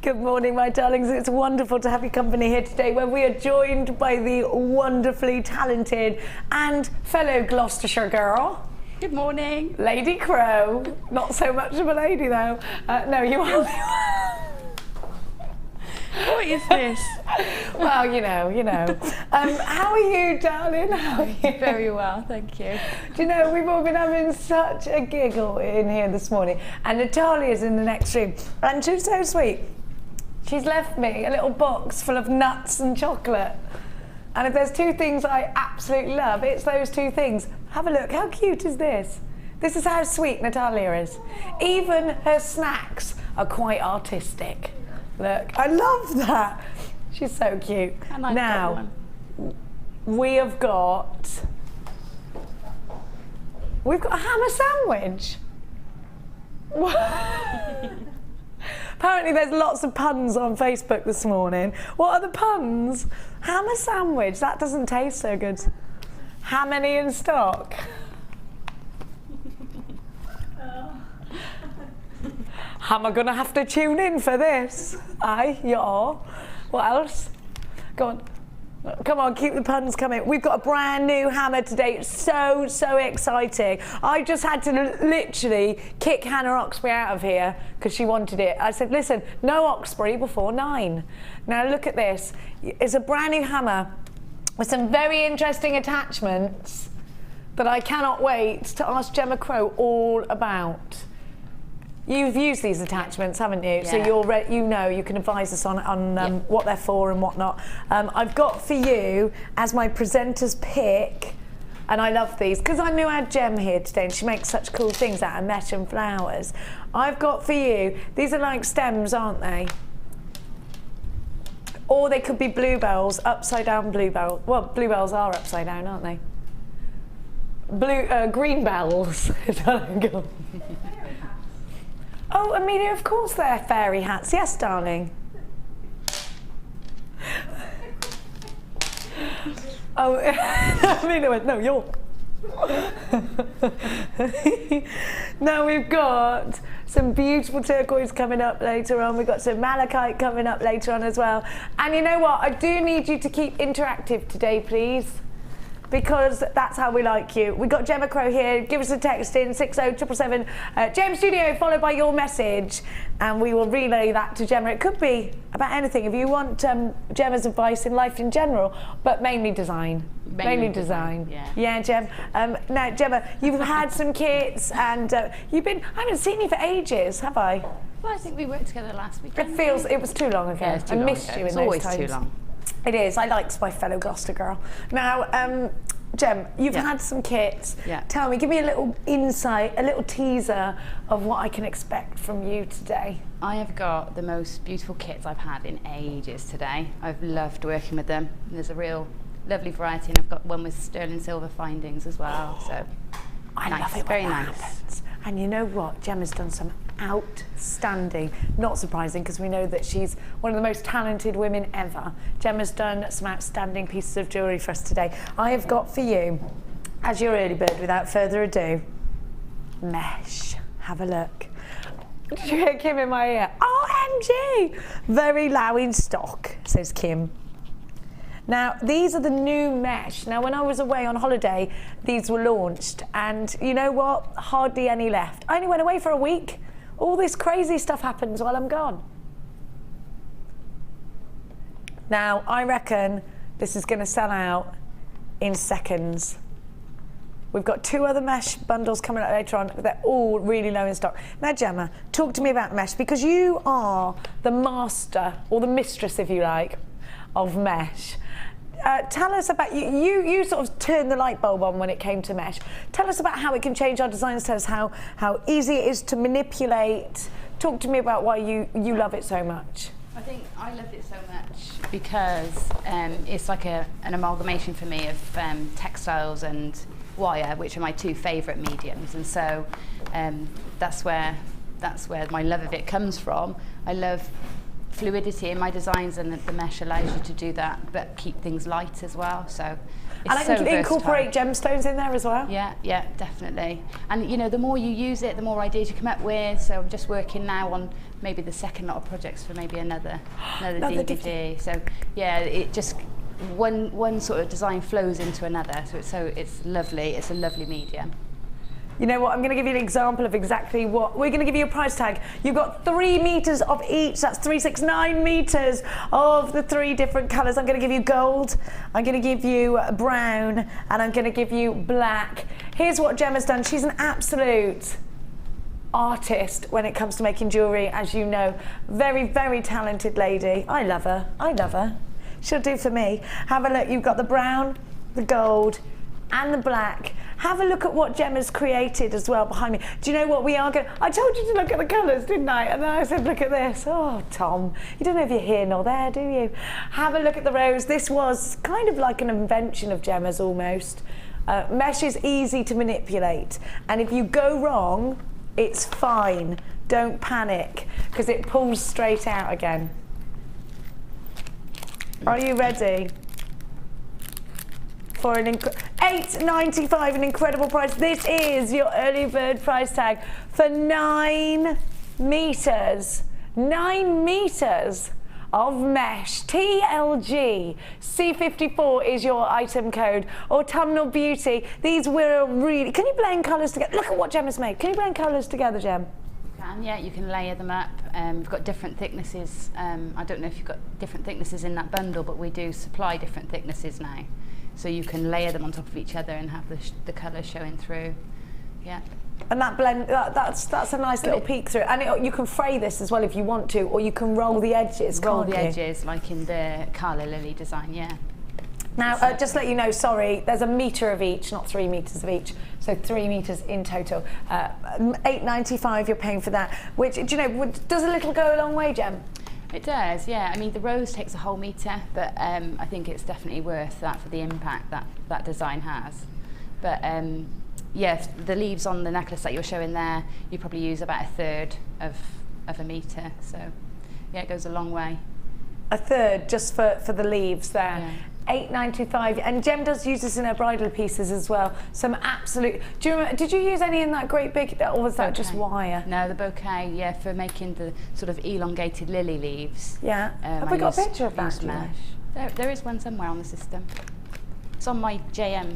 Good morning, my darlings. It's wonderful to have your company here today, where we are joined by the wonderfully talented and fellow Gloucestershire girl. Good morning. Lady Crow. Not so much of a lady, though. No, you are. What is this? Well, you know. How are you, darling? How are you? Very well, thank you. Do you know, we've all been having such a giggle in here this morning, and Natalia's in the next room, and she's so sweet. She's left me a little box full of nuts and chocolate. And if there's two things I absolutely love, it's those two things. Have a look, how cute is this? This is how sweet Natalia is. Even her snacks are quite artistic. Look, I love that. She's so cute. And I've now, got one. we've got a hammer sandwich. Apparently there's lots of puns on Facebook this morning. What are the puns? Hammer sandwich, that doesn't taste so good. How many in stock? Am I gonna have to tune in for this? Aye, yeah. What else? Go on. Come on, keep the puns coming. We've got a brand new hammer today. It's so exciting. I just had to literally kick Hannah Oxbury out of here because she wanted it. I said, listen, no Oxbury before 9. Now look at this. It's a brand new hammer with some very interesting attachments that I cannot wait to ask Gemma Crow all about. You've used these attachments, haven't you? Yeah. So you can advise us on what they're for and whatnot. I've got for you, as my presenter's pick, and I love these, because I knew I had Gem here today and she makes such cool things out of mesh and flowers. I've got for you, these are like stems, aren't they? Or they could be bluebells, upside down bluebells. Well, bluebells are upside down, aren't they? Green bells. Oh, Amelia, of course they're fairy hats. Yes, darling. Oh, Amelia went, no, you're. Now we've got some beautiful turquoise coming up later on. We've got some malachite coming up later on as well. And you know what? I do need you to keep interactive today, please, because that's how we like you. We've got Gemma Crow here. Give us a text in 60777 Gem Studio, followed by your message, and we will relay that to Gemma. It could be about anything. If you want Gemma's advice in life in general, but mainly design. Mainly design. Yeah. Yeah, Gem. Now, Gemma, you've had some kits, and I haven't seen you for ages, have I? Well, I think we worked together last weekend. It was too long ago. Yeah, it's too I long missed ago. you in It's those always times. too long. It is. I like my fellow Gloucester girl. Now, Gem, you've had some kits. Yeah. Tell me, give me a little insight, a little teaser of what I can expect from you today. I have got the most beautiful kits I've had in ages today. I've loved working with them. There's a real lovely variety, and I've got one with sterling silver findings as well. So I nice, love it very when that nice. happens. And you know what? Gemma's done some outstanding, not surprising because we know that she's one of the most talented women ever. Gemma's done some outstanding pieces of jewellery for us today. I have got for you, as your early bird, without further ado, mesh. Have a look. Did you hear Kim in my ear? OMG! Very low in stock, says Kim. Now, these are the new mesh. Now, when I was away on holiday, these were launched, and you know what? Hardly any left. I only went away for a week. All this crazy stuff happens while I'm gone. Now, I reckon this is going to sell out in seconds. We've got 2 other mesh bundles coming up later on. They're all really low in stock. Now, Gemma, talk to me about mesh, because you are the master, or the mistress, if you like, of mesh. Tell us about, you sort of turned the light bulb on when it came to mesh. Tell us about how it can change our designs. Tell us how easy it is to manipulate. Talk to me about why you love it so much. I think I loved it so much because it's like an amalgamation for me of textiles and wire, which are my 2 favourite mediums, and so that's where my love of it comes from. I love fluidity in my designs, and the mesh allows you to do that but keep things light as well, so it's and I can incorporate gemstones in there as well. Yeah, definitely. And you know, the more you use it, the more ideas you come up with. So I'm just working now on maybe the second lot of projects for maybe another DVD. So yeah, it just one sort of design flows into another. So it's lovely. It's a lovely medium. You know what, I'm going to give you an example of exactly what, we're going to give you a price tag. You've got 3 meters of each, that's 369 meters of the 3 different colors. I'm going to give you gold, I'm going to give you brown, and I'm going to give you black. Here's what Gemma's done. She's an absolute artist when it comes to making jewellery, as you know. Very, very talented lady. I love her, I love her. She'll do for me. Have a look, you've got the brown, the gold, and the black. Have a look at what Gemma's created as well behind me. Do you know what we are going to... I told you to look at the colours, didn't I? And then I said, look at this. Oh, Tom, you don't know if you're here nor there, do you? Have a look at the rose. This was kind of like an invention of Gemma's almost. Mesh is easy to manipulate. And if you go wrong, it's fine. Don't panic, because it pulls straight out again. Are you ready? For an $8.95, an incredible price. This is your early bird price tag for 9 meters. 9 meters of mesh. TLG C54 is your item code. Autumnal Beauty. These were really... Can you blend colours together? Look at what Gemma's made. Can you blend colours together, Gem? Yeah, you can layer them up. We've got different thicknesses. I don't know if you've got different thicknesses in that bundle, but we do supply different thicknesses now. So you can layer them on top of each other and have the colour showing through. Yeah. And that blend, that's a nice little peek through. And you can fray this as well if you want to, or you can roll the edges, roll can't the you? edges, like in the Carla Lily design, yeah. Now, just to let you know, sorry, there's a metre of each, not 3 meters of each. So 3 meters in total. $8.95 you're paying for that, which, do you know, does a little go a long way, Gem? It does, yeah. I mean, the rose takes a whole metre, but I think it's definitely worth that for the impact that design has. But yeah, the leaves on the necklace that you're showing there, you probably use about 1/3 of a metre. So yeah, it goes a long way. 1/3 just for the leaves there. Yeah. $8.95, and Gem does use this in her bridal pieces as well. Some absolute. Do you remember? Did you use any in that great big, or was that just wire? No, the bouquet. Yeah, for making the sort of elongated lily leaves. Yeah. Have we got a picture of that? Mesh. There is one somewhere on the system. It's on my JM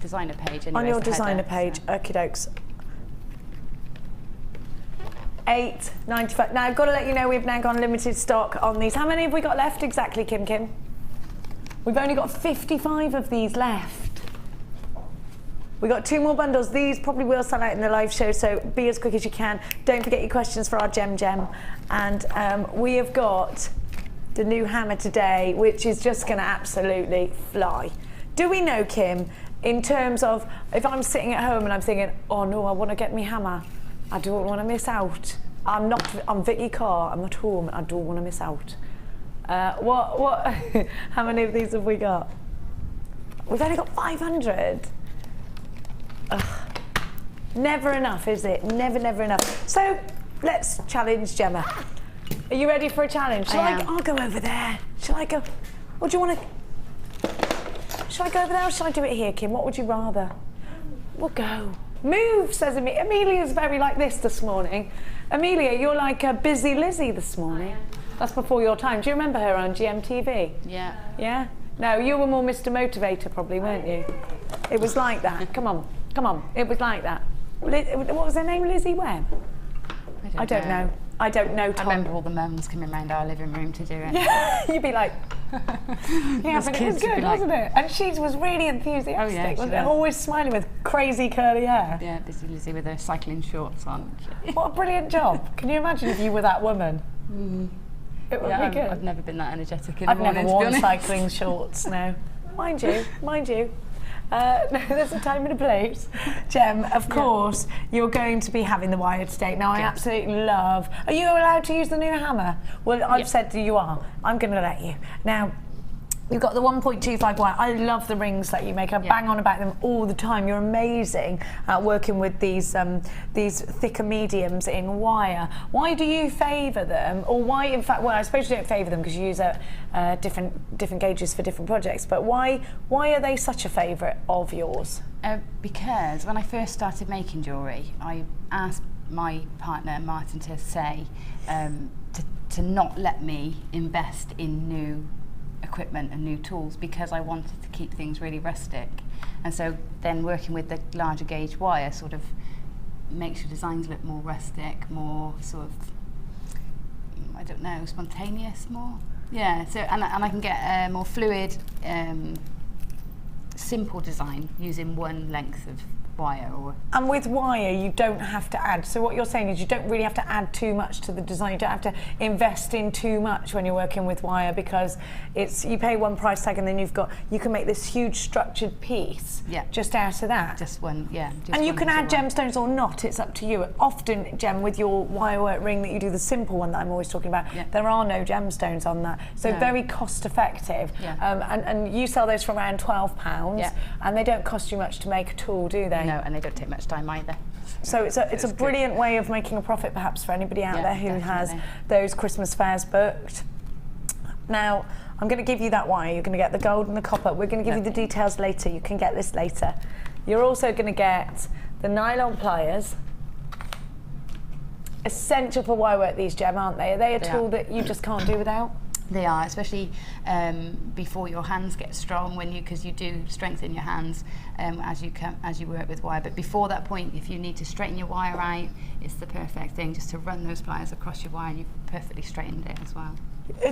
designer page. Anyway, on your designer page, okie dokes. $8.95. Now I've got to let you know we've now gone limited stock on these. How many have we got left exactly, Kim Kim? We've only got 55 of these left. We got 2 more bundles. These probably will sell out in the live show, so be as quick as you can. Don't forget your questions for our Gem. And we have got the new hammer today, which is just going to absolutely fly. Do we know, Kim, in terms of if I'm sitting at home and I'm thinking, oh no, I want to get me hammer, I don't want to miss out. I'm Vicky Carr, I'm at home, I don't want to miss out. How many of these have we got? We've only got 500. Ugh. Never enough, is it? Never enough. So let's challenge Gemma. Are you ready for a challenge? I'll go over there. Shall I go? Or do you want to? Shall I go over there or shall I do it here, Kim? What would you rather? We'll go. Move, says Amelia. Amelia's very like this morning. Amelia, you're like a busy Lizzie this morning. That's before your time. Do you remember her on GMTV? Yeah. Yeah? No, you were more Mr. Motivator probably, weren't you? It was like that. Come on. It was like that. What was her name? Lizzie Webb? I don't know. I don't know, Tom. I remember all the mums coming around our living room to do it. Yeah, you'd be like... yeah, but it was good, wasn't it? And she was really enthusiastic. Oh, yeah, she was always smiling with crazy curly hair. Yeah, busy Lizzie with her cycling shorts on. What a brilliant job. Can you imagine if you were that woman? Mm. It would be good. I've never been that energetic in the morning. I've never worn cycling shorts, no. Mind you. No, there's a time and a place. Gem, of course, you're going to be having the wire today. Now, I absolutely love... Are you allowed to use the new hammer? Well, I've said you are. I'm going to let you. Now, you've got the 1.25 wire. I love the rings that you make. I bang on about them all the time. You're amazing at working with these thicker mediums in wire. Why do you favour them? Or why, in fact, well, I suppose you don't favour them because you use different gauges for different projects. But why are they such a favourite of yours? Because when I first started making jewellery, I asked my partner Martin to say to not let me invest in new equipment and new tools, because I wanted to keep things really rustic. And so then working with the larger gauge wire sort of makes your designs look more rustic, more sort of, I don't know, spontaneous more. Yeah, so and I can get a more fluid, simple design using one length of wire. And with wire you don't have to add, so what you're saying is you don't really have to add too much to the design, you don't have to invest in too much when you're working with wire, because it's, you pay one price tag and then you can make this huge structured piece just out of that. Just one, and you can add gemstones or not, it's up to you. Often, Gem, with your wire work ring that you do, the simple one that I'm always talking about, there are no gemstones on that, so very cost effective. And you sell those for around £12 and they don't cost you much to make at all, do they? No, and they don't take much time either. So it's a brilliant way of making a profit, perhaps, for anybody out there who has those Christmas fairs booked. Now, I'm going to give you that wire. You're going to get the gold and the copper. We're going to give you the details later. You can get this later. You're also going to get the nylon pliers. Essential for wire work, these, Gem, aren't they? Are they a tool that you just can't do without? They are, especially before your hands get strong, because you do strengthen your hands as you work with wire. But before that point, if you need to straighten your wire out, it's the perfect thing just to run those pliers across your wire, and you've perfectly straightened it as well.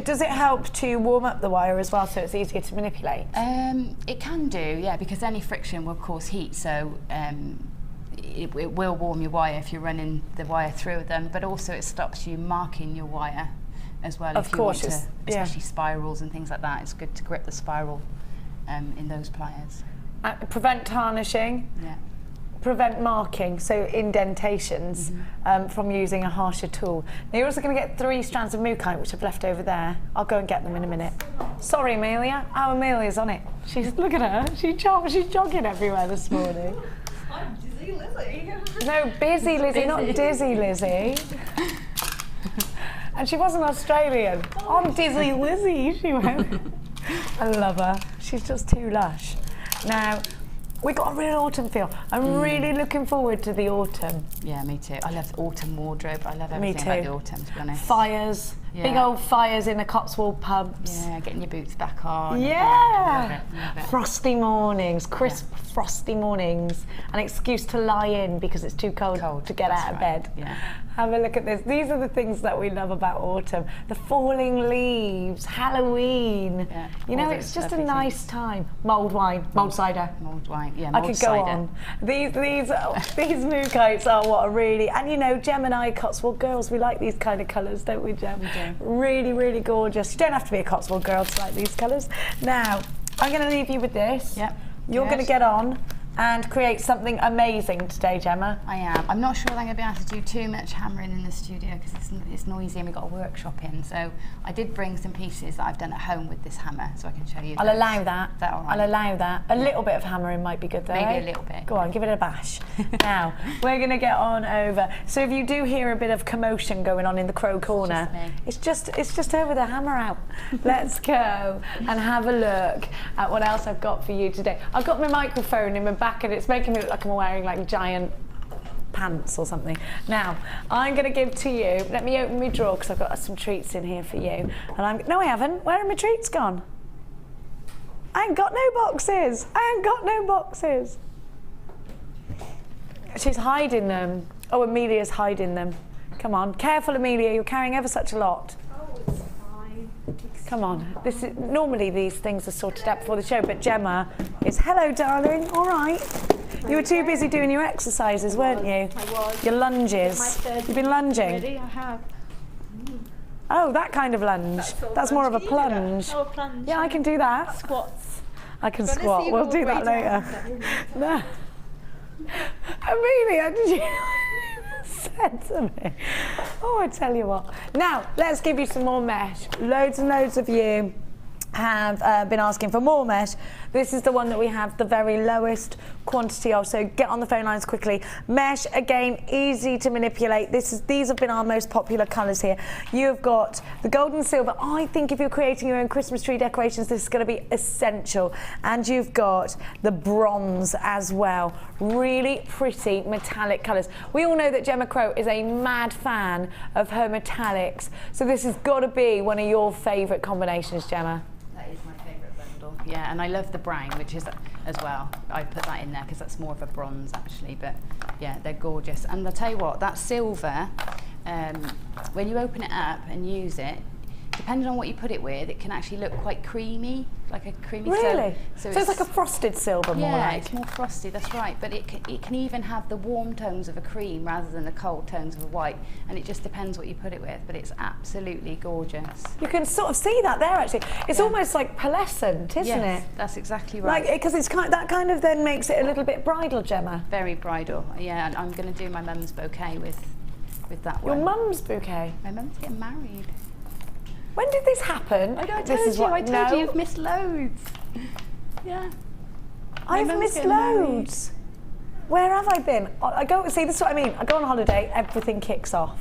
Does it help to warm up the wire as well, so it's easier to manipulate? It can do, yeah, because any friction will cause heat, so it will warm your wire if you're running the wire through them, but also it stops you marking your wire as well. Of course, want to, especially spirals and things like that, it's good to grip the spiral in those pliers. Prevent tarnishing, prevent marking, so indentations, from using a harsher tool. Now you're also going to get 3 strands of mookaite, which I've left over there. I'll go and get them in a minute. Sorry, Amelia. Oh, Amelia's on it. Look at her. She's jogging everywhere this morning. I'm Dizzy Lizzie. No, busy Lizzie, not dizzy Lizzie. And she wasn't Australian. I'm Dizzy Lizzie, she went. I love her. She's just too lush. Now, we got a real autumn feel. I'm really looking forward to the autumn. Yeah, me too. I love the autumn wardrobe. I love everything about the autumn, to be honest. Fires, big old fires in the Cotswold pubs. Yeah, getting your boots back on. Yeah. Love it. Frosty mornings, crisp frosty mornings. An excuse to lie in because it's too cold to get out of bed. Yeah. Have a look at this. These are the things that we love about autumn. The falling leaves, Halloween. Yeah, you know, it's just a nice time. Mulled wine, mulled cider. Mulled wine, yeah, I could go on. These mookites are what are really, and you know, Gem and I, Cotswold girls, we like these kind of colours, don't we, Gem? We do. Really, really gorgeous. You don't have to be a Cotswold girl to like these colours. Now, I'm going to leave you with this. Yep. You're going to get on and create something amazing today, Gemma. I am. I'm not sure I'm going to be able to do too much hammering in the studio because it's noisy and we've got a workshop in. So I did bring some pieces that I've done at home with this hammer, so I can show you. I'll allow that. Is that all right? I'll allow that. A little bit of hammering might be good though. Maybe a little bit. Go on, give it a bash. Now, we're going to get on over. So if you do hear a bit of commotion going on in the Crow corner, it's just over the hammer out. Let's go and have a look at what else I've got for you today. I've got my microphone in my back and it's making me look like I'm wearing like giant pants or something. Now, I'm going to give to you, let me open my drawer because I've got some treats in here for you. And no, I haven't. Where are my treats gone? I ain't got no boxes. I ain't got no boxes. She's hiding them. Oh, Amelia's hiding them. Come on. Careful, Amelia. You're carrying ever such a lot. Oh, it's fine. Come on. Normally these things are sorted out before the show, but Gemma is, hello, darling. All right. You were too busy doing your exercises, weren't you? I was. Your lunges. You've been lunging. Ready? I have. Oh, that kind of lunge. That's more of a plunge. Oh, a plunge. Yeah, I can do that. Squats. I can squat. We'll do that later. No. Amelia, did you said to me? Oh, I tell you what. Now, let's give you some more mesh. Loads and loads of you have been asking for more mesh. This is the one that we have the very lowest quantity of, so get on the phone lines quickly. Mesh, again, easy to manipulate. These have been our most popular colours here. You've got the gold and silver. I think if you're creating your own Christmas tree decorations, this is going to be essential. And you've got the bronze as well. Really pretty metallic colours. We all know that Gemma Crow is a mad fan of her metallics, so this has got to be one of your favourite combinations, Gemma. That is my favourite bundle. Yeah, and I love the brown, which is as well. I put that in there because that's more of a bronze actually, but yeah, they're gorgeous. And I'll tell you what, that silver, when you open it up and use it, depending on what you put it with, it can actually look quite creamy, like a creamy silver. Really? So it's like a frosted silver, more yeah, like. it's more frosty, that's right. But it can even have the warm tones of a cream rather than the cold tones of a white. And it just depends what you put it with, but it's absolutely gorgeous. You can sort of see that there, actually. It's almost like pearlescent, isn't yes, it? That's exactly right. Like, because it's that kind of then makes it a little bit bridal, Gemma. Very bridal, yeah. And I'm going to do my mum's bouquet with that one. Your mum's bouquet? My mum's getting married. When did this happen? I told you you've missed loads. Yeah. I've missed loads. Where have I been? I go, see, this is what I mean. I go on holiday, everything kicks off.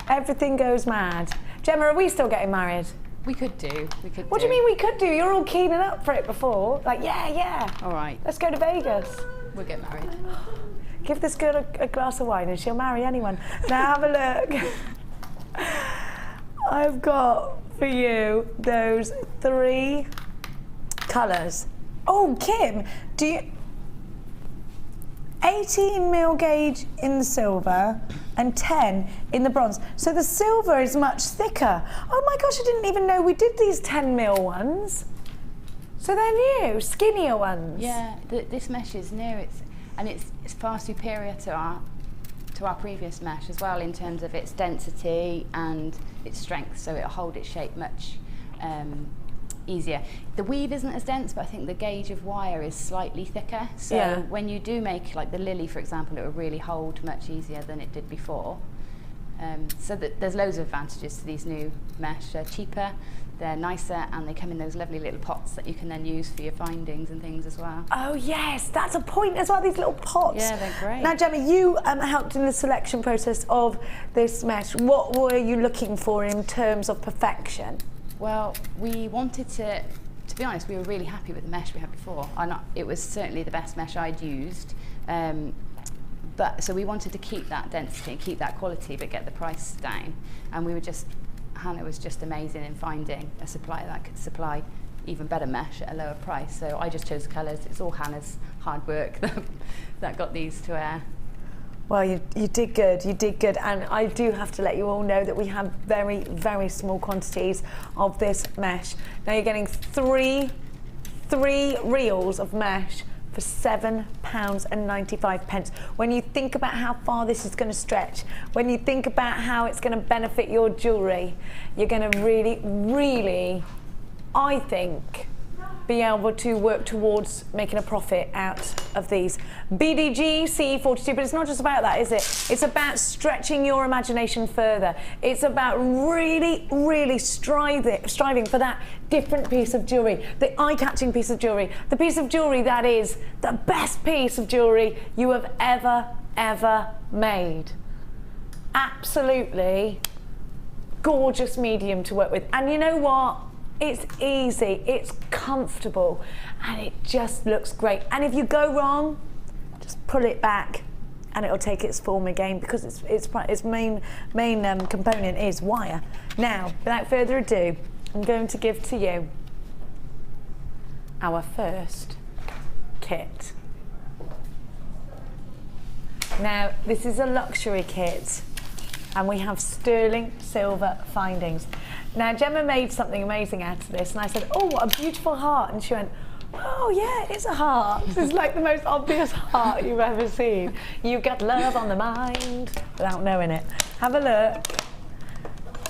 Everything goes mad. Gemma, are we still getting married? We could do. What do you mean we could do? You're all keening up for it before. Like, yeah. All right. Let's go to Vegas. We'll get married. Give this girl a glass of wine and she'll marry anyone. Now have a look. I've got for you those 3 colours. Oh, Kim, do you... 18mm gauge in the silver and 10 in the bronze. So the silver is much thicker. Oh my gosh, I didn't even know we did these 10mm ones. So they're new, skinnier ones. Yeah, this mesh is new. It's far superior to our previous mesh as well in terms of its density and its strength, so it'll hold its shape much easier. The weave isn't as dense, but I think the gauge of wire is slightly thicker, so when you do make like the lily, for example, it will really hold much easier than it did before. So there's loads of advantages to these new mesh. They're cheaper, they're nicer, and they come in those lovely little pots that you can then use for your findings and things as well. Oh yes, that's a point as well, these little pots. Yeah, they're great. Now Gemma, you helped in the selection process of this mesh. What were you looking for in terms of perfection? Well, we wanted to be honest, we were really happy with the mesh we had before. It was certainly the best mesh I'd used. So we wanted to keep that density and keep that quality, but get the price down. And Hannah was just amazing in finding a supplier that could supply even better mesh at a lower price. So I just chose the colours. It's all Hannah's hard work that got these to air. Well, you did good, and I do have to let you all know that we have very, very small quantities of this mesh. Now you're getting three reels of mesh for £7.95. When you think about how far this is going to stretch, when you think about how it's going to benefit your jewellery, you're going to really, really, I think, be able to work towards making a profit out of these. BDG CE42, but it's not just about that, is it? It's about stretching your imagination further. It's about really, really striving for that different piece of jewellery, the eye-catching piece of jewellery, the piece of jewellery that is the best piece of jewellery you have ever made. Absolutely gorgeous medium to work with. And you know what? It's easy, it's comfortable, and it just looks great. And if you go wrong, just pull it back and it'll take its form again, because its main component is wire. Now, without further ado, I'm going to give to you our first kit. Now, this is a luxury kit, and we have sterling silver findings. Now, Gemma made something amazing out of this, and I said, oh, what a beautiful heart. And she went, oh, yeah, it's a heart. This is like the most obvious heart you've ever seen. You've got love on the mind without knowing it. Have a look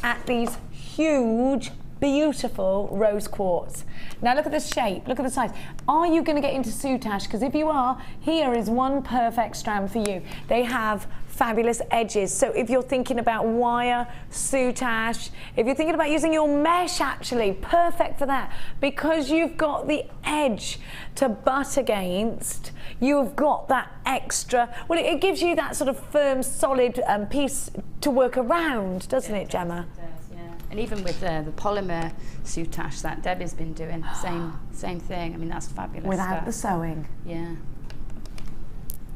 at these huge beautiful rose quartz. Now look at the shape, look at the size. Are you going to get into soutache? Because if you are, here is one perfect strand for you. They have fabulous edges. So if you're thinking about wire, soutache, if you're thinking about using your mesh, actually, perfect for that. Because you've got the edge to butt against, you've got that extra, well, it gives you that sort of firm, solid piece to work around, doesn't it, Gemma? It does, yeah. And even with the polymer soutache that Debbie's been doing, same thing. I mean, that's fabulous. Without the sewing. Yeah.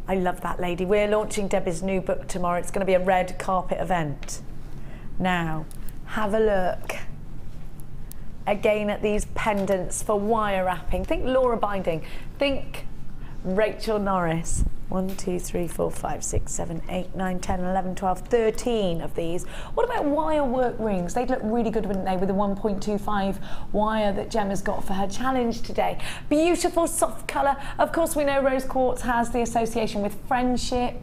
I love that, lady. We're launching Debbie's new book tomorrow. It's going to be a red carpet event. Now, have a look again at these pendants for wire wrapping. Think Laura binding. Think Rachel Norris. 1, 2, 3, 4, 5, 6, 7, 8, 9, 10, 11, 12, 13 of these. What about wire work rings? They'd look really good, wouldn't they, with the 1.25 wire that Gemma's got for her challenge today. Beautiful soft colour. Of course, we know rose quartz has the association with friendship,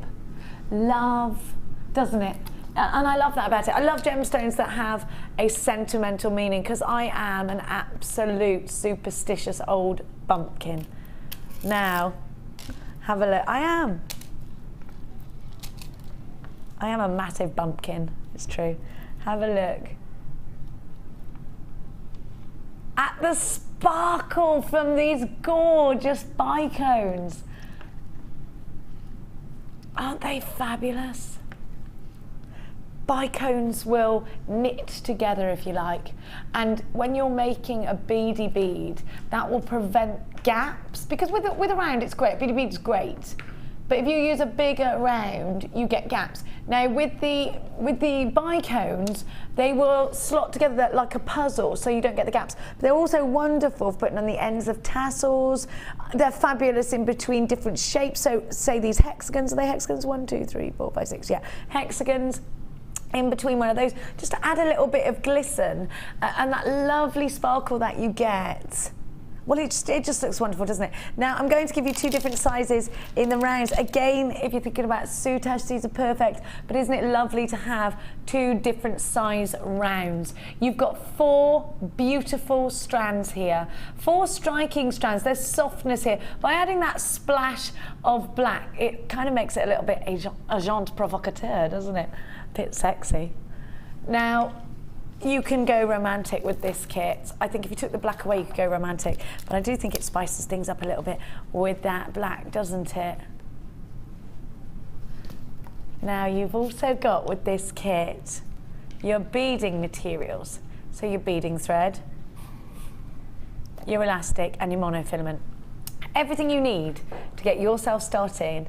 love, doesn't it? And I love that about it. I love gemstones that have a sentimental meaning, because I am an absolute superstitious old bumpkin. Now, have a look. I am a massive bumpkin, it's true. Have a look at the sparkle from these gorgeous bicones. Aren't they fabulous? Bicones will knit together, if you like, and when you're making a beady bead, that will prevent gaps, because with a round it's great, beady bead's great, but if you use a bigger round you get gaps. Now with the bicones, they will slot together like a puzzle, so you don't get the gaps. But they're also wonderful for putting on the ends of tassels. They're fabulous in between different shapes. So say these hexagons, are they hexagons? 1, 2, 3, 4, 5, 6, yeah, hexagons in between one of those, just to add a little bit of glisten and that lovely sparkle that you get. Well, it just looks wonderful, doesn't it? Now, I'm going to give you 2 different sizes in the rounds. Again, if you're thinking about soutache, these are perfect, but isn't it lovely to have 2 different size rounds? You've got 4 beautiful strands here, 4 striking strands. There's softness here. By adding that splash of black, it kind of makes it a little bit agent provocateur, doesn't it? A bit sexy. Now, you can go romantic with this kit. I think if you took the black away, you could go romantic. But I do think it spices things up a little bit with that black, doesn't it? Now, you've also got with this kit your beading materials. So your beading thread, your elastic, and your monofilament. Everything you need to get yourself started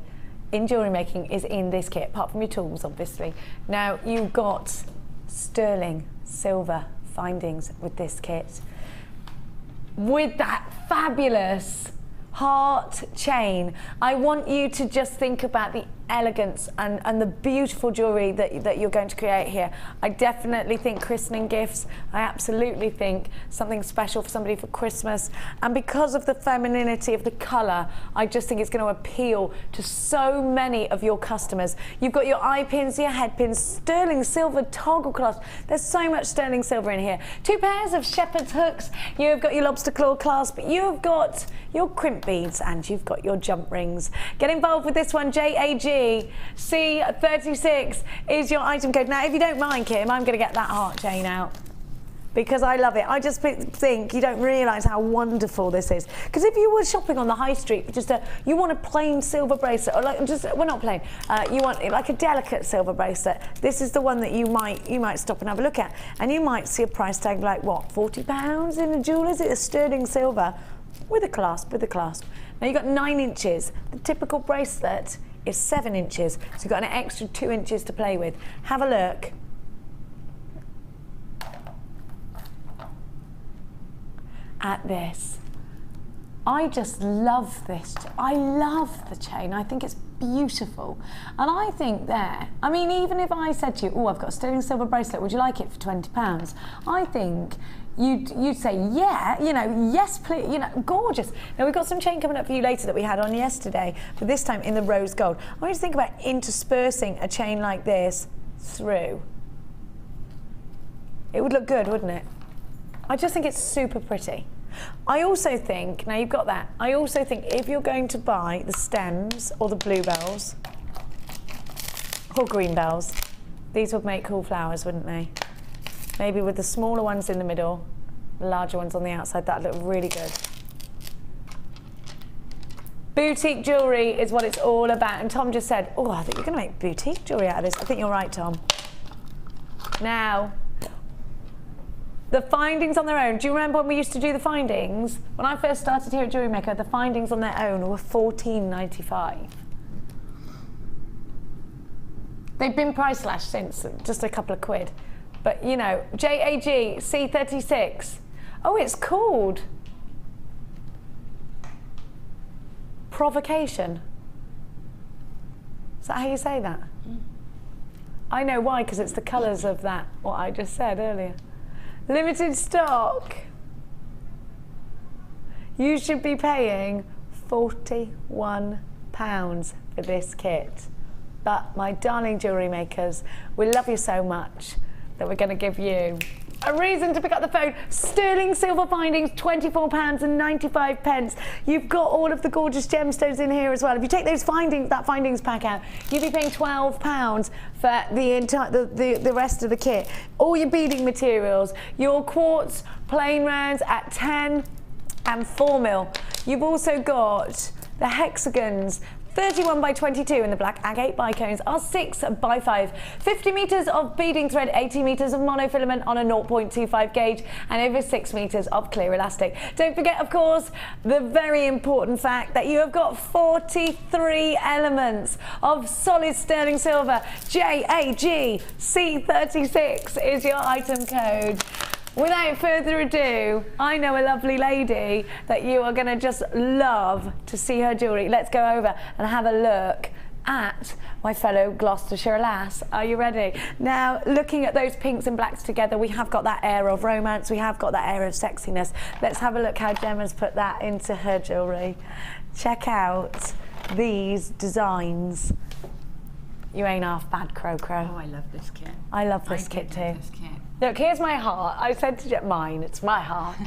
in jewellery making is in this kit, apart from your tools, obviously. Now, you've got sterling silver findings with this kit, with that fabulous heart chain. I want you to just think about the elegance and the beautiful jewellery that you're going to create here. I definitely think christening gifts. I absolutely think something special for somebody for Christmas. And because of the femininity of the colour, I just think it's going to appeal to so many of your customers. You've got your eye pins, your head pins, sterling silver toggle clasp. There's so much sterling silver in here. 2 pairs of shepherd's hooks. You've got your lobster claw clasp. You've got your crimp beads, and you've got your jump rings. Get involved with this one. JAG C36 is your item code. Now, if you don't mind, Kim, I'm going to get that heart chain out, because I love it. I just think you don't realise how wonderful this is. Because if you were shopping on the high street, you want a plain silver bracelet, or well, not plain. You want like a delicate silver bracelet. This is the one that you might stop and have a look at, and you might see a price tag like what, £40 in a jeweller's. It's a sterling silver with a clasp. Now you've got 9 inches. The typical bracelet is 7 inches, so you've got an extra 2 inches to play with. Have a look. At this. I just love this. I love the chain. I think it's beautiful. And I think I mean, even if I said to you, oh, I've got a sterling silver bracelet, would you like it for £20? I think you'd say, yeah, you know, yes, please, you know, gorgeous. Now, we've got some chain coming up for you later that we had on yesterday, but this time in the rose gold. I want you to think about interspersing a chain like this through. It would look good, wouldn't it? I just think it's super pretty. I also think, now you've got that, I also think if you're going to buy the stems or the bluebells or green bells, these would make cool flowers, wouldn't they? Maybe with the smaller ones in the middle, the larger ones on the outside, that'd look really good. Boutique jewellery is what it's all about. And Tom just said, oh, I think you're going to make boutique jewellery out of this. I think you're right, Tom. Now, the findings on their own. Do you remember when we used to do the findings? When I first started here at Jewellery Maker, the findings on their own were $14.95. They've been price slashed since, just a couple of quid. But, you know, JAG C36. Oh, it's called Provocation. Is that how you say that? Mm. I know why, because it's the colours of that, what I just said earlier. Limited stock. You should be paying £41 for this kit. But my darling jewellery makers, we love you so much that we're going to give you a reason to pick up the phone. Sterling silver findings, £24.95. You've got all of the gorgeous gemstones in here as well. If you take those findings, that findings pack out, you'll be paying £12 for the entire the rest of the kit. All your beading materials, your quartz plain rounds at 10 and 4mm. You've also got the hexagons, 31 by 22 in the black agate bicones are 6 by 5. 50 metres of beading thread, 80 metres of monofilament on a 0.25 gauge, and over 6 metres of clear elastic. Don't forget, of course, the very important fact that you have got 43 elements of solid sterling silver. JAG C36 is your item code. Without further ado, I know a lovely lady that you are going to just love to see her jewellery. Let's go over and have a look at my fellow Gloucestershire lass. Are you ready? Now, looking at those pinks and blacks together, we have got that air of romance, we have got that air of sexiness. Let's have a look how Gemma's put that into her jewellery. Check out these designs. You ain't half bad, Crow. Oh, I love this kit. I love this kit too. Love this kit. Look, here's my heart. I said to mine, it's my heart.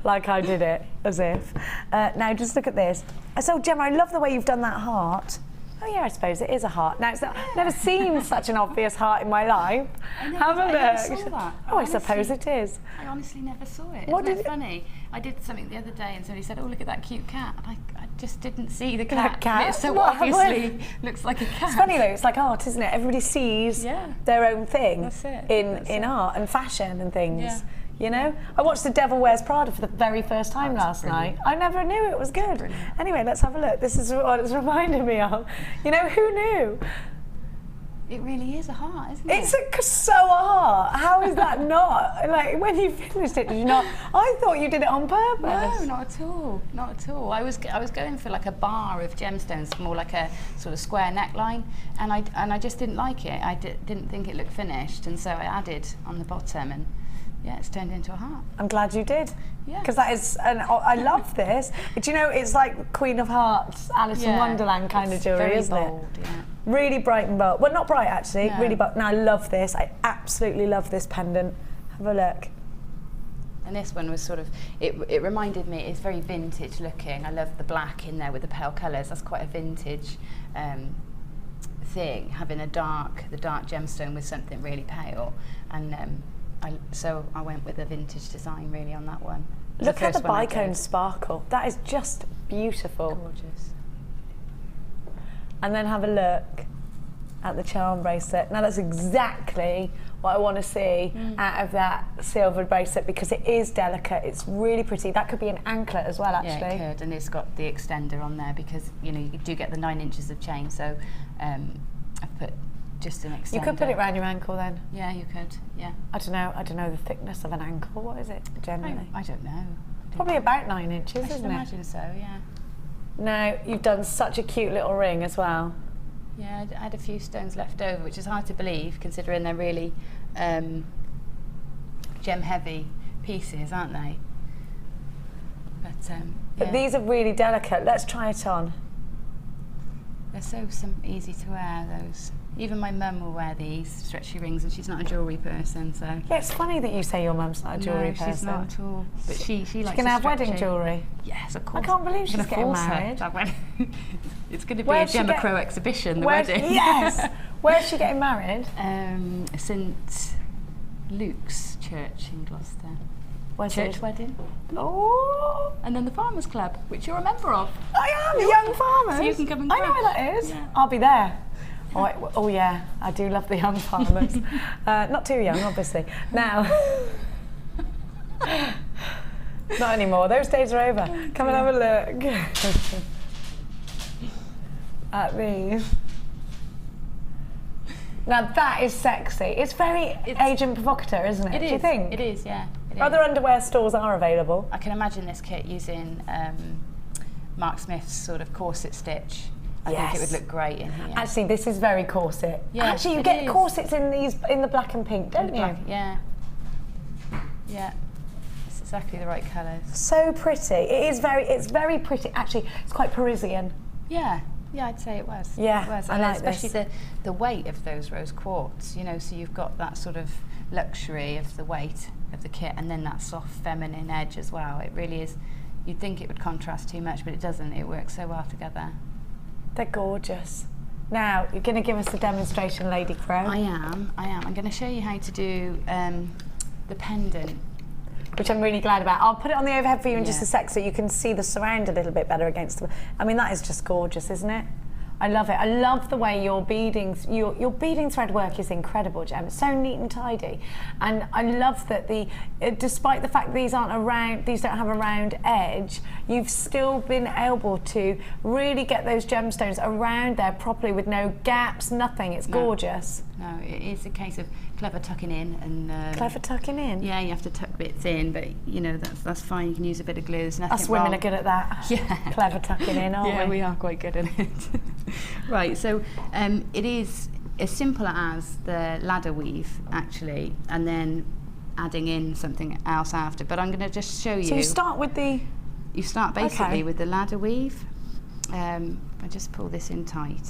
Like I did it, as if. Now, just look at this. So, Gemma, I love the way you've done that heart. Oh, yeah, I suppose it is a heart. Now, I've never seen such an obvious heart in my life. Have a look. I never saw that. Oh, I suppose it is. I honestly never saw it. What Isn't it funny? I did something the other day and somebody said, oh, look at that cute cat. And I just didn't see the cat. cat? It so obviously looks like a cat. It's funny though, it's like art, isn't it? Everybody sees their own thing. That's it. In art and fashion and things. Yeah. You know? I watched The Devil Wears Prada for the very first time last night. I never knew it was good. Anyway, let's have a look. This is what it's reminding me of. You know, who knew? It really is a heart, isn't it? It's so a heart. How is that not? Like, when you finished it, did you not? I thought you did it on purpose. No, not at all. Not at all. I was going for like a bar of gemstones, more like a sort of square neckline, and I just didn't like it. I didn't think it looked finished, and so I added on the bottom, and yeah, it's turned into a heart. I'm glad you did. Yeah. Because that is, and I love this. But you know, it's like Queen of Hearts, Alice in Wonderland kind of jewellery, isn't bold, it? Yeah. Really bright and bold. Well, not bright actually, really bold. Now I love this. I absolutely love this pendant. Have a look. And this one was sort of, it reminded me, it's very vintage looking. I love the black in there with the pale colours. That's quite a vintage thing, having the dark gemstone with something really pale. And so I went with a vintage design really on that one. Look at the bicone sparkle. That is just beautiful. Gorgeous. And then have a look at the charm bracelet. Now that's exactly what I want to see out of that silver bracelet, because it is delicate, it's really pretty. That could be an anklet as well, actually. Yeah, it could, and it's got the extender on there because, you know, you do get the 9 inches of chain, so I've put just an extender. You could put it around your ankle then. Yeah, you could, yeah. I don't know the thickness of an ankle. What is it generally? I don't know. Probably about 9 inches, I isn't it? should imagine so, yeah. Now, you've done such a cute little ring as well. Yeah, I had a few stones left over, which is hard to believe considering they're really gem-heavy pieces, aren't they? But these are really delicate. Let's try it on. They're so easy to wear, those. Even my mum will wear these stretchy rings, and she's not a jewellery person, so. Yeah, it's funny that you say your mum's not a jewellery person. She's not at all. But she likes. She's gonna have wedding jewellery. Yes, of course. I can't believe she's getting married. It's going to be a Gemma Crow exhibition. The wedding. Yes. Where's she getting married? St Luke's Church in Gloucester. Where's Church it? wedding. Oh. And then the Farmers Club, which you're a member of. I am, Young Farmers. So you can come and I know where that is. Yeah. I'll be there. Oh yeah, I do love the Young Farmers. Not too young, obviously. Now, not anymore. Those days are over. Come and have a look at these. Now that is sexy. It's very agent provocateur, isn't it? It is. Do you think? It is, yeah. Other underwear stores are available. I can imagine this kit using Mark Smith's sort of corset stitch. I think it would look great in here. Actually, this is very corset. Yeah, actually, you get corsets in the black and pink, don't you? Yeah. Yeah. It's exactly the right colours. So pretty. It's very pretty. Actually, it's quite Parisian. Yeah. Yeah, I'd say it was. Yeah, it was. I And like especially the weight of those rose quartz, you know, so you've got that sort of luxury of the weight of the kit, and then that soft feminine edge as well. It really is. You'd think it would contrast too much, but it doesn't. It works so well together. They're gorgeous. Now, you're going to give us a demonstration, Lady Crow. I am. I'm going to show you how to do the pendant. Which I'm really glad about. I'll put it on the overhead for you in just a sec so you can see the surround a little bit better against them. I mean, that is just gorgeous, isn't it? I love it. I love the way your beading thread work is incredible, Gem. It's so neat and tidy, and I love that despite the fact that these don't have a round edge, you've still been able to really get those gemstones around there properly with no gaps, nothing. It's gorgeous. No, it is a case of clever tucking in and. Clever tucking in. Yeah, you have to tuck bits in, but you know that's fine. You can use a bit of glue. There's nothing Us women wrong. are good at that. Yeah, clever tucking in, aren't we? Yeah, we are quite good at it. Right, so it is as simple as the ladder weave actually, and then adding in something else after. But I'm going to just show you. So you start with the. You start basically with the ladder weave. I just pull this in tight,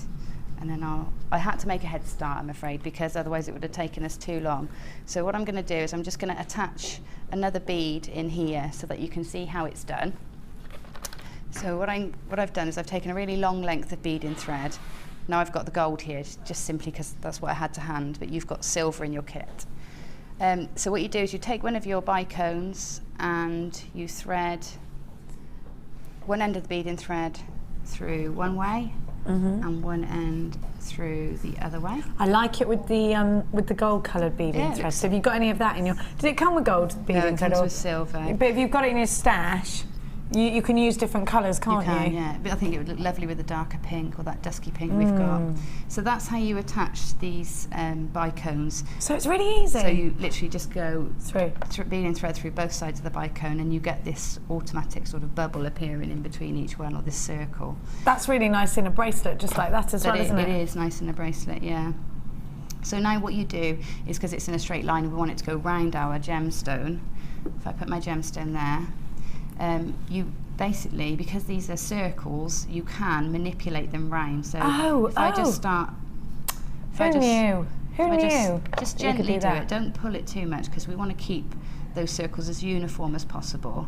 and then I had to make a head start, I'm afraid, because otherwise it would have taken us too long. So what I'm going to do is I'm just going to attach another bead in here so that you can see how it's done. So what I've done is I've taken a really long length of beading thread. Now I've got the gold here, just simply because that's what I had to hand, but you've got silver in your kit. So what you do is you take one of your bicones and you thread one end of the beading thread through one way, and one end through the other way. I like it with the gold coloured beading thread. So have you got any of that in your? Did it come with gold beading thread? No, it comes with silver. But if you've got it in your stash, you can use different colours, can't you? You can, yeah. But I think it would look lovely with the darker pink or that dusky pink we've got. So that's how you attach these bicones. So it's really easy. So you literally just go through beading thread through both sides of the bicone, and you get this automatic sort of bubble appearing in between each one, or this circle. That's really nice in a bracelet, just like that as well, isn't it? It is nice in a bracelet, yeah. So now what you do is, because it's in a straight line, we want it to go round our gemstone. If I put my gemstone there, you basically, because these are circles, you can manipulate them round. So if I just start, Who knew? Just gently do it. Don't pull it too much, because we want to keep those circles as uniform as possible.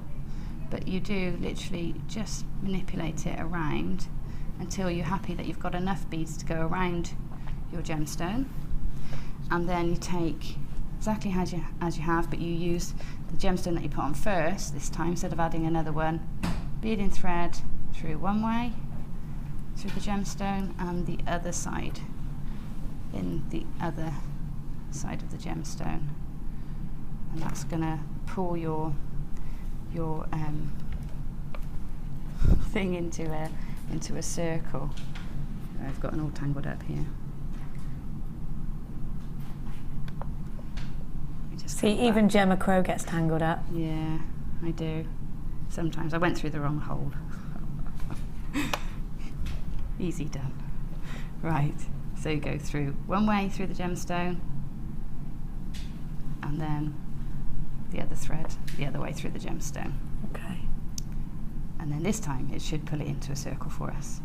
But you do literally just manipulate it around until you're happy that you've got enough beads to go around your gemstone, and then you take exactly as you have, but you use the gemstone that you put on first this time, instead of adding another one. Beading thread through one way, through the gemstone, and the other side in the other side of the gemstone, and that's going to pull your thing into a circle. I've got it all tangled up here. See, even Gemma Crow gets tangled up. Yeah, I do. Sometimes I went through the wrong hole. Easy done. Right, so you go through one way through the gemstone, and then the other thread the other way through the gemstone. Okay. And then this time it should pull it into a circle for us.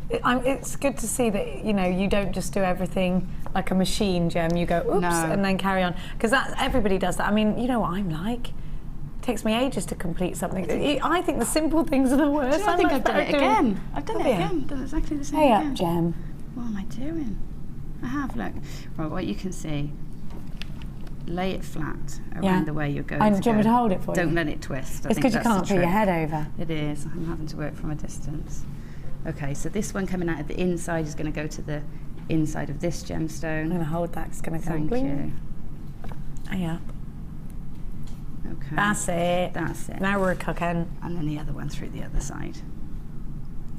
It's good to see that, you know, you don't just do everything like a machine, Gem. You go, oops, No. and then carry on. Because everybody does that. I mean, you know what I'm like. It takes me ages to complete something. I think the simple things are the worst. I think I've done it again. I've done it you? again. Done exactly the same Hey again. up, Gem. What am I doing? I have, look. Right, what you can see, lay it flat around the way you're going And do you want me to hold it for you? Don't let it twist. It's because you can't put your head over. It is. I'm having to work from a distance. Okay, so this one coming out of the inside is going to go to the inside of this gemstone. I'm going to hold that. It's going to go Thank bling. you. Hey up. Okay. That's it. That's it. Now we're cooking. And then the other one through the other side.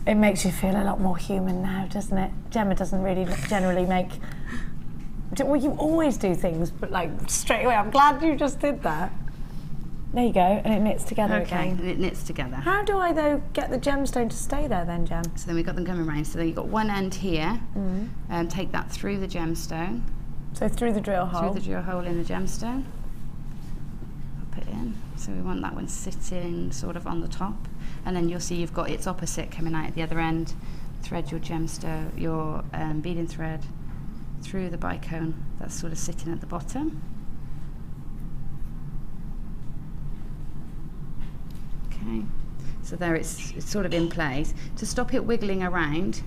It makes you feel a lot more human now, doesn't it? Gemma doesn't really generally make... Well, you always do things, but like straight away. I'm glad you just did that. There you go, and it knits together Okay, again. and it knits together. How do I, though, get the gemstone to stay there then, Gem? So then we've got them coming around. So then you've got one end here, and take that through the gemstone, So through the drill hole. through the drill hole in the gemstone. Pop it in. So we want that one sitting sort of on the top, and then you'll see you've got its opposite coming out at the other end. Thread your gemstone, your beading thread through the bicone that's sort of sitting at the bottom. Okay, so there it's sort of in place. To stop it wiggling around,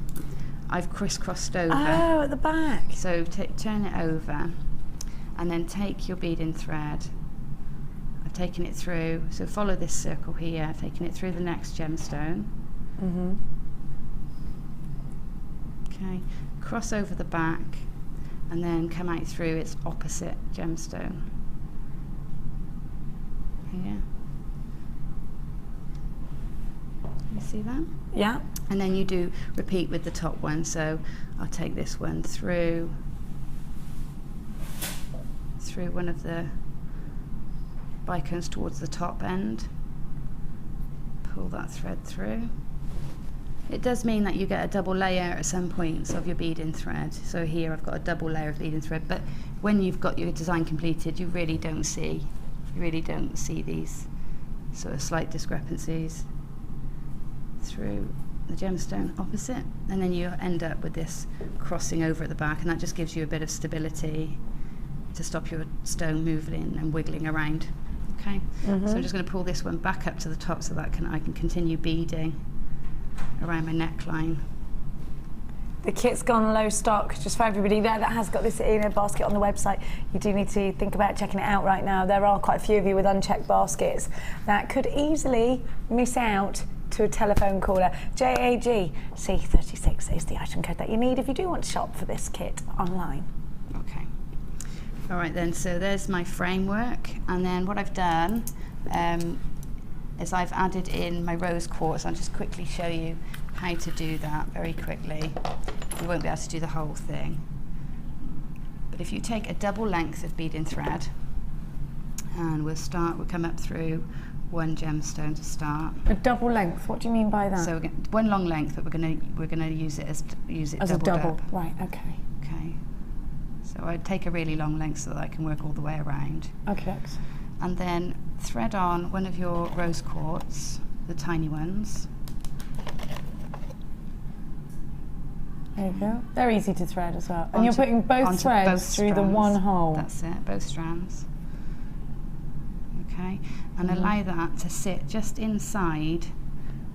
I've crisscrossed over. Oh, at the back. So turn it over, and then take your beading thread. I've taken it through, so follow this circle here, I've taken it through the next gemstone. Okay, cross over the back, and then come out through its opposite gemstone. Here. You see that? Yeah. And then you do repeat with the top one. So I'll take this one through one of the bicones towards the top end. Pull that thread through. It does mean that you get a double layer at some points of your beading thread. So here I've got a double layer of beading thread, but when you've got your design completed, you really don't see these sort of slight discrepancies through the gemstone opposite, and then you end up with this crossing over at the back, and that just gives you a bit of stability to stop your stone moving and wiggling around. Okay, so I'm just going to pull this one back up to the top so that I can continue beading around my neckline. The kit's gone low stock, just for everybody there that has got this in a basket on the website. You do need to think about checking it out right now. There are quite a few of you with unchecked baskets that could easily miss out to a telephone caller. JAG C36 is the item code that you need if you do want to shop for this kit online. Okay. All right then, so there's my framework, and then what I've done is I've added in my rose quartz. I'll just quickly show you how to do that very quickly. You won't be able to do the whole thing. But if you take a double length of beading thread, and we'll come up through one gemstone to start. A double length, what do you mean by that? So one long length, but we're gonna use it as a double. up. Right, okay. Okay. So I'd take a really long length so that I can work all the way around. Okay. And then thread on one of your rose quartz, the tiny ones. There you go. They're easy to thread as well. And you're Onto- putting both onto threads both through the strands. one hole. That's it, both strands. Okay, and allow that to sit just inside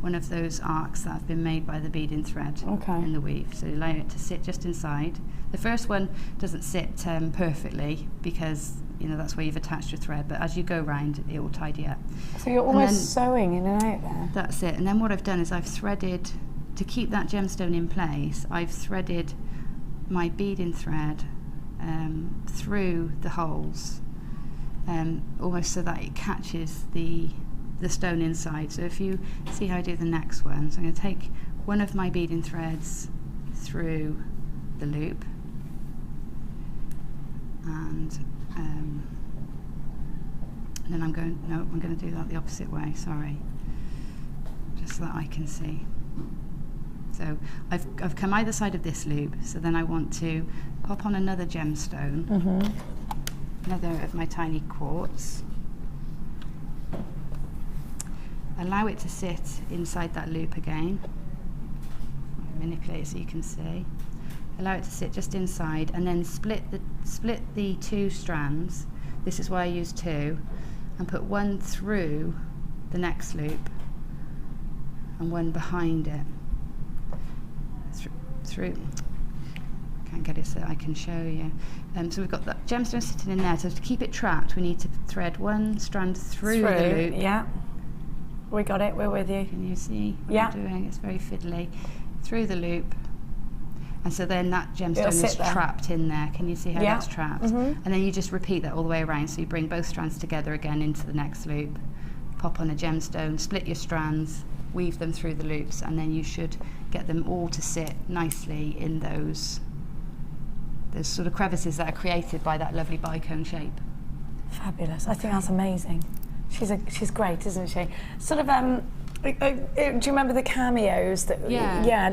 one of those arcs that have been made by the beading thread in the weave. So allow it to sit just inside. The first one doesn't sit perfectly because that's where you've attached your thread, but as you go round it will tidy up. So you're almost sewing in and out there. That's it. And then what I've done is I've threaded, to keep that gemstone in place, I've threaded my beading thread through the holes, almost so that it catches the stone inside. So if you see how I do the next one, so I'm going to take one of my beading threads through the loop, and then I'm going to do that the opposite way, sorry, just so that I can see. So I've come either side of this loop, so then I want to pop on another gemstone, another of my tiny quartz, allow it to sit inside that loop again, manipulate it so you can see. Allow it to sit just inside, and then split the 2 strands. This is why I use 2, and put one through the next loop and one behind it. Through. Can't get it so I can show you. So we've got that gemstone sitting in there. So to keep it trapped, we need to thread one strand through the loop. Yeah. We got it. We're with you. Can you see what Yeah. I'm doing? It's very fiddly. Through the loop. And so then that gemstone is trapped in there. Can you see how that's trapped? And then you just repeat that all the way around. So you bring both strands together again into the next loop, pop on a gemstone, split your strands, weave them through the loops, and then you should get them all to sit nicely in those sort of crevices that are created by that lovely bicone shape. Fabulous. I think that's amazing. She's great, isn't she? Sort of do you remember the cameos that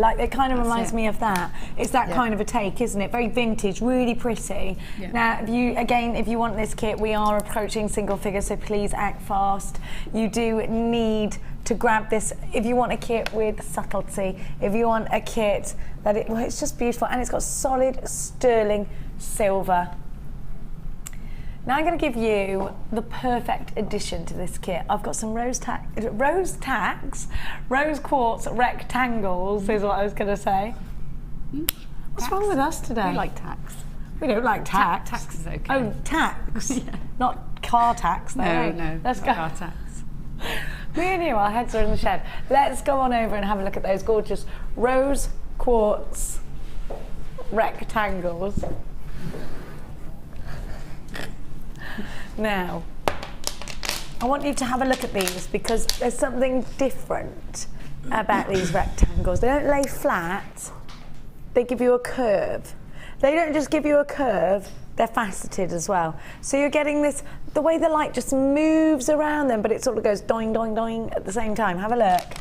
like it kind of reminds me of that. It's that kind of a take, isn't it? Very vintage, really pretty. Now if you want this kit, we are approaching single figures, so please act fast. You do need to grab this if you want a kit with subtlety, if you want a kit that it's just beautiful, and it's got solid sterling silver. Now I'm going to give you the perfect addition to this kit. I've got some rose quartz rectangles is what I was going to say. What's wrong with us today? We like tax. We don't like tax. Tax is okay. Oh, tax. Not car tax though. No, let's go. Car tax. Me and you, our heads are in the shed. Let's go on over and have a look at those gorgeous rose quartz rectangles. Now, I want you to have a look at these because there's something different about these rectangles. They don't lay flat, they give you a curve. They don't just give you a curve, they're faceted as well. So you're getting this, the way the light just moves around them, but it sort of goes doing, doing, doing at the same time. Have a look.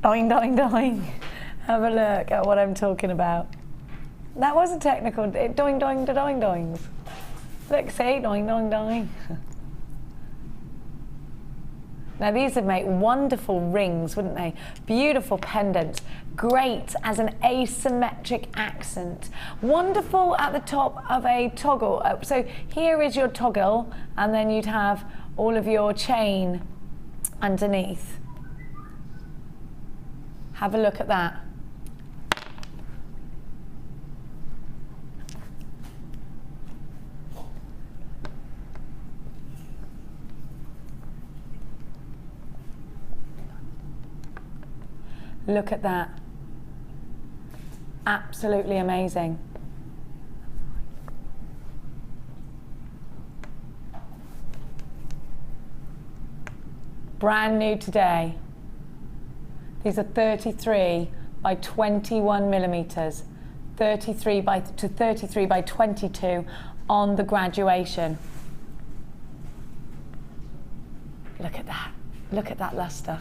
Doing, doing, doing. Have a look at what I'm talking about. That wasn't technical, doing, doing, doing, doings. Look, see, doing, doing, doing. Now these would make wonderful rings, wouldn't they? Beautiful pendants, great as an asymmetric accent. Wonderful at the top of a toggle. So here is your toggle, and then you'd have all of your chain underneath. Have a look at that. Look at that. Absolutely amazing. Brand new today. These are 33 by 21 millimeters. 33 by 22 on the graduation. Look at that. Look at that luster.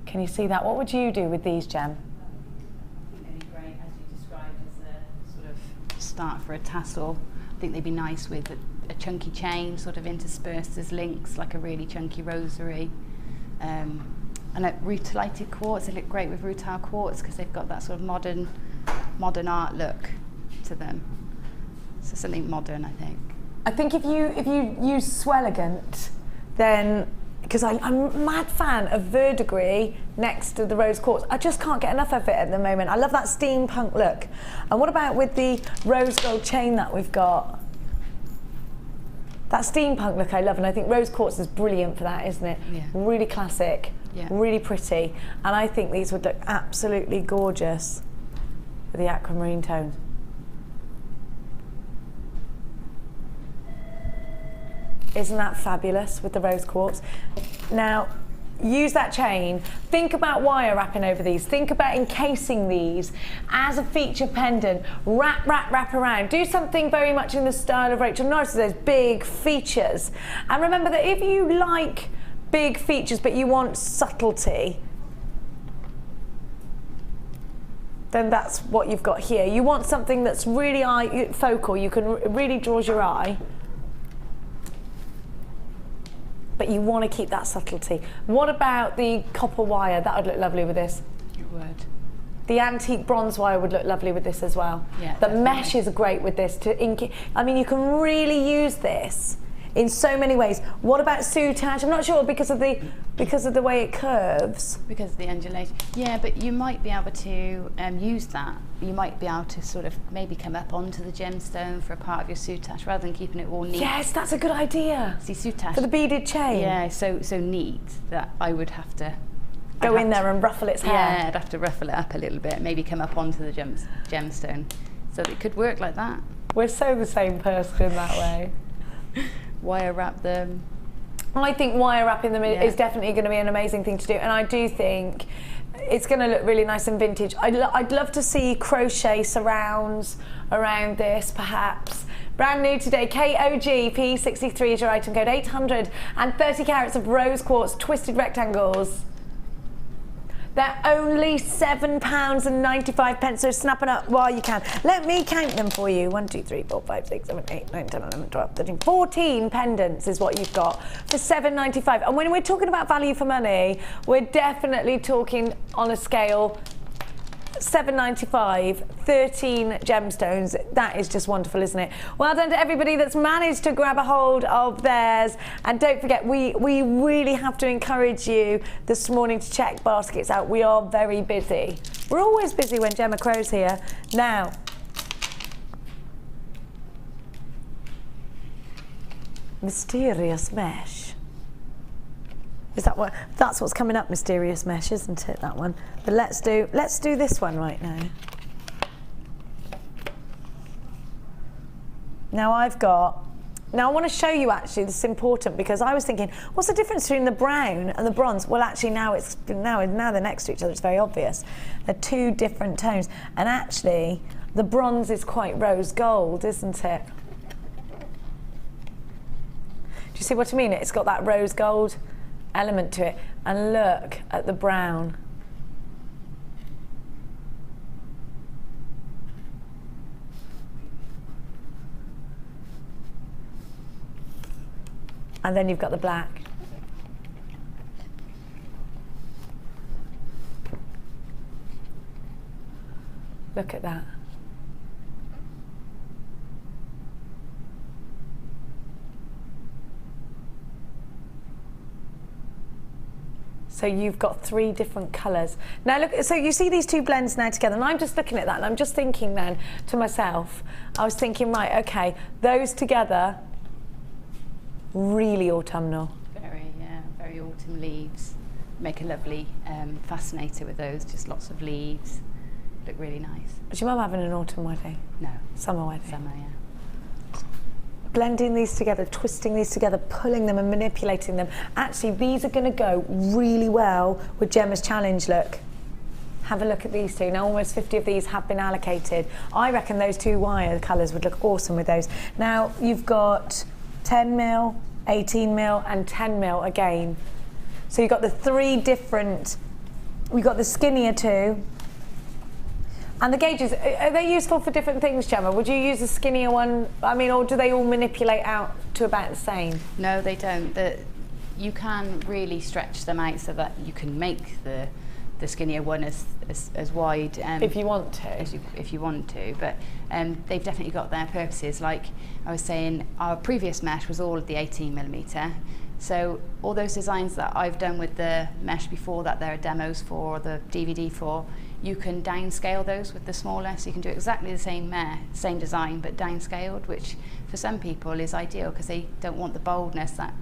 Can you see that? What would you do with these, Gem? They'd be great, as you described, as a sort of start for a tassel. I think they'd be nice with a chunky chain, sort of interspersed as links, like a really chunky rosary. And like rutilated quartz, they look great with rutile quartz because they've got that sort of modern art look to them. So something modern, I think. I think if you use Swelligant, then, because I'm a mad fan of verdigris next to the rose quartz. I just can't get enough of it at the moment. I love that steampunk look. And what about with the rose gold chain that we've got? That steampunk look I love, and I think rose quartz is brilliant for that, isn't it? Yeah. Really classic, really pretty. And I think these would look absolutely gorgeous with the aquamarine tones. Isn't that fabulous with the rose quartz? Now, use that chain. Think about wire wrapping over these. Think about encasing these as a feature pendant. Wrap, wrap, wrap around. Do something very much in the style of Rachel Norris, those big features. And remember that if you like big features but you want subtlety, then that's what you've got here. You want something that's really focal, you can really draws your eye, but you want to keep that subtlety. What about the copper wire? That would look lovely with this. It would. The antique bronze wire would look lovely with this as well. Yeah, the definitely. mesh is great with this to ink it. I mean, you can really use this in so many ways. What about soutache? I'm not sure because of the way it curves. Because of the undulation. Yeah, but you might be able to use that. You might be able to sort of maybe come up onto the gemstone for a part of your soutache rather than keeping it all neat. Yes, that's a good idea. See, soutache. For the beaded chain. Yeah, so neat that I would have to Go in there and ruffle its hair. Yeah, I'd have to ruffle it up a little bit, maybe come up onto the gemstone. So it could work like that. We're so the same person in that way. Wire wrap them. I think wire wrapping them Yeah. is definitely going to be an amazing thing to do, and I do think it's going to look really nice and vintage. I'd love to see crochet surrounds around this, perhaps. Brand new today, KOG P63 is your item code, 830 carats of rose quartz twisted rectangles. They're only £7.95, so snap it up while you can. Let me count them for you. 1, 2, 3, 4, 5, 6, 7, 8, 9, 10, 11, 12, 13, 14 pendants is what you've got for £7.95. And when we're talking about value for money, we're definitely talking on a scale £7.95, 13 gemstones. That is just wonderful, isn't it? Well done to everybody that's managed to grab a hold of theirs. And don't forget, we really have to encourage you this morning to check baskets out. We are very busy. We're always busy when Gemma Crow's here. Now, mysterious mesh. Is that what? That's what's coming up, mysterious mesh, isn't it? That one. But let's do this one right now. Now I want to show you actually. This is important because I was thinking, what's the difference between the brown and the bronze? Well, actually now they're next to each other. It's very obvious. They're two different tones, and actually the bronze is quite rose gold, isn't it? Do you see what I mean? It's got that rose gold element to it, and look at the brown. And then you've got the black. Look at that. So you've got 3 different colours. Now look, so you see these two blends now together, and I'm just looking at that and I'm just thinking then to myself, I was thinking, right, okay, those together, really autumnal. Very autumn leaves. Make a lovely fascinator with those, just lots of leaves. Look really nice. Is your mum having an autumn wedding? No. Summer wedding? Summer, yeah. Blending these together, twisting these together, pulling them and manipulating them. Actually, these are going to go really well with Gemma's challenge look. Have a look at these two. Now, almost 50 of these have been allocated. I reckon those 2 wire colours would look awesome with those. Now, you've got 10mm, 18mm and 10mm again. So you've got the 3 different, we've got the skinnier 2. And the gauges, are they useful for different things, Gemma? Would you use a skinnier one, I mean, or do they all manipulate out to about the same? No, they don't. You can really stretch them out so that you can make the skinnier one as wide. If you want to. If you want to, but they've definitely got their purposes. Like I was saying, our previous mesh was all of the 18mm. So all those designs that I've done with the mesh before that there are demos for, or the DVD for, you can downscale those with the smaller, so you can do exactly the same design but downscaled, which for some people is ideal because they don't want the boldness that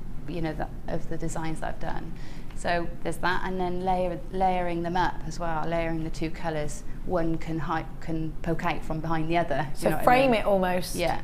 of the designs that I've done. So there's that, and then layering them up as well, layering the 2 colours. One can poke out from behind the other. So frame it almost. Yeah.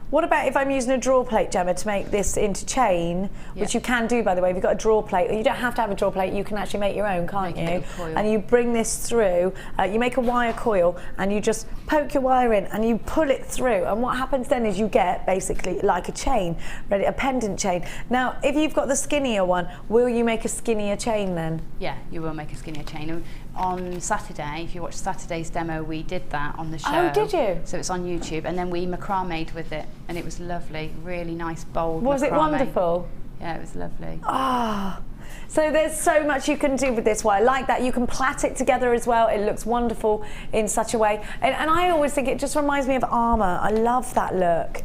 What about if I'm using a draw plate, Gemma, to make this into chain, which you can do, by the way. If you've got a draw plate, you don't have to have a draw plate, you can actually make your own, can't you? And you bring this through, you make a wire coil, and you just poke your wire in, and you pull it through. And what happens then is you get, basically, like a chain, a pendant chain. Now, if you've got the skinnier one, will you make a skinnier chain then? Yeah, you will make a skinnier chain. on Saturday, if you watch Saturday's demo, we did that on the show. Oh, did you? So it's on YouTube, and then we macrame'd with it, and it was lovely, really nice, bold Was it macrame. wonderful? Yeah, it was lovely. Ah. So there's so much you can do with this. Well, I like that. You can plait it together as well. It looks wonderful in such a way. And I always think it just reminds me of armour. I love that look.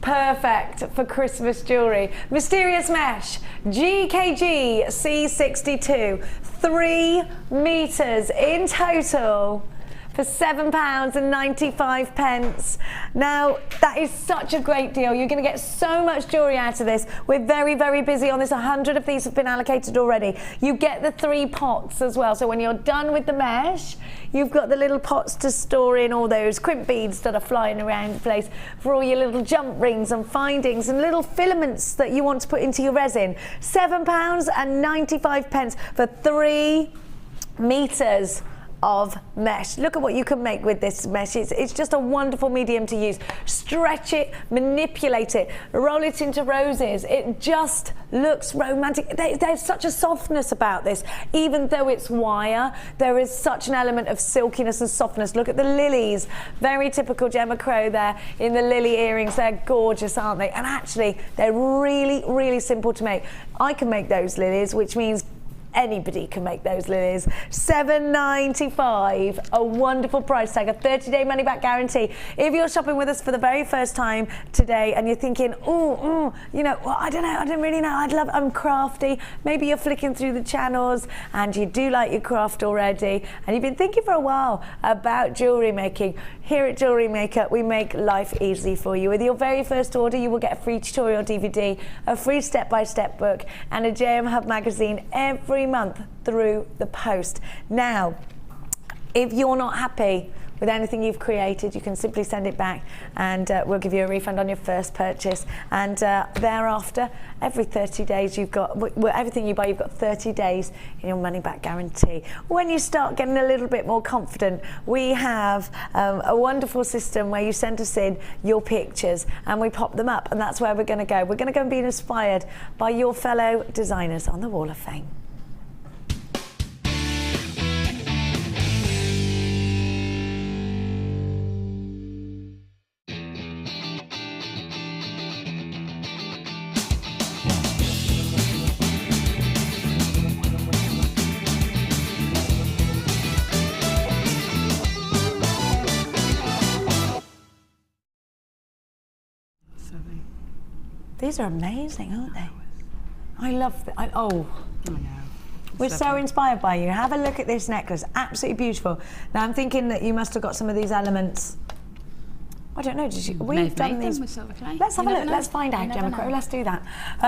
Perfect for Christmas jewellery. Mysterious Mesh, GKG C62, 3 metres in total for £7.95. Now, that is such a great deal. You're going to get so much jewellery out of this. We're very, very busy on this. 100 of these have been allocated already. You get the 3 pots as well. So when you're done with the mesh, you've got the little pots to store in all those crimp beads that are flying around the place for all your little jump rings and findings and little filaments that you want to put into your resin. £7.95 for 3 metres of mesh. Look at what you can make with this mesh. It's just a wonderful medium to use. Stretch it, manipulate it, roll it into roses. It just looks romantic. There's such a softness about this. Even though it's wire, there is such an element of silkiness and softness. Look at the lilies. Very typical Gemma Crow there in the lily earrings. They're gorgeous, aren't they? And actually, they're really, really simple to make. I can make those lilies, which means anybody can make those lilies. £7.95, a wonderful price tag, a 30-day money-back guarantee. If you're shopping with us for the very first time today and you're thinking, you know, well, I don't know, I don't really know, I'm crafty. Maybe you're flicking through the channels and you do like your craft already and you've been thinking for a while about jewellery making. Here at Jewellery Maker, we make life easy for you. With your very first order, you will get a free tutorial DVD, a free step-by-step book, and a JM Hub magazine every month through the post. Now, if you're not happy with anything you've created, you can simply send it back and we'll give you a refund on your first purchase. And thereafter, every 30 days you've got, everything you buy, you've got 30 days in your money back guarantee. When you start getting a little bit more confident, we have a wonderful system where you send us in your pictures and we pop them up, and that's where we're going to go. We're going to go and be inspired by your fellow designers on the Wall of Fame. These are amazing, aren't they? I love them. I know. We're so inspired by you. Have a look at this necklace. Absolutely beautiful. Now, I'm thinking that you must have got some of these elements. I don't know, did you? We've done these. With silver clay. Let's have a look. Know. Let's find out, Gemma Crow. Let's do that.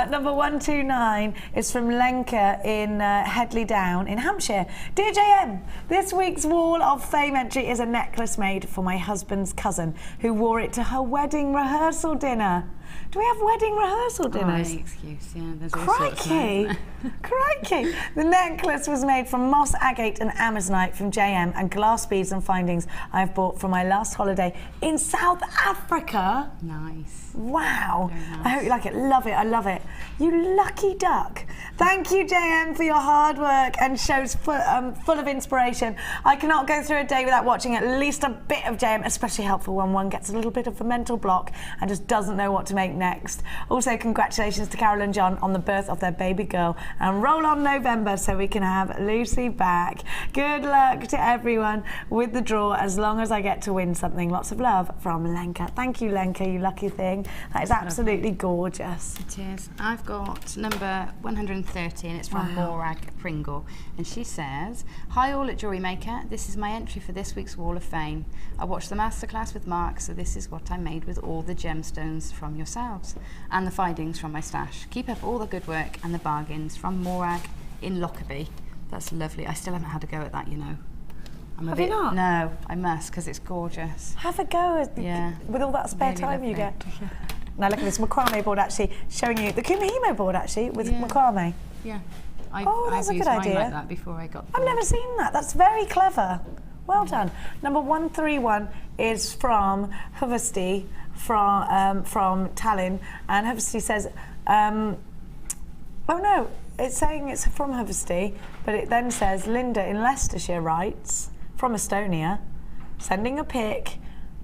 Number 129 is from Lenka in Headley Down in Hampshire. Dear JM, this week's Wall of Fame entry is a necklace made for my husband's cousin who wore it to her wedding rehearsal dinner. Do we have wedding rehearsal dinners? Any excuse, yeah. There's all Crikey! sorts of Crikey! The necklace was made from moss agate and amazonite from JM and glass beads and findings I've bought from my last holiday in South Africa. Nice. Wow. Nice. I hope you like it. Love it. I love it. You lucky duck. Thank you, JM, for your hard work and shows full of inspiration. I cannot go through a day without watching at least a bit of JM, especially helpful when one gets a little bit of a mental block and just doesn't know what to make next. Also, congratulations to Carol and John on the birth of their baby girl, and roll on November so we can have Lucy back. Good luck to everyone with the draw, as long as I get to win something. Lots of love from Lenka. Thank you, Lenka, you lucky thing. That is absolutely gorgeous. It is. I've got number 130 and it's from Morag Pringle, and she says, hi all at Jewellery Maker, this is my entry for this week's Wall of Fame. I watched the masterclass with Mark, so this is what I made with all the gemstones from yourselves and the findings from my stash. Keep up all the good work and the bargains. From Morag in Lockerbie. That's lovely. I still haven't had a go at that, you know. Have you not? No, I must, because it's gorgeous. Have a go with all that spare time you get. Now look at this macrame board actually showing you the Kumihimo board actually with macrame. Yeah. That's a good idea. Like that before I got. I've never seen that. That's very clever. Well done. Number 131 is from Huvasti from Tallinn, and Huvasti says, oh no, it's saying it's from Huvasti, but But it then says, Linda in Leicestershire writes, from Estonia, sending a pic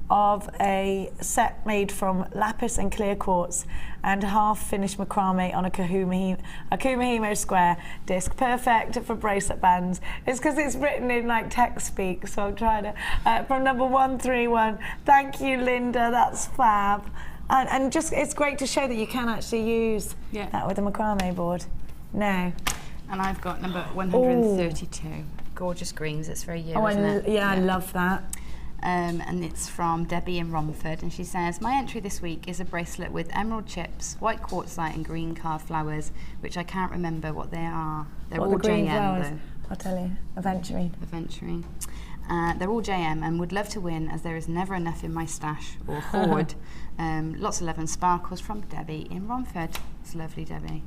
of a set made from lapis and clear quartz and half-finished macrame on a Kumihimo square disc, perfect for bracelet bands. It's because it's written in like text speak, so I'm trying to, from number 131. Thank you, Linda, that's fab. And just, it's great to show that you can actually use that with a macrame board. Now. And I've got number 132. Ooh. Gorgeous greens, it's very you, isn't it? Yeah, I love that. And it's from Debbie in Romford, and she says, my entry this week is a bracelet with emerald chips, white quartzite and green carved flowers, which I can't remember what they are. They're all green JM flowers? though. I'll tell you, eventually. They're all JM and would love to win, as there is never enough in my stash or hoard. Lots of love and sparkles from Debbie in Romford. It's lovely, Debbie.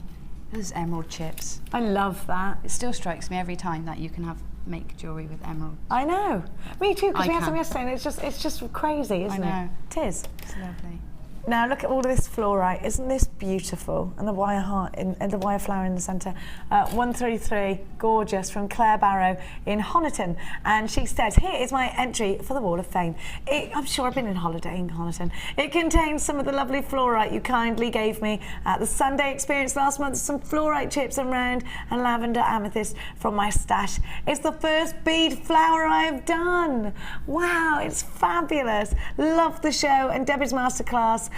Those emerald chips. I love that. It still strikes me every time that you can make jewellery with emerald. I know. Me too, because we had some yesterday and it's just crazy, isn't it? It is. It's lovely. Now look at all of this fluorite. Isn't this beautiful? And the wire heart and the wire flower in the centre. 133, gorgeous, from Claire Barrow in Honiton. And she says, here is my entry for the Wall of Fame. I'm sure I've been on holiday in Honiton. It contains some of the lovely fluorite you kindly gave me at the Sunday experience last month. Some fluorite chips and round and lavender amethyst from my stash. It's the first bead flower I've done. Wow, it's fabulous. Love the show and Debbie's masterclass.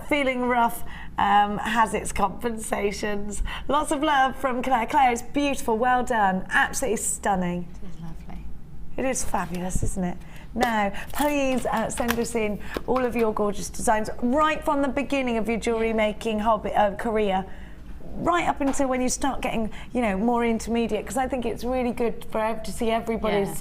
Feeling rough has its compensations. Lots of love from Claire. Claire, it's beautiful, well done, absolutely stunning. It is lovely. It is fabulous, isn't it? Now, please send us in all of your gorgeous designs right from the beginning of your jewellery making hobby career, right up until when you start getting, more intermediate, because I think it's really good to see everybody's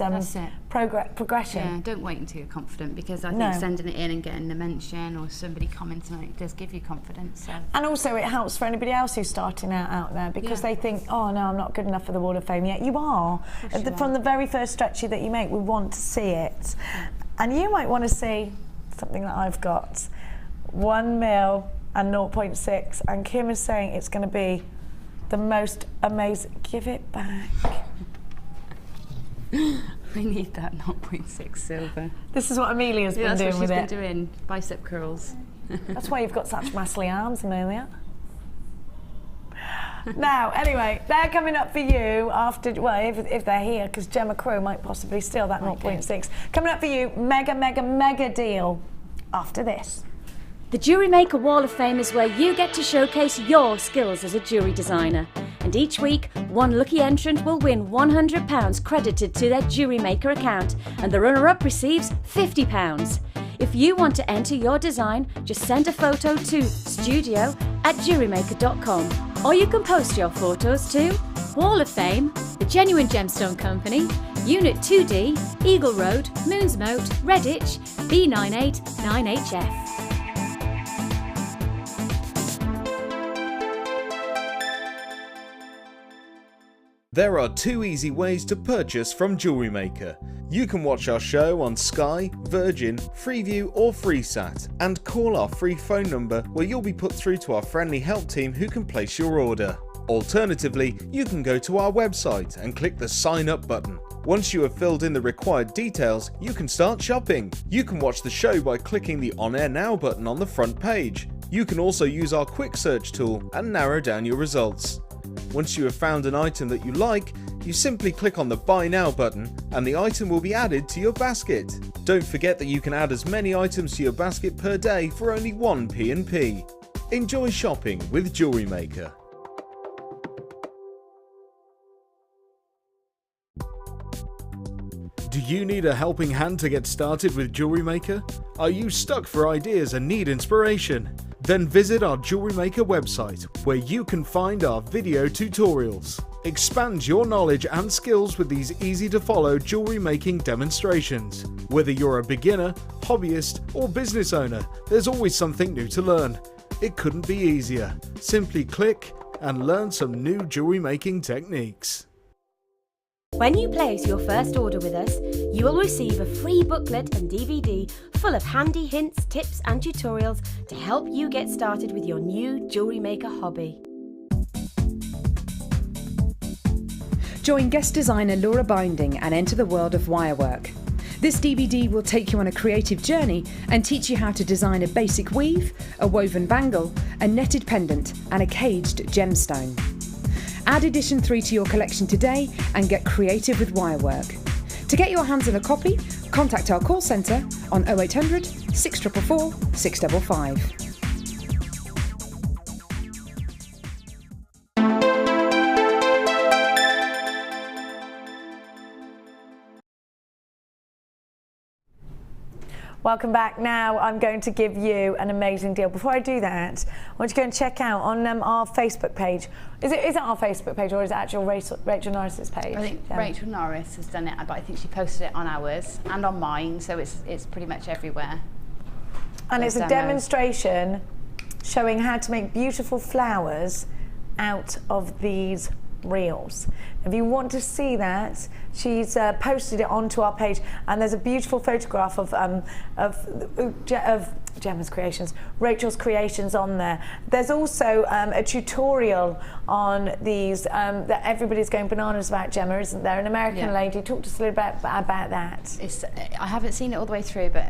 progression. Yeah, don't wait until you're confident, because I think sending it in and getting a mention or somebody commenting on it does give you confidence. So. And also it helps for anybody else who's starting out there, because they think, oh no, I'm not good enough for the Wall of Fame yet. You are. From the very first stretchy that you make, we want to see it. Yeah. And you might want to see something that I've got. 1 mil and 0.6, and Kim is saying it's going to be the most amazing. Give it back. I need that 0.6 silver. This is what Amelia's been doing with it. That's what she's been doing, bicep curls. That's why you've got such muscly arms, Amelia. Now, anyway, they're coming up for you after, if they're here, because Gemma Crow might possibly steal that 0.6. Coming up for you, mega deal after this. The Jewellery Maker Wall of Fame is where you get to showcase your skills as a jewellery designer. And each week, one lucky entrant will win £100 credited to their Jewellery Maker account, and the runner-up receives £50. If you want to enter your design, just send a photo to studio@jewellerymaker.com. Or you can post your photos to Wall of Fame, The Genuine Gemstone Company, Unit 2D, Eagle Road, Moonsmoat, Redditch, B989HF. There are 2 easy ways to purchase from Jewellery Maker. You can watch our show on Sky, Virgin, Freeview or FreeSat, and call our free phone number where you'll be put through to our friendly help team who can place your order. Alternatively, you can go to our website and click the sign up button. Once you have filled in the required details, you can start shopping. You can watch the show by clicking the On Air Now button on the front page. You can also use our quick search tool and narrow down your results. Once you have found an item that you like, you simply click on the Buy Now button and the item will be added to your basket. Don't forget that you can add as many items to your basket per day for only 1 P&P. Enjoy shopping with Jewellery Maker. Do you need a helping hand to get started with Jewellery Maker? Are you stuck for ideas and need inspiration? Then visit our Jewellery Maker website, where you can find our video tutorials. Expand your knowledge and skills with these easy-to-follow jewellery making demonstrations. Whether you're a beginner, hobbyist, or business owner, there's always something new to learn. It couldn't be easier. Simply click and learn some new jewellery making techniques. When you place your first order with us, you will receive a free booklet and DVD full of handy hints, tips and tutorials to help you get started with your new jewellery maker hobby. Join guest designer Laura Binding and enter the world of wirework. This DVD will take you on a creative journey and teach you how to design a basic weave, a woven bangle, a netted pendant and a caged gemstone. Add edition 3 to your collection today and get creative with wirework. To get your hands on a copy, contact our call centre on 0800 644 655. Welcome back. Now I'm going to give you an amazing deal. Before I do that, I want you to go and check out on our Facebook page. Is it our Facebook page or is it actual Rachel Norris's page? I think Rachel Norris has done it, but I think she posted it on ours and on mine, so it's pretty much everywhere. And it's a demonstration showing how to make beautiful flowers out of these reels. If you want to see that, she's posted it onto our page, and there's a beautiful photograph of Gemma's creations, Rachel's creations on there. There's also a tutorial on these that everybody's going bananas about, Gemma, isn't there? An American lady. Talk to us a little bit about that. I haven't seen it all the way through, but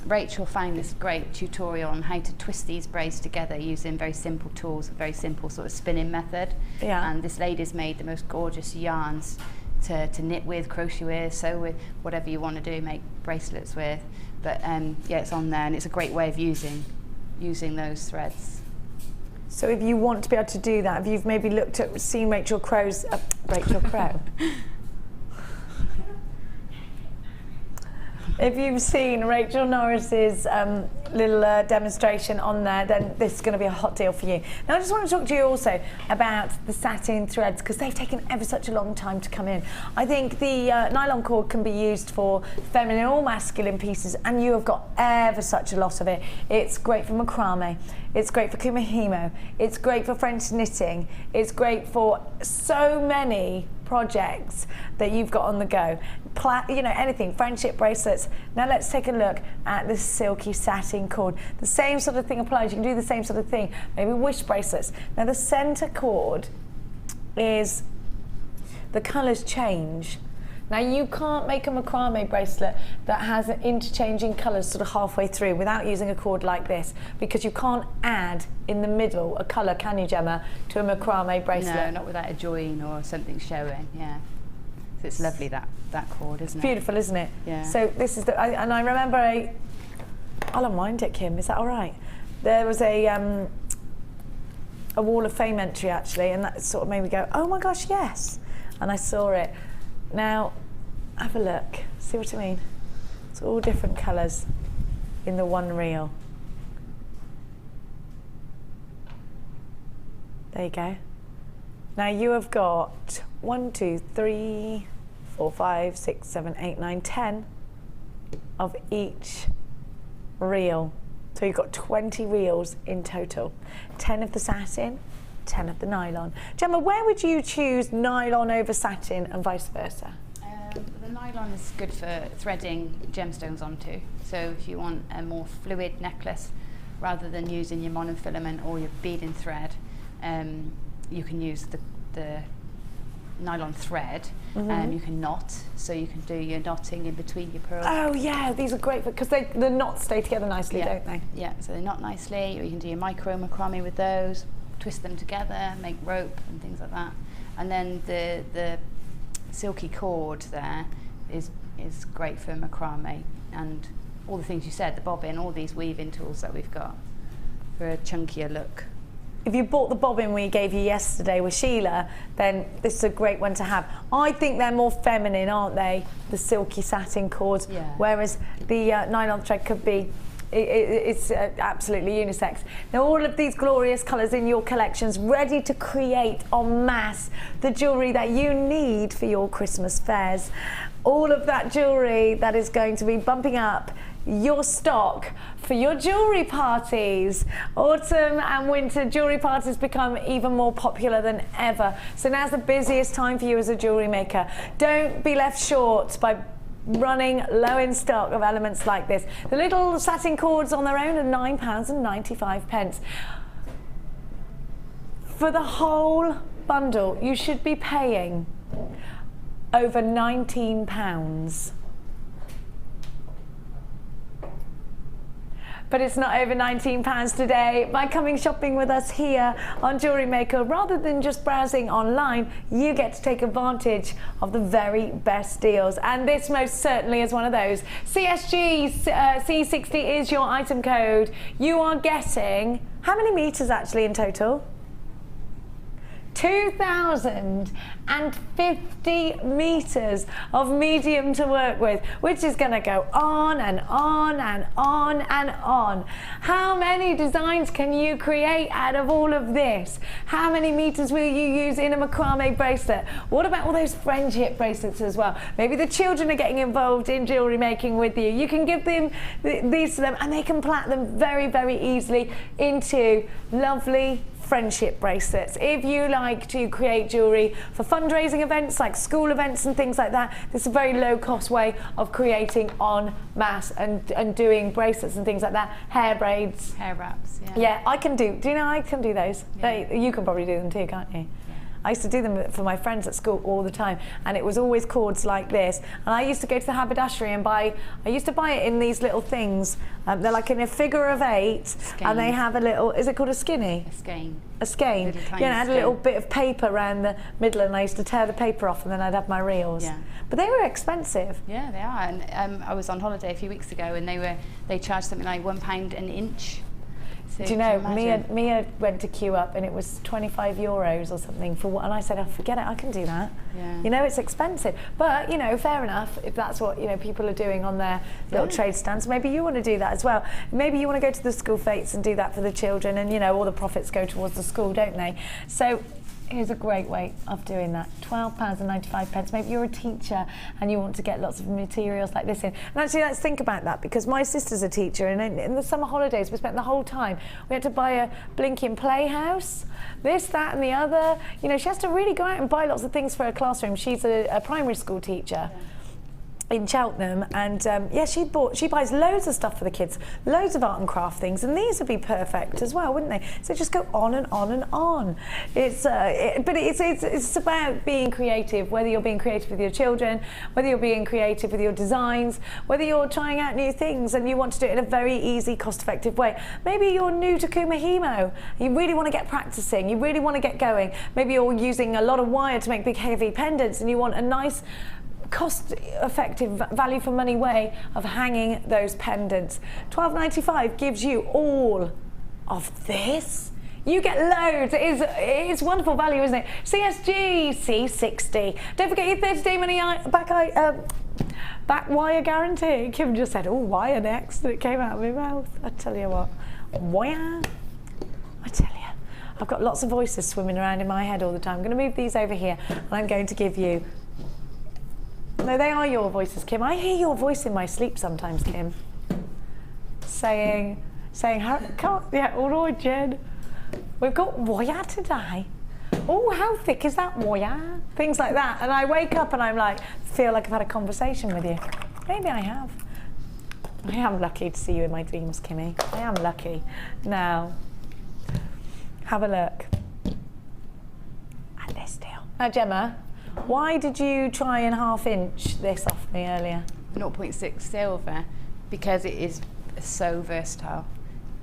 Rachel found this great tutorial on how to twist these braids together using very simple tools, a very simple sort of spinning method. Yeah. And this lady's made the most gorgeous yarns to knit with, crochet with, sew with, whatever you want to do, make bracelets with. But yeah, it's on there, and it's a great way of using those threads. So if you want to be able to do that, if you've maybe seen Rachel Crow's Rachel Crow. If you've seen Rachel Norris's little demonstration on there, then this is going to be a hot deal for you. Now, I just want to talk to you also about the satin threads, because they've taken ever such a long time to come in. I think the nylon cord can be used for feminine or masculine pieces, and you have got ever such a lot of it. It's great for macrame, it's great for kumihimo, it's great for French knitting, it's great for so many projects that you've got on the go. You know, anything, friendship bracelets. Now let's take a look at this silky satin cord. The same sort of thing applies. You can do the same sort of thing, maybe wish bracelets. Now the center cord is, the colors change. Now you can't make a macrame bracelet that has an interchanging colours sort of halfway through without using a cord like this, because you can't add in the middle a colour, can you, Gemma, to a macrame bracelet? No, not without a join or something showing, yeah. So it's lovely, that cord, isn't it? Beautiful, isn't it? Yeah. So this is and I remember I'll unwind it, Kim, is that all right? There was a Wall of Fame entry actually, and that sort of made me go, oh my gosh, yes. And I saw it. Now, have a look, see what I mean? It's all different colours in the one reel. There you go. Now you have got 1, 2, 3, 4, 5, 6, 7, 8, 9, 10 of each reel. So you've got 20 reels in total. 10 of the satin, 10 of the nylon. Gemma, where would you choose nylon over satin and vice versa? The nylon is good for threading gemstones onto. So if you want a more fluid necklace, rather than using your monofilament or your beading thread, you can use the nylon thread. You can knot, so you can do your knotting in between your pearls. Oh yeah, these are great because the knots stay together nicely, don't they? Yeah, so they knot nicely, or you can do your micro macrame with those, twist them together, make rope and things like that. And then the silky cord there is great for macrame and all the things you said, the bobbin, all these weaving tools that we've got for a chunkier look. If you bought the bobbin we gave you yesterday with Sheila, then this is a great one to have. I think they're more feminine, aren't they? The silky satin cords, whereas the nylon thread could be, it's absolutely unisex. Now all of these glorious colours in your collections, ready to create en masse the jewellery that you need for your Christmas fairs. All of that jewellery that is going to be bumping up your stock for your jewellery parties. Autumn and winter jewellery parties become even more popular than ever. So now's the busiest time for you as a jewellery maker. Don't be left short by running low in stock of elements like this. The little satin cords on their own are £9.95. For the whole bundle, you should be paying over £19. But it's not over £19 today. By coming shopping with us here on Jewellery Maker, rather than just browsing online, you get to take advantage of the very best deals. And this most certainly is one of those. CSG C60 is your item code. You are getting, how many meters actually in total? 2,050 meters of medium to work with, which is going to go on and on and on and on. How many designs can you create out of all of this? How many meters will you use in a macrame bracelet? What about all those friendship bracelets as well? Maybe the children are getting involved in jewellery making with you. You can give them these to them and they can plait them very, very easily into lovely friendship bracelets. If you like to create jewellery for fundraising events like school events and things like that, this is a very low cost way of creating en masse and doing bracelets and things like that. Hair braids. Hair wraps, yeah. Yeah, I can do you know I can do those? Yeah. You can probably do them too, can't you? Yeah. I used to do them for my friends at school all the time, and it was always cords like this. And I used to go to the haberdashery and I used to buy it in these little things. They're like in a figure of 8, Skein. and they have a little, is it called a skinny? A skein. A skein. Little tiny Yeah, and I had a skein. little bit of paper around the middle, and I used to tear the paper off, and then I'd have my reels. Yeah. But they were expensive. Yeah, they are. And I was on holiday a few weeks ago, and they charged something like £1 an inch. So Do you know, can you imagine? Mia went to queue up and it was €25 or something for what, and I said, oh, forget it, I can do that. Yeah. You know, it's expensive, but you know, fair enough if that's what, you know, people are doing on their little trade stands. Maybe you want to do that as well. Maybe you want to go to the school fetes and do that for the children, and you know, all the profits go towards the school, don't they? So here's a great way of doing that. £12.95. Maybe you're a teacher and you want to get lots of materials like this in. And actually, let's think about that, because my sister's a teacher, and in the summer holidays we spent the whole time, we had to buy a blinking playhouse, this, that and the other. You know, she has to really go out and buy lots of things for her classroom. She's a primary school teacher. In Cheltenham, and yeah, she buys loads of stuff for the kids, loads of art and craft things, and these would be perfect as well, wouldn't they? So just go on and on and on. But it's about being creative, whether you're being creative with your children, whether you're being creative with your designs, whether you're trying out new things and you want to do it in a very easy, cost-effective way. Maybe you're new to Kumahimo, you really want to get practicing, you really want to get going. Maybe you're using a lot of wire to make big heavy pendants and you want a nice cost-effective, value for money way of hanging those pendants. £12.95 gives you all of this. You get loads. It's wonderful value, isn't it? CSG C60. Don't forget your 30-day money back wire guarantee. Kim just said, oh, wire next, and it came out of my mouth. I tell you what, wire. I tell you, I've got lots of voices swimming around in my head all the time. I'm going to move these over here, and I'm going to give you. No, they are your voices, Kim. I hear your voice in my sleep sometimes, Kim. Saying, yeah, all right, Jen. We've got wire today. Oh, how thick is that wire? Things like that. And I wake up and I'm like, feel like I've had a conversation with you. Maybe I have. I am lucky to see you in my dreams, Kimmy. I am lucky. Now, have a look at this deal. Now, Gemma, why did you try and half-inch this off me earlier? 0.6 silver, because it is so versatile.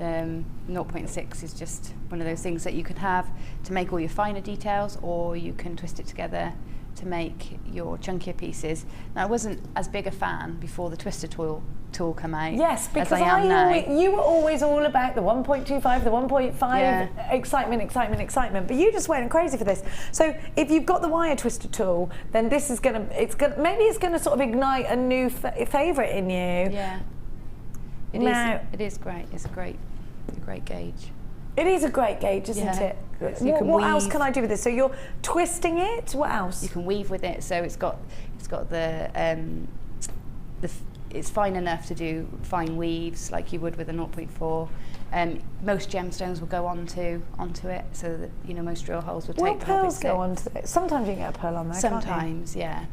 0.6 is just one of those things that you can have to make all your finer details, or you can twist it together to make your chunkier pieces. Now, I wasn't as big a fan before the twister tool came out. Yes, because as I am now. you were always all about the 1.25, the 1.5, Yeah. excitement, but you just went crazy for this. So if you've got the wire twister tool, then this is maybe it's gonna sort of ignite a new favourite in you. Yeah. It is great. It's a great gauge. It is a great gauge, isn't Yeah. it? So you can what else weave. can I do with this? So you're twisting it. What else? You can weave with it, so it's got it's fine enough to do fine weaves like you would with a 0.4. Most gemstones will go onto it, so that, you know, most drill holes will Will take the pearls 0.6. go onto it? Sometimes you can get a pearl on there. Sometimes, yeah.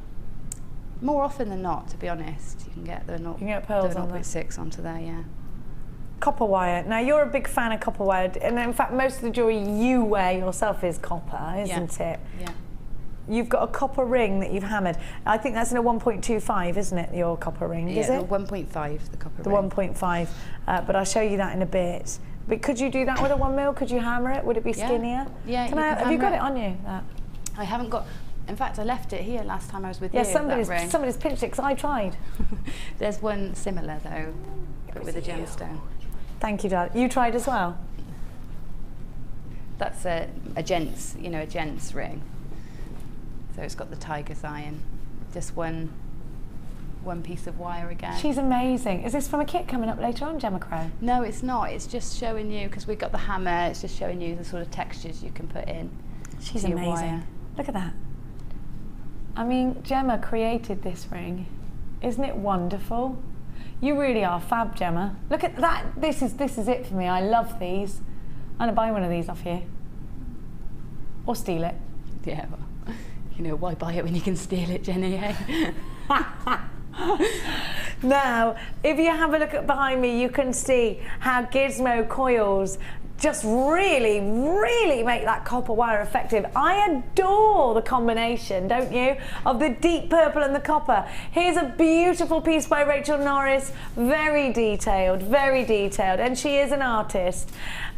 More often than not, to be honest, you can get the You can get pearls on there. 0.6 onto there, yeah. Copper wire. Now, you're a big fan of copper wire, and in fact most of the jewellery you wear yourself is copper, isn't it? Yeah. You've got a copper ring that you've hammered. I think that's in a 1.25, isn't it, your copper ring? Yeah, is it? 1.5, the copper The ring. 1.5, but I'll show you that in a bit. But could you do that with a 1 mil? Could you hammer it? Would it be skinnier? Yeah, Have you got it on you? That? I haven't got, in fact, I left it here last time I was with Yeah, you. somebody's pinched it, because I tried. There's one similar though, but with a gemstone. Thank you, Dad. You tried as well? That's a gent's, you know, a gent's ring. So it's got the tiger's eye and just one piece of wire again. She's amazing. Is this from a kit coming up later on, Gemma Crow? No, it's not. It's just showing you, because we've got the hammer, it's just showing you the sort of textures you can put in. She's to your amazing. wire. Look at that. I mean, Gemma created this ring. Isn't it wonderful? You really are fab, Gemma. Look at that. This is it for me. I love these. I'm gonna buy one of these off you. Or steal it. Yeah, well, you know, why buy it when you can steal it, Jenny, eh? Now, if you have a look at behind me, you can see how gizmo coils just really, really make that copper wire effective. I adore the combination, don't you, of the deep purple and the copper. Here's a beautiful piece by Rachel Norris, very detailed, and she is an artist.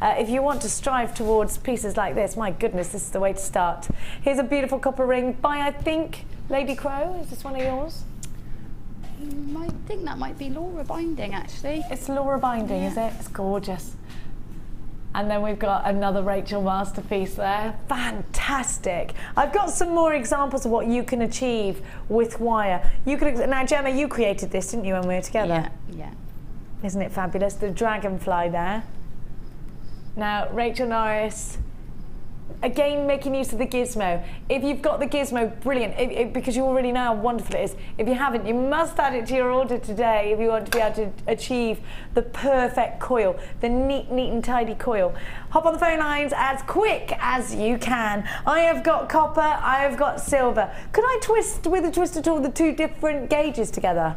If you want to strive towards pieces like this, my goodness, this is the way to start. Here's a beautiful copper ring by, I think, Lady Crow. Is this one of yours? I think that might be Laura Binding, actually. It's Laura Binding, is it? It's gorgeous. And then we've got another Rachel masterpiece there. Fantastic. I've got some more examples of what you can achieve with wire. Now, Gemma, you created this, didn't you, when we were together? Yeah. Isn't it fabulous? The dragonfly there. Now, Rachel Norris, again, making use of the gizmo. If you've got the gizmo, brilliant, because you already know how wonderful it is. If you haven't, you must add it to your order today if you want to be able to achieve the perfect coil, the neat and tidy coil. Hop on the phone lines as quick as you can. I have got copper, I have got silver. Could I twist with a twister tool the two different gauges together?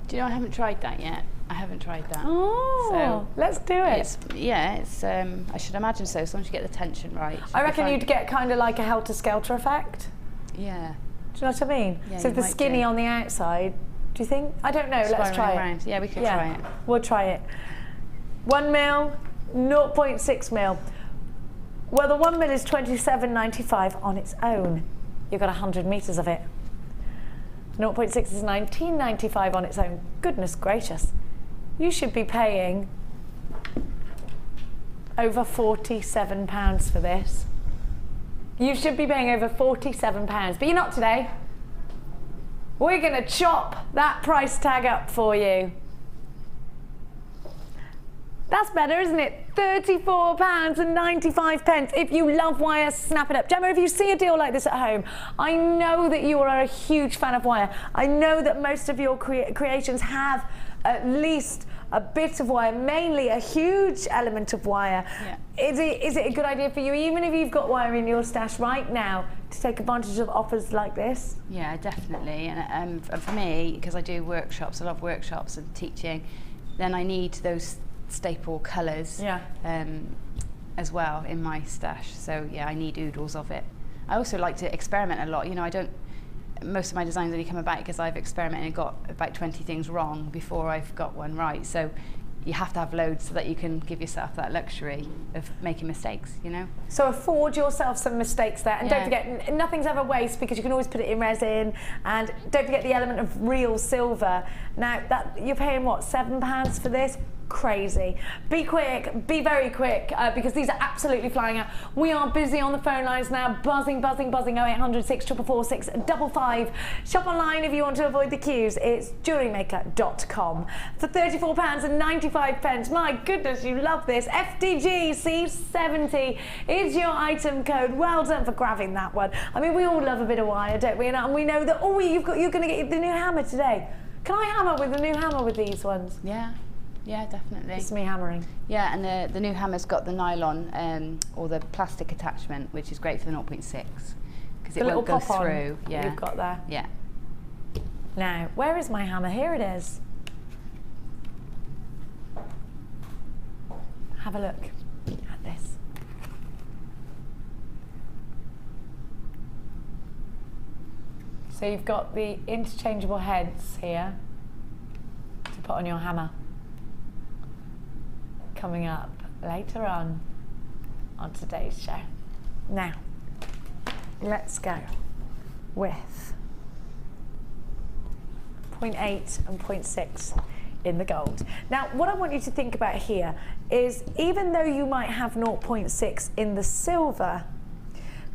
Do you know, I haven't tried that yet. I haven't tried that. Oh, so let's do it. I should imagine so, as long as you get the tension right. I reckon you'd get kind of like a helter-skelter effect. Yeah. Do you know what I mean? Yeah, so the skinny on the outside, do you think? I don't know, let's try it. Yeah, we could try it. We'll try it. 1 mil, 0.6 mil. Well, the 1 mil is £27.95 on its own. You've got 100 metres of it. 0.6 is £19.95 on its own. Goodness gracious. You should be paying over £47 for this. You should be paying over £47, but you're not today. We're going to chop that price tag up for you. That's better, isn't it? £34.95. If you love wire, snap it up. Gemma, if you see a deal like this at home, I know that you are a huge fan of wire. I know that most of your creations have at least a bit of wire, mainly a huge element of wire. Yeah. Is it a good idea for you, even if you've got wire in your stash right now, to take advantage of offers like this? Yeah, definitely. And for me, because I do workshops, a lot of workshops and teaching, then I need those staple colours as well in my stash. So yeah, I need oodles of it. I also like to experiment a lot. You know, most of my designs only come about because I've experimented and got about 20 things wrong before I've got one right. So you have to have loads so that you can give yourself that luxury of making mistakes, you know? So afford yourself some mistakes there. And don't forget, nothing's ever waste, because you can always put it in resin. And don't forget the element of real silver. Now, you're paying, what, £7 for this? Crazy. Be quick, be very quick, because these are absolutely flying out. We are busy on the phone lines now, buzzing, 0800 644 655. Shop online if you want to avoid the queues. It's JewelleryMaker.com for £34.95. My goodness, you love this. FDGC70 is your item code. Well done for grabbing that one. I mean, we all love a bit of wire, don't we? And we know that, you're going to get the new hammer today. Can I hammer with the new hammer with these ones? Yeah, definitely. It's me hammering. Yeah, and the new hammer's got the nylon or the plastic attachment, which is great for the 0.6 because it won't go through. Yeah, you've got there. Yeah. Now, where is my hammer? Here it is. Have a look at this. So you've got the interchangeable heads here to put on your hammer. Coming up later on today's show. Now, let's go with 0.8 and 0.6 in the gold. Now, what I want you to think about here is, even though you might have 0.6 in the silver,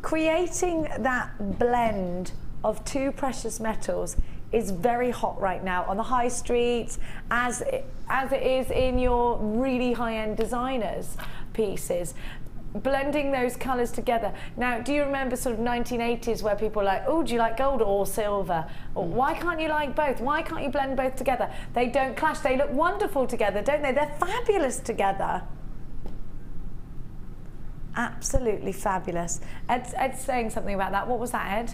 creating that blend of two precious metals is very hot right now on the high street, as it is in your really high-end designers' pieces. Blending those colours together. Now, do you remember sort of 1980s where people were like, oh, do you like gold or silver? Or why can't you like both? Why can't you blend both together? They don't clash. They look wonderful together, don't they? They're fabulous together. Absolutely fabulous. Ed's saying something about that. What was that, Ed?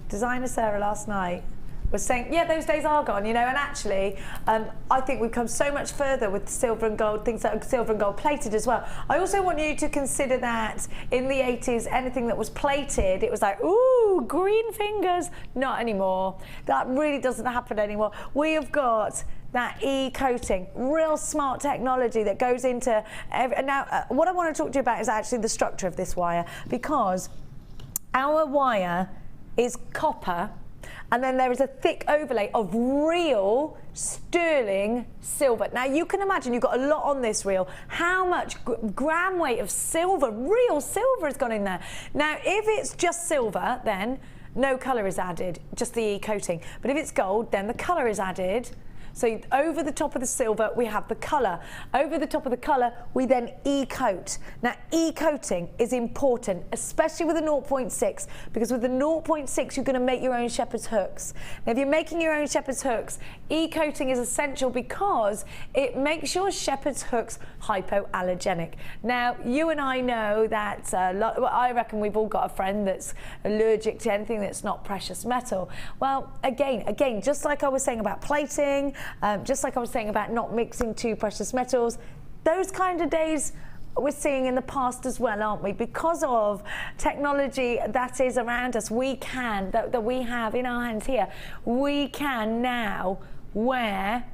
Designer Sarah last night was saying, yeah, those days are gone, you know, and actually, I think we've come so much further with silver and gold, things that are silver and gold plated as well. I also want you to consider that in the 80s, anything that was plated, it was like, ooh, green fingers. Not anymore. That really doesn't happen anymore. We have got that e-coating, real smart technology that goes into now, what I want to talk to you about is actually the structure of this wire, because our wire is copper, and then there is a thick overlay of real sterling silver. Now, you can imagine you've got a lot on this reel. How much gram weight of silver, real silver, has gone in there? Now, if it's just silver, then no colour is added, just the e-coating. But if it's gold, then the colour is added. So over the top of the silver, we have the colour. Over the top of the colour, we then e-coat. Now, e-coating is important, especially with a 0.6, because with the 0.6, you're going to make your own shepherd's hooks. Now, if you're making your own shepherd's hooks, e-coating is essential because it makes your shepherd's hooks hypoallergenic. Now, you and I know that, I reckon we've all got a friend that's allergic to anything that's not precious metal. Well, again, just like I was saying about plating, just like I was saying about not mixing two precious metals, those kind of days we're seeing in the past as well, aren't we? Because of technology that is around us, we can, that we have in our hands here, we can now wear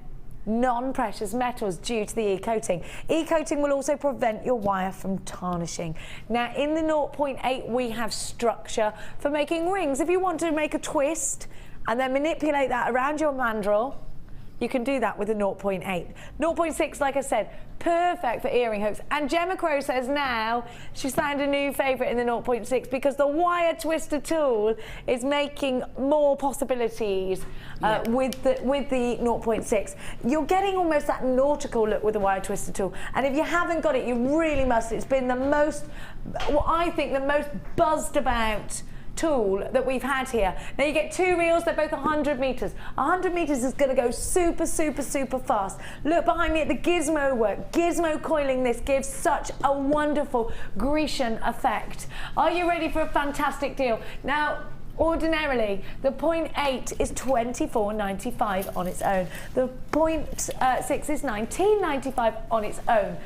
non-precious metals due to the e-coating. E-coating will also prevent your wire from tarnishing. Now, in the 0.8, we have structure for making rings. If you want to make a twist and then manipulate that around your mandrel, you can do that with a 0.8. 0.6, like I said, perfect for earring hooks. And Gemma Crow says now she's found a new favourite in the 0.6 because the wire twister tool is making more possibilities with the 0.6. You're getting almost that nautical look with the wire twister tool. And if you haven't got it, you really must. It's been the most, well, I think the most buzzed about tool that we've had here. Now, you get two reels, they're both 100 metres. 100 metres is going to go super, super, super fast. Look behind me at the gizmo work. Gizmo coiling this gives such a wonderful Grecian effect. Are you ready for a fantastic deal? Now, ordinarily, the 0.8 is $24.95 on its own. The 0.6 is $19.95 on its own.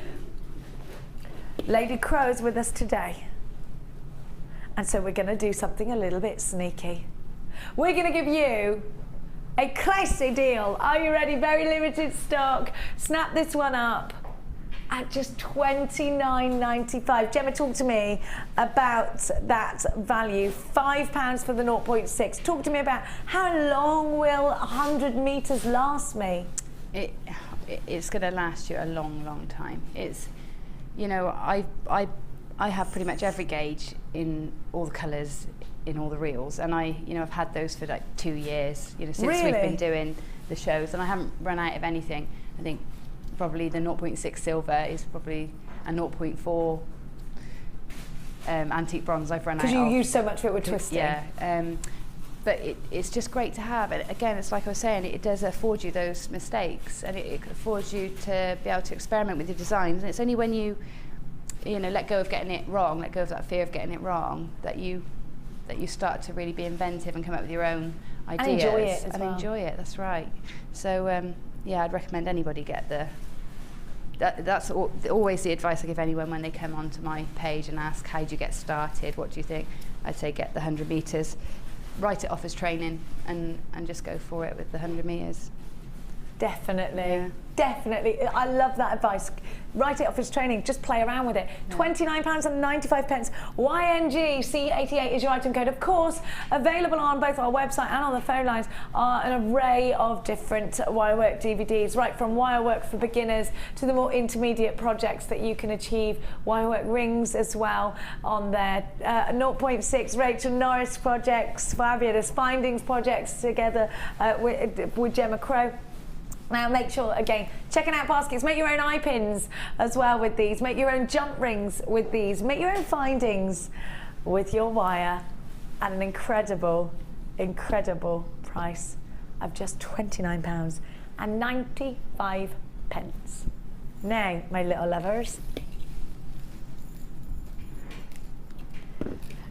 Lady Crow is with us today. And so we're going to do something a little bit sneaky. We're going to give you a classy deal. Are you ready? Very limited stock. Snap this one up at just $29.95. Gemma, talk to me about that value. £5 for the 0.6. Talk to me about how long will 100 metres last me? It's going to last you a long, long time. It's, you know, I have pretty much every gauge in all the colours in all the reels, and I've had those for like 2 years, since really? We've been doing the shows, and I haven't run out of anything. I think probably the 0.6 silver is probably a 0.4 antique bronze I've run out of. Because you use so much of it with twisting. Yeah, but it's just great to have. And again, it's like I was saying, it does afford you those mistakes, and it affords you to be able to experiment with your designs. And it's only when you let go of getting it wrong, let go of that fear of getting it wrong, that you start to really be inventive and come up with your own ideas. And enjoy it as well. Enjoy it, that's right. So, yeah, I'd recommend anybody get the that's always the advice I give anyone when they come onto my page and ask, how do you get started? What do you think? I'd say get the 100 metres, write it off as training, and just go for it with the 100 metres. Definitely. Yeah. Definitely. I love that advice. Write it off as training. Just play around with it. Yeah. £29.95. YNGC88 is your item code. Of course, available on both our website and on the phone lines are an array of different wirework DVDs, right from wirework for beginners to the more intermediate projects that you can achieve. Wirework rings as well on there. 0.6 Rachel Norris projects, fabulous findings projects together with Gemma Crow. Now make sure, again, checking out baskets, make your own eye pins as well with these, make your own jump rings with these, make your own findings with your wire at an incredible, incredible price of just £29.95. Now, my little lovers.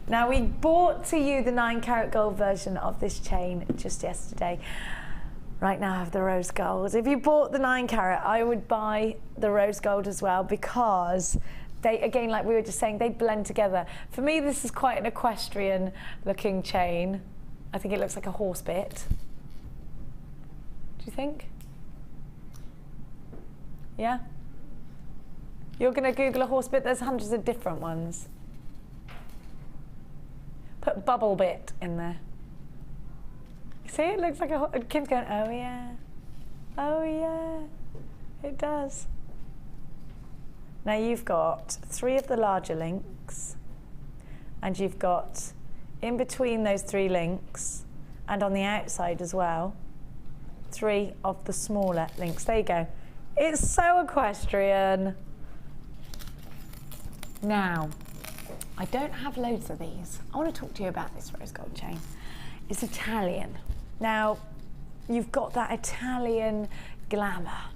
Now we brought to you the 9-carat gold version of this chain just yesterday. Right now I have the rose gold. If you bought the 9-carat, I would buy the rose gold as well, because they, again, like we were just saying, they blend together. For me, this is quite an equestrian looking chain. I think it looks like a horse bit. Do you think? Yeah? You're gonna Google a horse bit? There's hundreds of different ones. Put bubble bit in there. See, it looks like a... Kim's going, oh yeah, oh yeah, it does. Now you've got 3 of the larger links, and you've got in between those 3 links, and on the outside as well, 3 of the smaller links. There you go. It's so equestrian. Now, I don't have loads of these. I want to talk to you about this rose gold chain. It's Italian. Now, you've got that Italian glamour.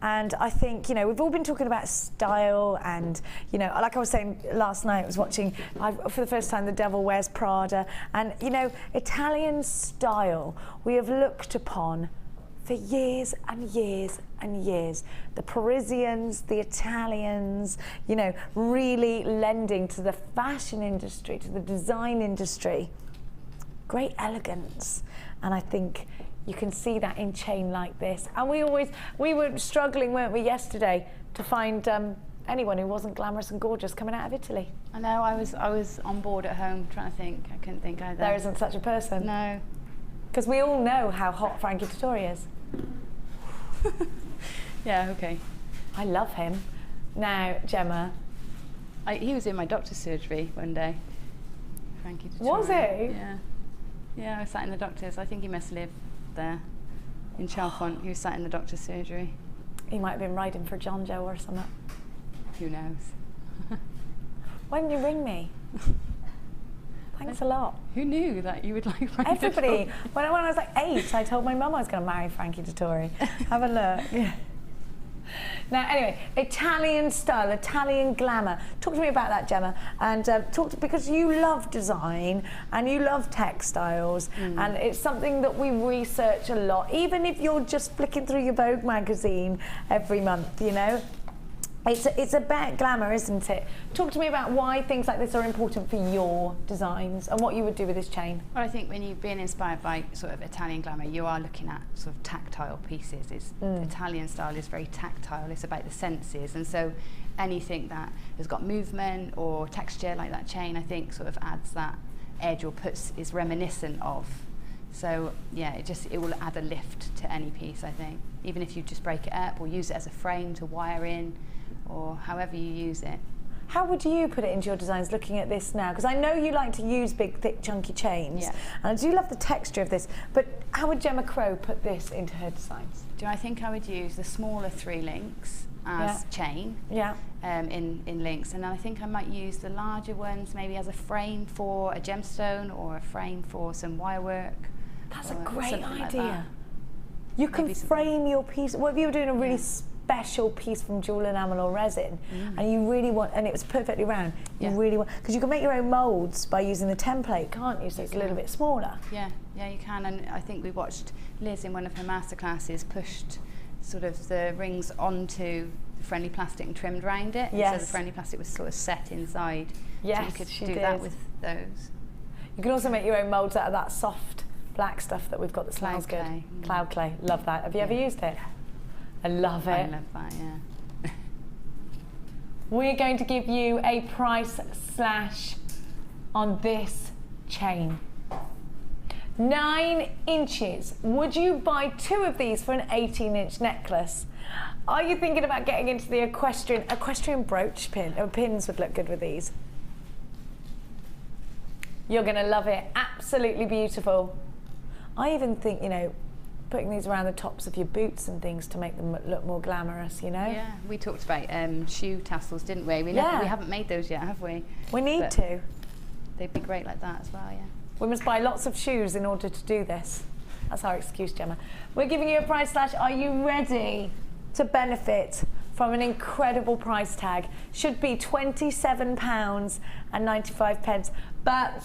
And I think, you know, we've all been talking about style and, you know, like I was saying last night, I was watching, for the first time, The Devil Wears Prada. And, you know, Italian style, we have looked upon for years and years and years. The Parisians, the Italians, you know, really lending to the fashion industry, to the design industry. Great elegance. And I think you can see that in chain like this. And we were struggling, weren't we, yesterday, to find anyone who wasn't glamorous and gorgeous coming out of Italy. I know, I was on board at home trying to think. I couldn't think either. There isn't such a person. No. Because we all know how hot Frankie Dettori is. Yeah, okay. I love him. Now, Gemma. He was in my doctor's surgery one day. Frankie Dettori. Was he? Yeah. Yeah, I sat in the doctor's. I think he must live there in Chalfont. He was sat in the doctor's surgery. He might have been riding for John Joe or something. Who knows? Why didn't you ring me? Thanks a lot. Who knew that you would like Frankie Everybody. Dettori? When I was like 8, I told my mum I was going to marry Frankie Dettori. Have a look. Yeah. Now, anyway, Italian style, Italian glamour. Talk to me about that, Gemma. And because you love design and you love textiles, and it's something that we research a lot. Even if you're just flicking through your Vogue magazine every month, you know. It's about glamour, isn't it? Talk to me about why things like this are important for your designs and what you would do with this chain. Well, I think when you're being inspired by sort of Italian glamour, you are looking at sort of tactile pieces. Italian style is very tactile. It's about the senses, and so anything that has got movement or texture, like that chain, I think sort of adds that edge or is reminiscent of. So yeah, it will add a lift to any piece, I think. Even if you just break it up or use it as a frame to wire in, or however you use it. How would you put it into your designs looking at this now? Because I know you like to use big, thick, chunky chains. Yeah. And I do love the texture of this, but how would Gemma Crow put this into her designs? I think I would use the smaller 3 links as chain in links, and then I think I might use the larger ones maybe as a frame for a gemstone or a frame for some wire work. That's a great idea. Like you can frame your piece. What if you were doing a really special piece from jewel enamel or resin, and you really want, and it was perfectly round, you really want, because you can make your own moulds by using the template, can't you? So it's a little bit smaller. Yeah, you can. And I think we watched Liz in one of her masterclasses pushed sort of the rings onto the friendly plastic and trimmed around it. Yes. So the friendly plastic was sort of set inside. Yes, so you could she do did. that with those. You can also make your own moulds out of that soft black stuff that we've got that smells Cloud good. clay. Cloud clay, love that. Have you ever used it? I love it. I love that, yeah. We're going to give you a price slash on this chain. 9 inches. Would you buy 2 of these for an 18-inch necklace? Are you thinking about getting into the equestrian brooch pin? Pins would look good with these. You're going to love it. Absolutely beautiful. I even think, you know, putting these around the tops of your boots and things to make them look more glamorous, you know? Yeah, we talked about shoe tassels, didn't we? We haven't made those yet, have we? We need to. They'd be great like that as well, yeah. We must buy lots of shoes in order to do this. That's our excuse, Gemma. We're giving you a price slash. Are you ready to benefit from an incredible price tag? Should be £27.95. But,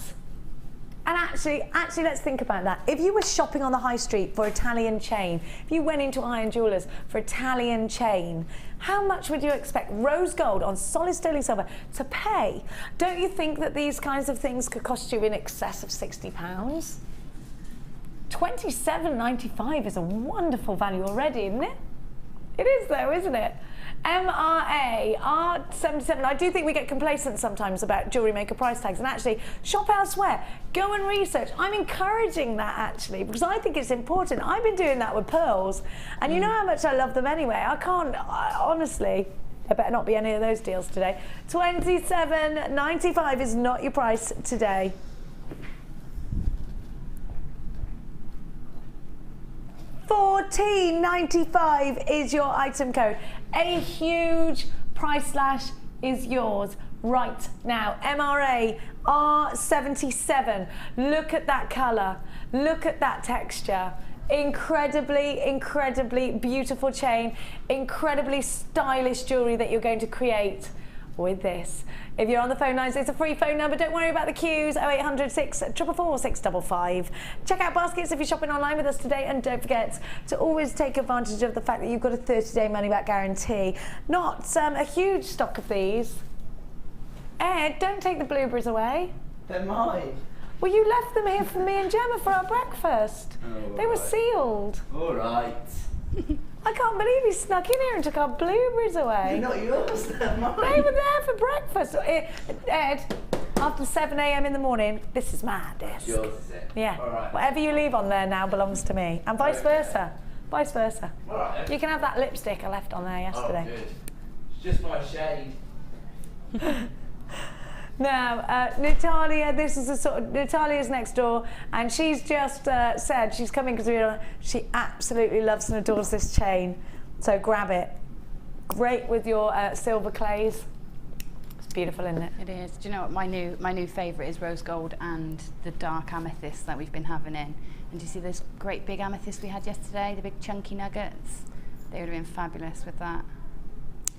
and actually, let's think about that. If you were shopping on the high street for Italian chain, if you went into Iron Jewellers for Italian chain, how much would you expect rose gold on solid sterling silver to pay? Don't you think that these kinds of things could cost you in excess of £60? £27.95 is a wonderful value already, isn't it? It is though, isn't it? MRA R77. I do think we get complacent sometimes about Jewellery Maker price tags, and actually shop elsewhere. Go and research. I'm encouraging that actually because I think it's important. I've been doing that with pearls, and you know how much I love them anyway. Honestly, there better not be any of those deals today. £27.95 is not your price today. £14.95 is your item code. A huge price slash is yours right now. MRA R77. Look at that colour. Look at that texture. Incredibly, incredibly beautiful chain. Incredibly stylish jewellery that you're going to create with this. If you're on the phone lines, it's a free phone number. Don't worry about the queues. 0800 644 655. Check out baskets if you're shopping online with us today, and don't forget to always take advantage of the fact that you've got a 30-day money-back guarantee. Not a huge stock of these. Ed, don't take the blueberries away. They're mine. Well, you left them here for me and Gemma for our breakfast. Oh, they were right. sealed. All right. I can't believe he snuck in here and took our blueberries away. They're not yours, they're mine. They were there for breakfast. Ed, after 7 a.m. in the morning, this is my desk. Yours, is it? Yeah. All right. Whatever you leave on there now belongs to me, and vice versa. Vice versa. All right. You can have that lipstick I left on there yesterday. Oh, good. It's just my shade. Now, Natalia, this is a sort of, Natalia's next door, and she's just said she's coming because she absolutely loves and adores this chain. So grab it. Great with your silver clays. It's beautiful, isn't it? It is. Do you know what my new favourite is? Rose gold and the dark amethyst that we've been having in. And do you see those great big amethysts we had yesterday? The big chunky nuggets. They would have been fabulous with that.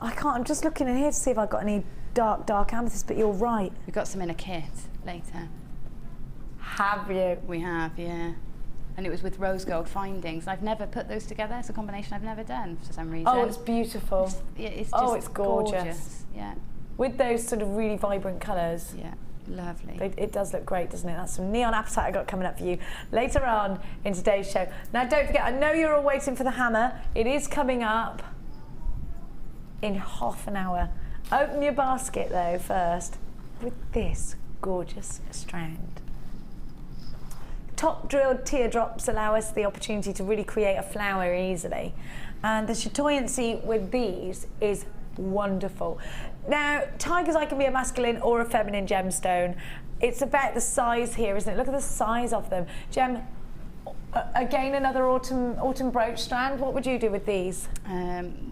I can't. I'm just looking in here to see if I've got any dark amethyst, but you're right. We've got some in a kit later. Have you? We have, yeah. And it was with rose gold findings. I've never put those together. It's a combination I've never done for some reason. Oh, it's beautiful. It's oh, just it's gorgeous. Yeah. With those sort of really vibrant colours. Yeah, lovely. It does look great, doesn't it? That's some neon apatite I got coming up for you later on in today's show. Now, don't forget, I know you're all waiting for the hammer. It is coming up in half an hour. Open your basket though first with this gorgeous strand. Top drilled teardrops allow us the opportunity to really create a flower easily, and the chatoyancy with these is wonderful. Now, tiger's eye can be a masculine or a feminine gemstone. It's about the size here, isn't it? Look at the size of them. Gem, again, another autumn brooch strand. What would you do with these?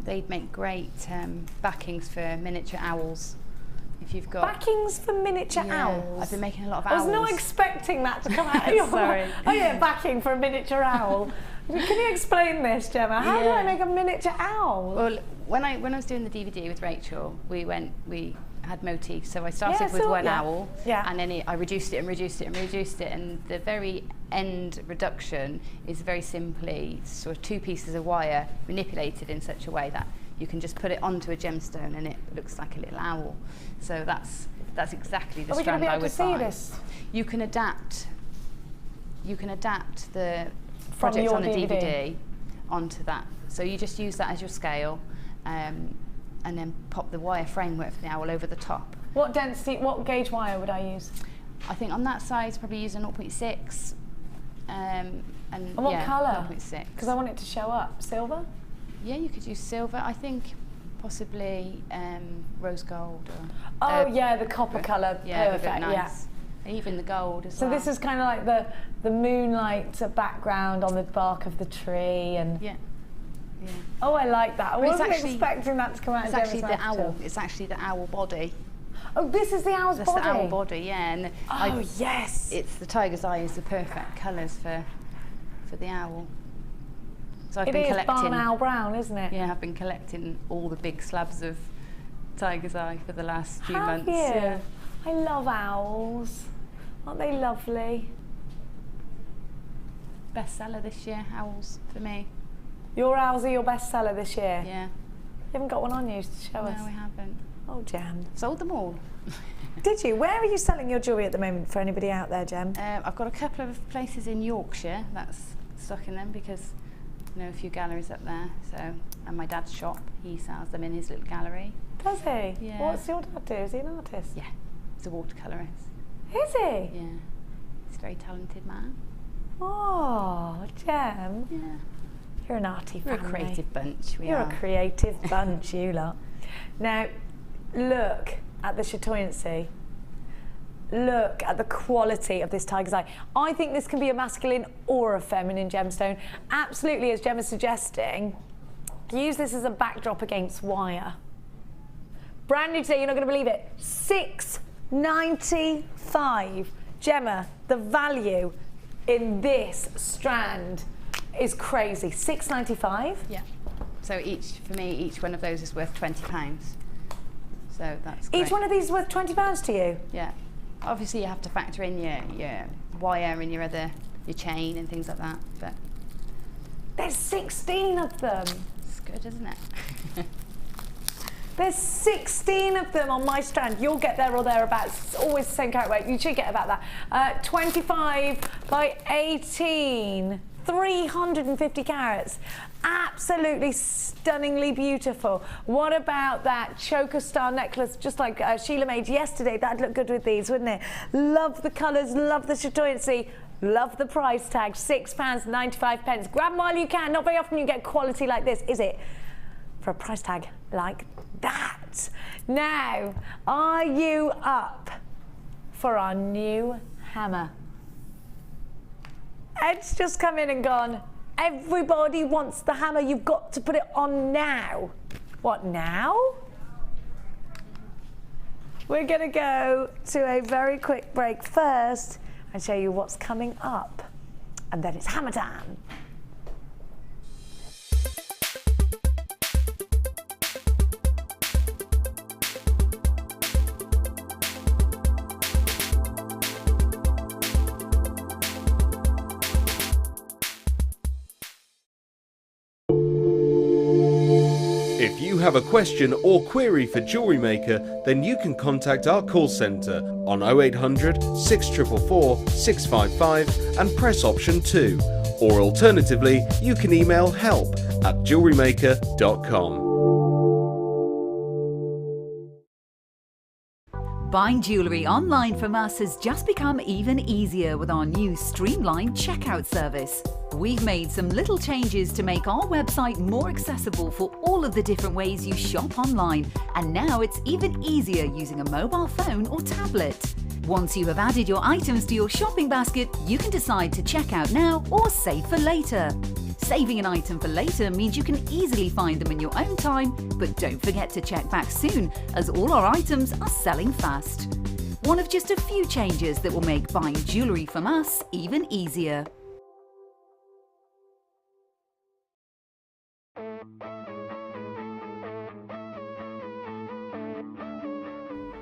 They'd make great backings for miniature owls. If you've got backings for miniature owls. I've been making a lot of owls. I was not expecting that to come out of your Sorry. Oh yeah, backing for a miniature owl. Can you explain this, Gemma? How do I make a miniature owl? Well, when I was doing the DVD with Rachel, we had motifs. So I started with one owl, and then I reduced it and reduced it and reduced it, and the very end reduction is very simply sort of 2 pieces of wire manipulated in such a way that you can just put it onto a gemstone and it looks like a little owl. So that's exactly the Are we going strand to be I able to would see buy. this? You can adapt the From project your on a DVD? DVD onto that. So you just use that as your scale, and then pop the wire framework for the owl over the top. What density, what gauge wire would I use? I think on that size probably use a 0.6. And what yeah, colour? 0.6. Because I want it to show up. Silver? Yeah, you could use silver. I think possibly rose gold. Or, Oh yeah, the copper colour. Yeah, Perfect. nice. Yeah. Even the gold as So well. this is kind of like the moonlight background on the bark of the tree, and Yeah. Yeah. oh, I like that. I But it's wasn't actually- expecting that to come out. It's of actually Gemma's the mouth at all. owl. It's actually the owl body. Oh, this is the owl's That's body. the owl body. Yeah. And Oh yes. it's the tiger's eye is the perfect colours for the owl. So I've It been is collecting. barn owl brown, isn't it? Yeah, I've been collecting all the big slabs of tiger's eye for the last few Have months. you? Yeah. I love owls. Aren't they lovely? Bestseller this year, owls for me. Your owls are your bestseller this year. Yeah. You haven't got one on you to show No, us. we haven't. Oh, Gem. Sold them all. Did you? Where are you selling your jewellery at the moment for anybody out there, Gem? I've got a couple of places in Yorkshire that's stocking them because I know a few galleries up there. So, and my dad's shop, he sells them in his little gallery. Does he? Yeah. What's your dad do? Is he an artist? Yeah, he's a watercolourist. Is he? Yeah, he's a very talented man. Oh, Gem. Yeah, You're an arty we're family. a creative bunch. You're a creative bunch, you lot. Now, look at the chatoyancy. Look at the quality of this tiger's eye. I think this can be a masculine or a feminine gemstone. Absolutely, as Gemma's suggesting, use this as a backdrop against wire. Brand new today, you're not going to believe it. $6.95. Gemma, the value in this strand is crazy. $6.95? Yeah. So for me, each one of those is worth £20. So that's great. Each one of these is worth £20 to you? Yeah. Obviously, you have to factor in your wire and your chain and things like that. But There's 16 of them. it's good, isn't it? There's 16 of them on my strand. You'll get there or thereabouts. It's always the same carat weight. You should get about that. 25 by 18. 350 carats. Absolutely stunningly beautiful. What about that choker star necklace, just like Sheila made yesterday? That'd look good with these, wouldn't it? Love the colours, love the chatoyancy. Love the price tag, £6.95. Grab them while you can. Not very often you get quality like this, is it? For a price tag like that. Now, are you up for our new hammer? Ed's just come in and gone, everybody wants the hammer, you've got to put it on now. What, now? We're going to go to a very quick break first and show you what's coming up. And then it's hammer time. If you have a question or query for Jewellery Maker, then you can contact our call centre on 0800 644 655 and press option 2. Or alternatively, you can email help@jewellerymaker.com. Buying jewellery online from us has just become even easier with our new streamlined checkout service. We've made some little changes to make our website more accessible for all of the different ways you shop online, and now it's even easier using a mobile phone or tablet. Once you have added your items to your shopping basket, you can decide to check out now or save for later. Saving an item for later means you can easily find them in your own time, but don't forget to check back soon, as all our items are selling fast. One of just a few changes that will make buying jewellery from us even easier.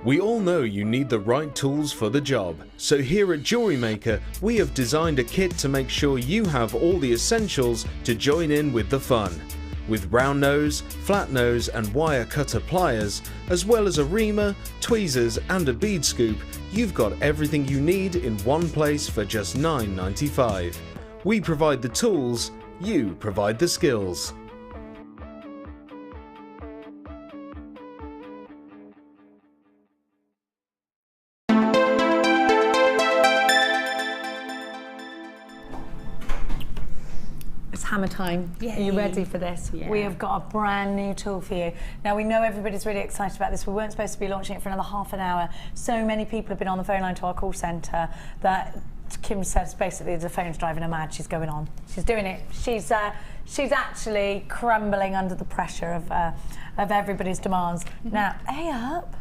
We all know you need the right tools for the job, so here at Jewellery Maker we have designed a kit to make sure you have all the essentials to join in with the fun. With round nose, flat nose and wire cutter pliers, as well as a reamer, tweezers and a bead scoop, you've got everything you need in one place for just $9.95. We provide the tools, you provide the skills. It's hammer time. Yay. Are you ready for this? Yeah. We have got a brand new tool for you. Now we know everybody's really excited about this. We weren't supposed to be launching it for another half an hour. So many people have been on the phone line to our call centre that Kim says basically the phone's driving her mad. She's going on. She's doing it. She's actually crumbling under the pressure of everybody's demands. Now, hey up.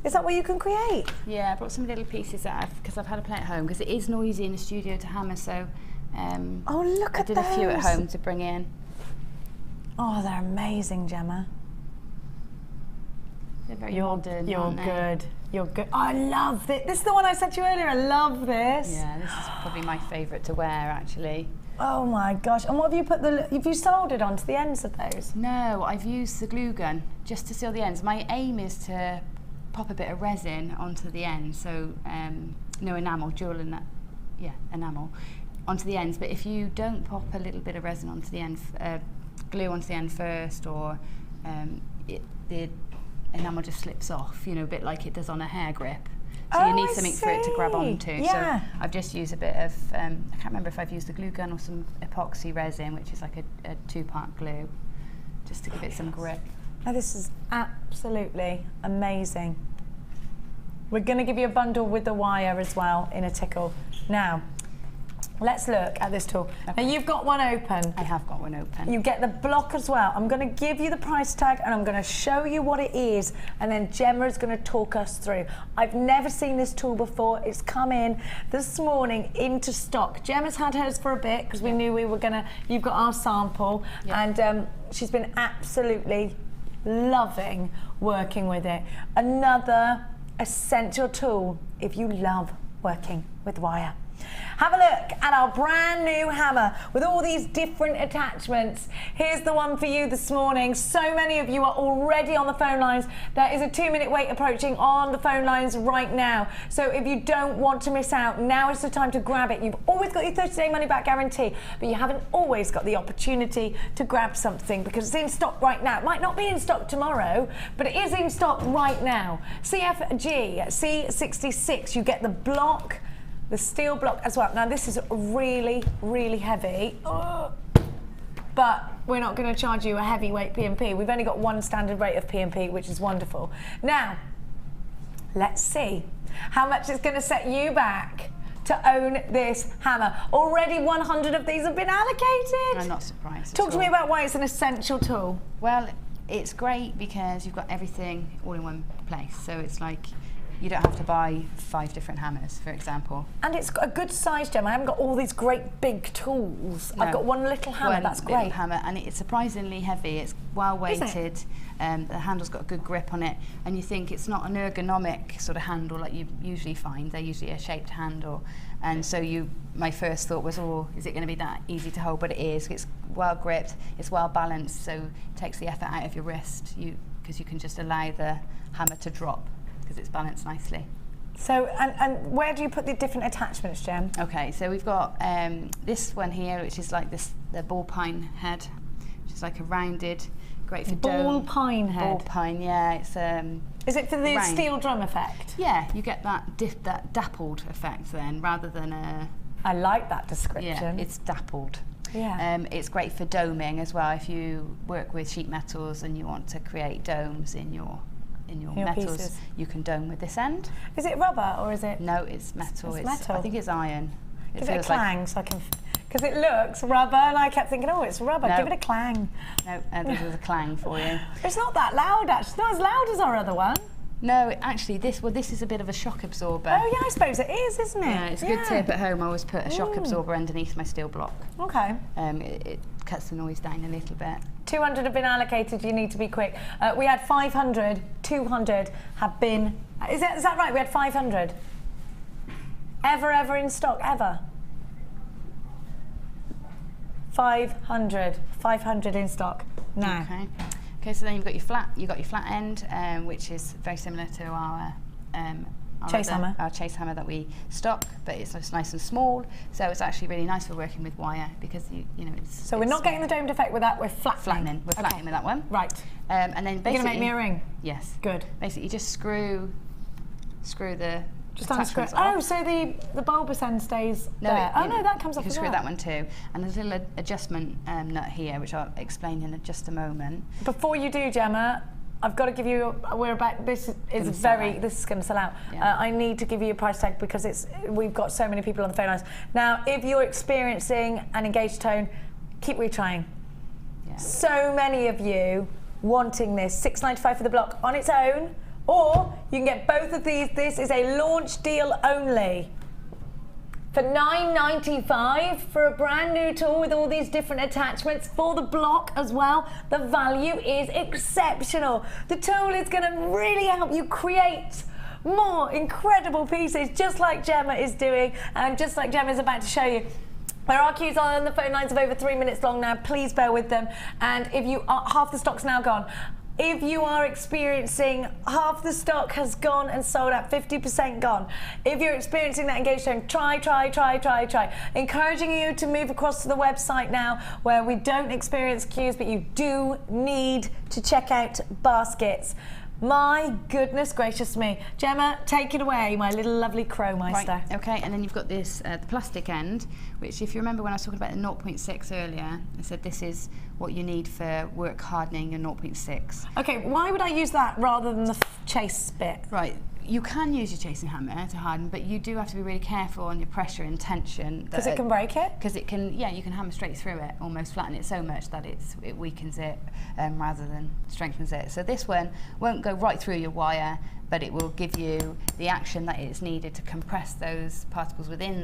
Is that what you can create? Yeah, I brought some little pieces that because I've had a play at home because it is noisy in the studio to hammer, so oh, look at I did those. a few at home to bring in. Oh, they're amazing, Gemma. They're very modern. You're aren't they? good. You're good. Oh, I love this. This is the one I said to you earlier. I love this. Yeah, this is probably my favourite to wear actually. Oh my gosh. And what have you put have you soldered onto the ends of those? No, I've used the glue gun just to seal the ends. My aim is to pop a bit of resin onto the ends, so no enamel, enamel onto the ends. But if you don't pop a little bit of resin onto the end, glue onto the end first, or the enamel just slips off, you know, a bit like it does on a hair grip. So you need something for it to grab onto. Yeah. So I've just used a bit of, I can't remember if I've used the glue gun or some epoxy resin, which is like a 2-part glue, just to give it some grip. Oh, this is absolutely amazing. We're going to give you a bundle with the wire as well in a tickle. Now, let's look at this tool. Okay. Now, you've got one open. I have got one open. You get the block as well. I'm going to give you the price tag and I'm going to show you what it is, and then Gemma is going to talk us through. I've never seen this tool before. It's come in this morning into stock. Gemma's had hers for a bit because we knew we were going to, you've got our sample, and she's been absolutely loving working with it. Another essential tool if you love working with wire. Have a look at our brand new hammer with all these different attachments. Here's the one for you this morning. So many of you are already on the phone lines. There is a 2-minute wait approaching on the phone lines right now. So if you don't want to miss out, now is the time to grab it. You've always got your 30-day money-back guarantee, but you haven't always got the opportunity to grab something because it's in stock right now. It might not be in stock tomorrow, but it is in stock right now. CFG C66, you get the block, the steel block as well. Now this is really, really heavy, but we're not going to charge you a heavyweight P&P. We've only got one standard rate of P&P, which is wonderful. Now, let's see how much it's going to set you back to own this hammer. Already 100 of these have been allocated. I'm not surprised. Talk to me about why it's an essential tool. Well, it's great because you've got everything all in one place. So it's like you don't have to buy 5 different hammers, for example. And it's got a good size, Gemma. I haven't got all these great big tools. No, I've got one little hammer, that's little great. hammer, and it's surprisingly heavy. It's well weighted. The handle's got a good grip on it, and you think it's not an ergonomic sort of handle like you usually find. They're usually a shaped handle, and so my first thought was, oh, is it going to be that easy to hold? But it is. It's well gripped. It's well balanced, so it takes the effort out of your wrist. Because you can just allow the hammer to drop because it's balanced nicely. So, and where do you put the different attachments, Gem? Okay, so we've got this one here, which is like the ball pine head, which is like a rounded, great for ball dome. pine head. Ball pine, yeah. It's Is it for the round. steel drum effect? Yeah, you get that dappled effect then, rather than a. I like that description. Yeah, it's dappled. Yeah. It's great for doming as well. If you work with sheet metals and you want to create domes in your metals, pieces. you can dome with this end. Is it rubber or is it? No, it's metal. It's metal. I think it's iron. Give it a clang so I can. Because it looks rubber, and I kept thinking, oh, it's rubber. No. Give it a clang. No, this is a clang for you. It's not that loud, actually. It's not as loud as our other one. No, actually, this is a bit of a shock absorber. Oh yeah, I suppose it is, isn't it? Yeah, it's a good tip at home. I always put a shock absorber underneath my steel block. Okay. It cuts the noise down a little bit. 200 have been allocated. You need to be quick. We had 500. 200 have been. Is that right? We had 500. Ever in stock? Ever? 500 in stock. now. Okay. Okay, so then you've got your flat end, which is very similar to our Chase hammer. Our chase hammer that we stock, but it's just nice and small. So it's actually really nice for working with wire because you know it's. So we're not getting the domed effect with that. We're flattening. We're flattening with that one. Right. And then basically. You're gonna make me a ring. Yes. Good. Basically, you just screw the. Just unscrew. attachments off. Oh, so the bulbous end stays No, there. Oh you no, that comes you off can as screw well. that one too. And there's a little adjustment nut here, which I'll explain in just a moment. Before you do, Gemma, I've got to give you. This is going to sell out. Yeah. I need to give you a price tag because we've got so many people on the phone lines. Now, if you're experiencing an engaged tone, keep retrying. Yeah. So many of you wanting this, $6.95 for the block on its own, or you can get both of these. This is a launch deal only. For $9.95 for a brand new tool with all these different attachments for the block as well. The value is exceptional. The tool is going to really help you create more incredible pieces, just like Gemma is doing and just like Gemma is about to show you. There are queues on the phone lines of over 3 minutes long now. Please bear with them. And if you are, half the stock's now gone. If you are experiencing half the stock has gone and sold out, 50% gone. If you're experiencing that engaged tone, try. Encouraging you to move across to the website now where we don't experience queues, but you do need to check out baskets. My goodness gracious me. Gemma, take it away, my little lovely crow meister. Right, okay, and then you've got this, the plastic end, which if you remember when I was talking about the 0.6 earlier, I said this is what you need for work hardening your 0.6. Okay, why would I use that rather than the chase bit? Right, you can use your chasing hammer to harden, but you do have to be really careful on your pressure and tension. Because it can break it? Because it can, yeah, you can hammer straight through it, almost flatten it so much that it weakens it rather than strengthens it. So this one won't go right through your wire, but it will give you the action that is needed to compress those particles within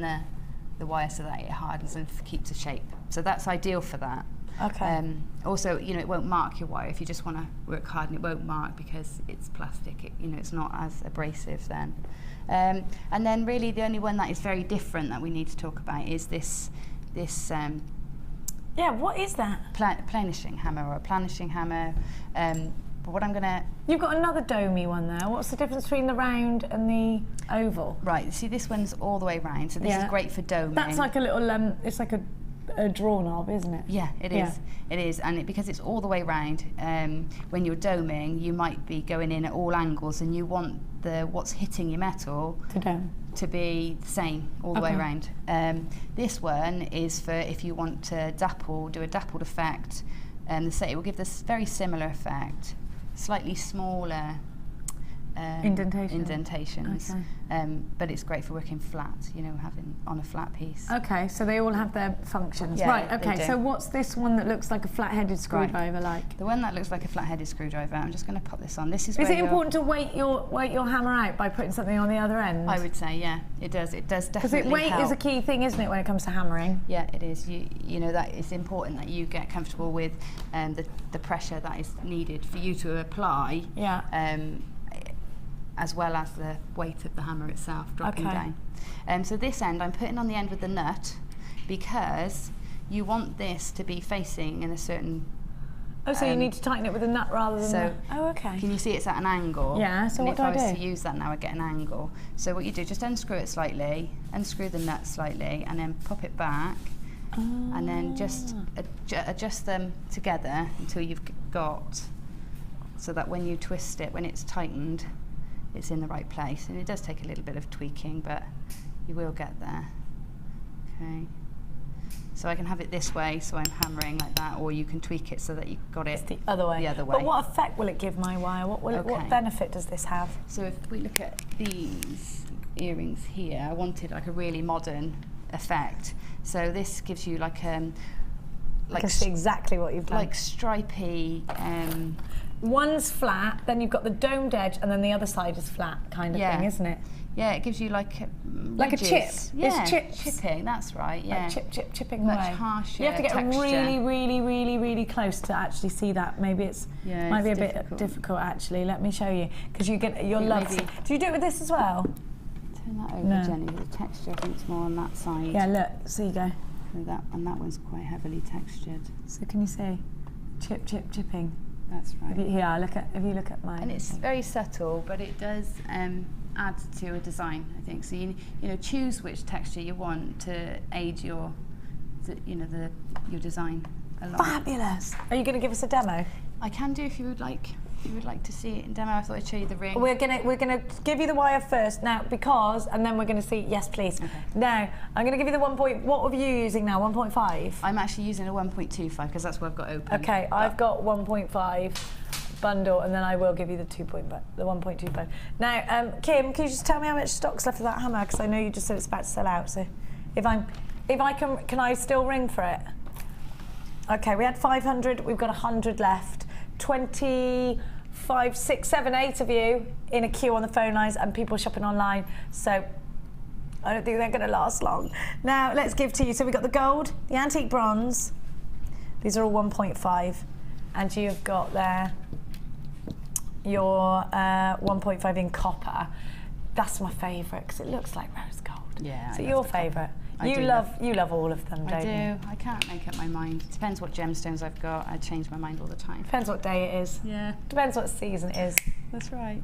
the wire so that it hardens and keeps a shape. So that's ideal for that. Okay. Also, you know, it won't mark your wire if you just want to work hard, and it won't mark because it's plastic. You know, it's not as abrasive then. And then really the only one that is very different that we need to talk about is this. Yeah, what is that? Planishing hammer or a planishing hammer. But what I'm gonna. You've got another domey one there. What's the difference between the round and the oval? Right. See, this one's all the way round, so this is great for doming. That's like a little. It's like a draw knob, isn't it? Yeah, it is. Yeah. It is, and because it's all the way round, when you're doming, you might be going in at all angles, and you want what's hitting your metal to be the same all the way around. This one is for if you want to do a dappled effect, and it will give this very similar effect, slightly smaller. Indentations. Okay. But it's great for working flat, you know, having on a flat piece. Okay, so they all have their functions. Yeah, right, they okay, do. so what's this one that looks like a flat-headed screwdriver like? The one that looks like a flat-headed screwdriver, I'm just going to pop this on. This is it important to weight your hammer out by putting something on the other end? I would say, yeah, it does. It does definitely Because weight help. is a key thing, isn't it, when it comes to hammering? Yeah, it is. You know that it's important that you get comfortable with the pressure that is needed for you to apply. Yeah. As well as the weight of the hammer itself dropping down. So this end I'm putting on the end with the nut because you want this to be facing in a certain. Oh, so you need to tighten it with a nut rather than. So oh, okay. Can you see it's at an angle? Yeah. So and what do if I do? I was to use that now, I get an angle. So what you do, just unscrew it slightly, unscrew the nut slightly, and then pop it back, and then just adjust them together until you've got, so that when you twist it, when it's tightened, it's in the right place. And it does take a little bit of tweaking, but you will get there. Okay. So I can have it this way, so I'm hammering like that, or you can tweak it so that you've got it the other way. The other way. But what effect will it give my wire? What benefit does this have? So if we look at these earrings here, I wanted like a really modern effect. So this gives you like I can see exactly what you've done. Like stripy. One's flat, then you've got the domed edge, and then the other side is flat, kind of thing, isn't it? Yeah, it gives you like like a chip. Yeah, it's chips. Chipping. That's right. Yeah, like chipping much away. harsher. You have to get texture. really close to actually see that. Maybe might be a bit difficult actually. Let me show you because you get your love. Do you do it with this as well? Turn that over, Jenny. The texture, I think, is more on that side. Yeah, look. So you go. And that one's quite heavily textured. So can you see? chipping. That's right. If you look at mine. And it's very subtle, but it does add to a design, I think. So you know, choose which texture you want to aid your design along. Fabulous. Are you going to give us a demo? I can do if you would like. If you would like to see it in demo, I thought I'd show you the ring. We're gonna give you the wire first now and then we're gonna see. Yes, please. Okay. Now I'm gonna give you the 1. What are you using now? 1.5. I'm actually using a 1.25 because that's what I've got open. Okay, I've got 1.5 bundle, and then I will give you the 1.25. Now, Kim, can you just tell me how much stock's left of that hammer? Because I know you just said it's about to sell out. So, if I can I still ring for it? Okay, we had 500. We've got 100 left. 25, 6, 7, 8 of you in a queue on the phone lines and people shopping online. So I don't think they're going to last long. Now let's give to you. So we've got the gold, the antique bronze. These are all 1.5, and you've got there your 1.5 in copper. That's my favourite because it looks like rose gold. Yeah. So your favourite. You love all of them, don't you? I do. I can't make up my mind. It depends what gemstones I've got. I change my mind all the time. Depends what day it is. Yeah. Depends what season it is. That's right.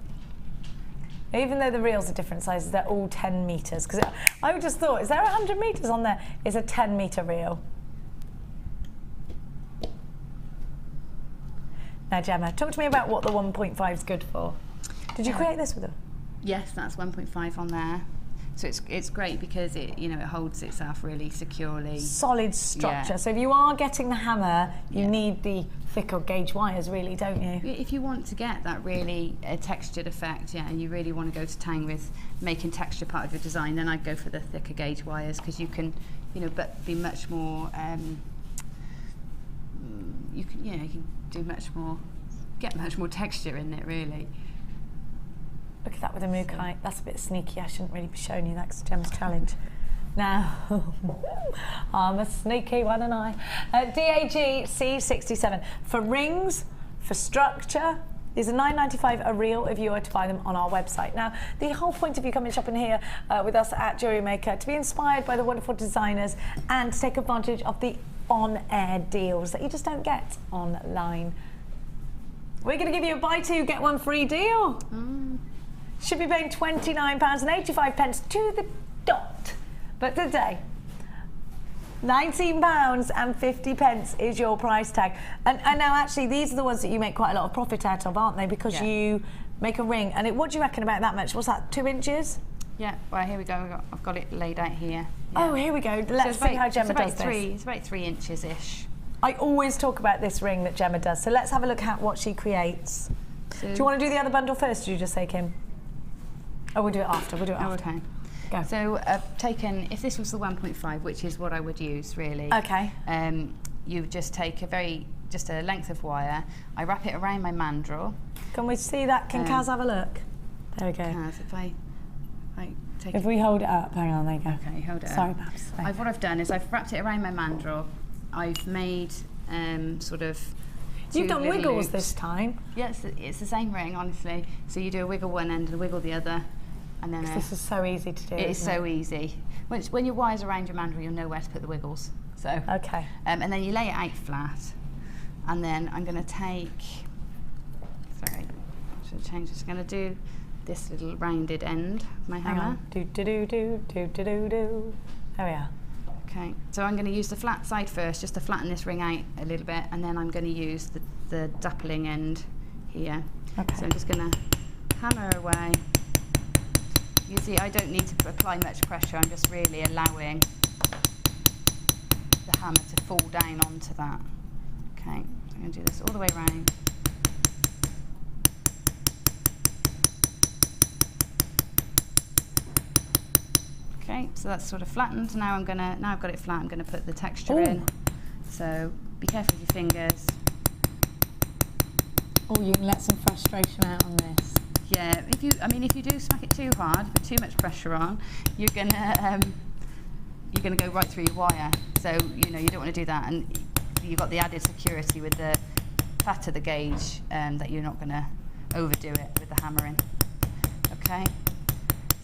Even though the reels are different sizes, they're all 10 metres. Because I just thought, is there 100 metres on there? It's a 10 metre reel. Now, Gemma, talk to me about what the 1.5 is good for. Did you create this with them? Yes, that's 1.5 on there. So it's great because it holds itself really securely. Solid structure. Yeah. So if you are getting the hammer, you need the thicker gauge wires, really, don't you? If you want to get that really textured effect, and you really want to go to town with making texture part of your design, then I'd go for the thicker gauge wires because you can, but be much more. You can do much more, get much more texture in it, really. Look at that with a mookai. That's a bit sneaky. I shouldn't really be showing you that because Gemma's challenge. Now, I'm a sneaky one, and I. DAG C67. For rings, for structure, these are $9.95 a reel if you were to buy them on our website. Now, the whole point of you coming shopping here with us at Jewellery Maker, to be inspired by the wonderful designers and to take advantage of the on-air deals that you just don't get online. We're going to give you a buy two, get one free deal. Should be paying £29.85 to the dot. But today, £19.50 is your price tag. And now actually these are the ones that you make quite a lot of profit out of, aren't they? Because you make a ring. And what do you reckon about that much? What's that, 2 inches? Yeah, well here we go. I've got it laid out here. Yeah. Oh, here we go. Let's see how Gemma does this. It's about 3 inches-ish. I always talk about this ring that Gemma does. So let's have a look at what she creates. So, do you want to do the other bundle first, or did you just say, Kim? Oh, we'll do it after. Okay. Go. So I've taken, if this was the 1.5, which is what I would use really. Okay. You just take just a length of wire. I wrap it around my mandrel. Can we see that? Can Kaz have a look? There we go. Kaz, if I take if we hold it up, hang on, there you go. Okay, hold it Sorry, up. Babs. What I've done is I've wrapped it around my mandrel. I've made sort of. You've done wiggles loops. this time. Yeah, it's the same ring, honestly. So you do a wiggle one end and a wiggle the other. And then this is so easy to do. It is so easy. When your wire's around your mandrel, you'll know where to put the wiggles. So okay. And then you lay it out flat, and then I'm going to take. Sorry, I should change this. I'm going to do this little rounded end of my hammer. Do do do do do do do do. There we are. Okay, so I'm going to use the flat side first, just to flatten this ring out a little bit, and then I'm going to use the dappling end here. Okay. So I'm just going to hammer away. You see, I don't need to apply much pressure. I'm just really allowing the hammer to fall down onto that. Okay, so I'm going to do this all the way around. Okay, so that's sort of flattened. Now I've got it flat. I'm going to put the texture in. So be careful with your fingers. Oh, you can let some frustration out on this. Yeah, if you do smack it too hard, put too much pressure on, you're gonna go right through your wire. So you don't want to do that, and you've got the added security with the fatter the gauge that you're not going to overdo it with the hammering. Okay,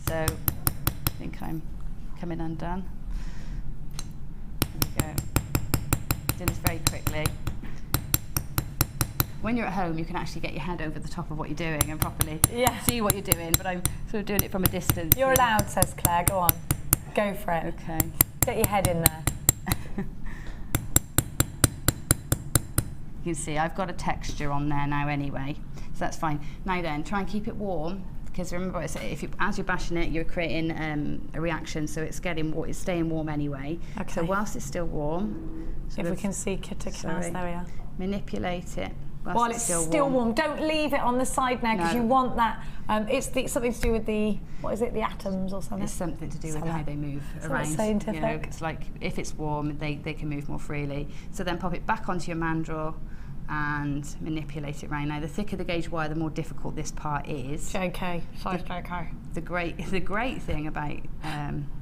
so I think I'm coming undone. There we go. Doing this very quickly. when you're at home, you can actually get your head over the top of what you're doing and properly Yeah. see what you're doing, but I'm sort of doing it from a distance. You're allowed, says Claire. Go on. Go for it. Okay. Get your head in there. You can see I've got a texture on there now anyway, so that's fine. Now then, try and keep it warm, because remember I said, as you're bashing it, you're creating a reaction, so it's staying warm anyway. Okay. So whilst it's still warm, If we can see Kita Knas, there we are. manipulate it While it's still warm. Don't leave it on the side now, because No. you want that. It's something to do with the, what is it, the atoms or something? It's something to do with how they move around. scientific? You know, it's like if it's warm, they can move more freely. So then pop it back onto your mandrel and manipulate it around. Now, the thicker the gauge wire, the more difficult this part is. JK, size JK. The great thing about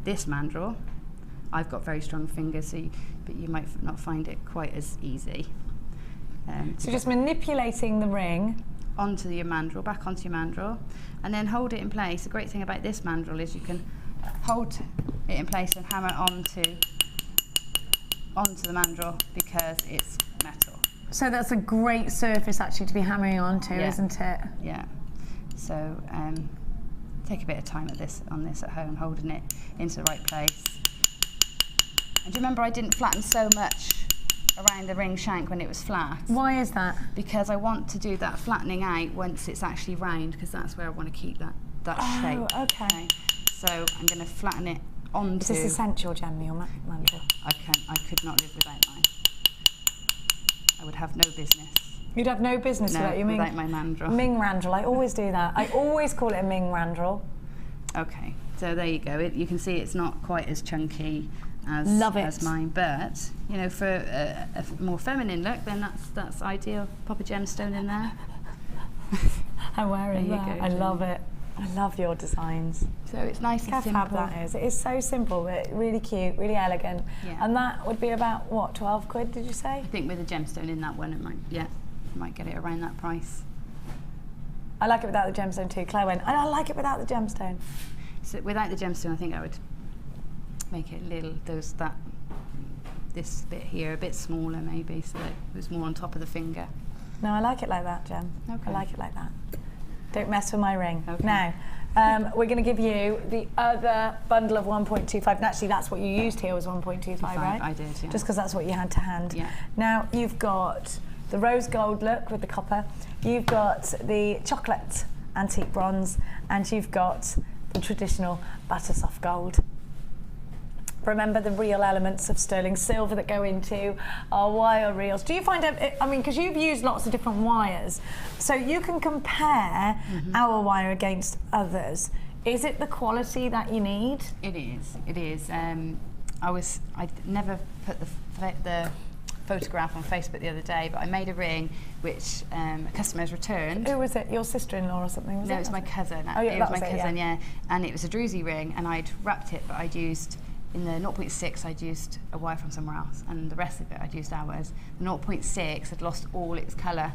this mandrel, I've got very strong fingers, but you might not find it quite as easy. So just manipulating the ring. Onto your mandrel, back onto your mandrel, and then hold it in place. The great thing about this mandrel is you can hold it in place and hammer onto the mandrel because it's metal. So that's a great surface actually to be hammering onto, Yeah. isn't it? Yeah. So take a bit of time on this at home, holding it into the right place. And do you remember I didn't flatten so much around the ring shank when it was flat? Why is that? Because I want to do that flattening out once it's actually round, because that's where I want to keep that shape. Oh, okay. So I'm going to flatten it onto. Is this essential, Gemma, your mandrel? I could not live without mine. I would have no business. You'd have no business without your without my mandrel. Ming randrel. I always do that. I always call it a Ming randrel. Okay, so there you go. You can see it's not quite as chunky as mine, but you know, for a more feminine look, then that's ideal. Pop a gemstone in there. I'm wearing There you that. go, I Gemma. love it. I love your designs. So it's nice Look and how simple. fab that is. It is so simple, but really cute, really elegant. Yeah. And that would be about, what, 12 quid, did you say? I think with a gemstone in that one, it might get it around that price. I like it without the gemstone too. Claire went, and I like it without the gemstone. So without the gemstone, I think I would make it this bit here a bit smaller maybe, so that it was more on top of the finger. No, I like it like that, Gem. Okay. I like it like that. Don't mess with my ring. Okay. Now, we're going to give you the other bundle of 1.25. And actually, that's what you used here was 1.25, right? I did, yeah. Just because that's what you had to hand. Yeah. Now, you've got the rose gold look with the copper. You've got the chocolate antique bronze. And you've got the traditional butter soft gold. Remember the real elements of sterling silver that go into our wire reels. Do you find, I mean, because you've used lots of different wires, so you can compare our wire against others. Is it the quality that you need? It is. I never put the photograph on Facebook the other day, but I made a ring which a customer has returned. Who was it? Your sister-in-law or something? Was No, it? it was my cousin. Oh, yeah, it that was my was it, cousin, yeah. And it was a druzy ring, and I'd wrapped it, but I'd used, in the 0.6, I'd used a wire from somewhere else, and the rest of it I'd used ours. The 0.6 had lost all its colour,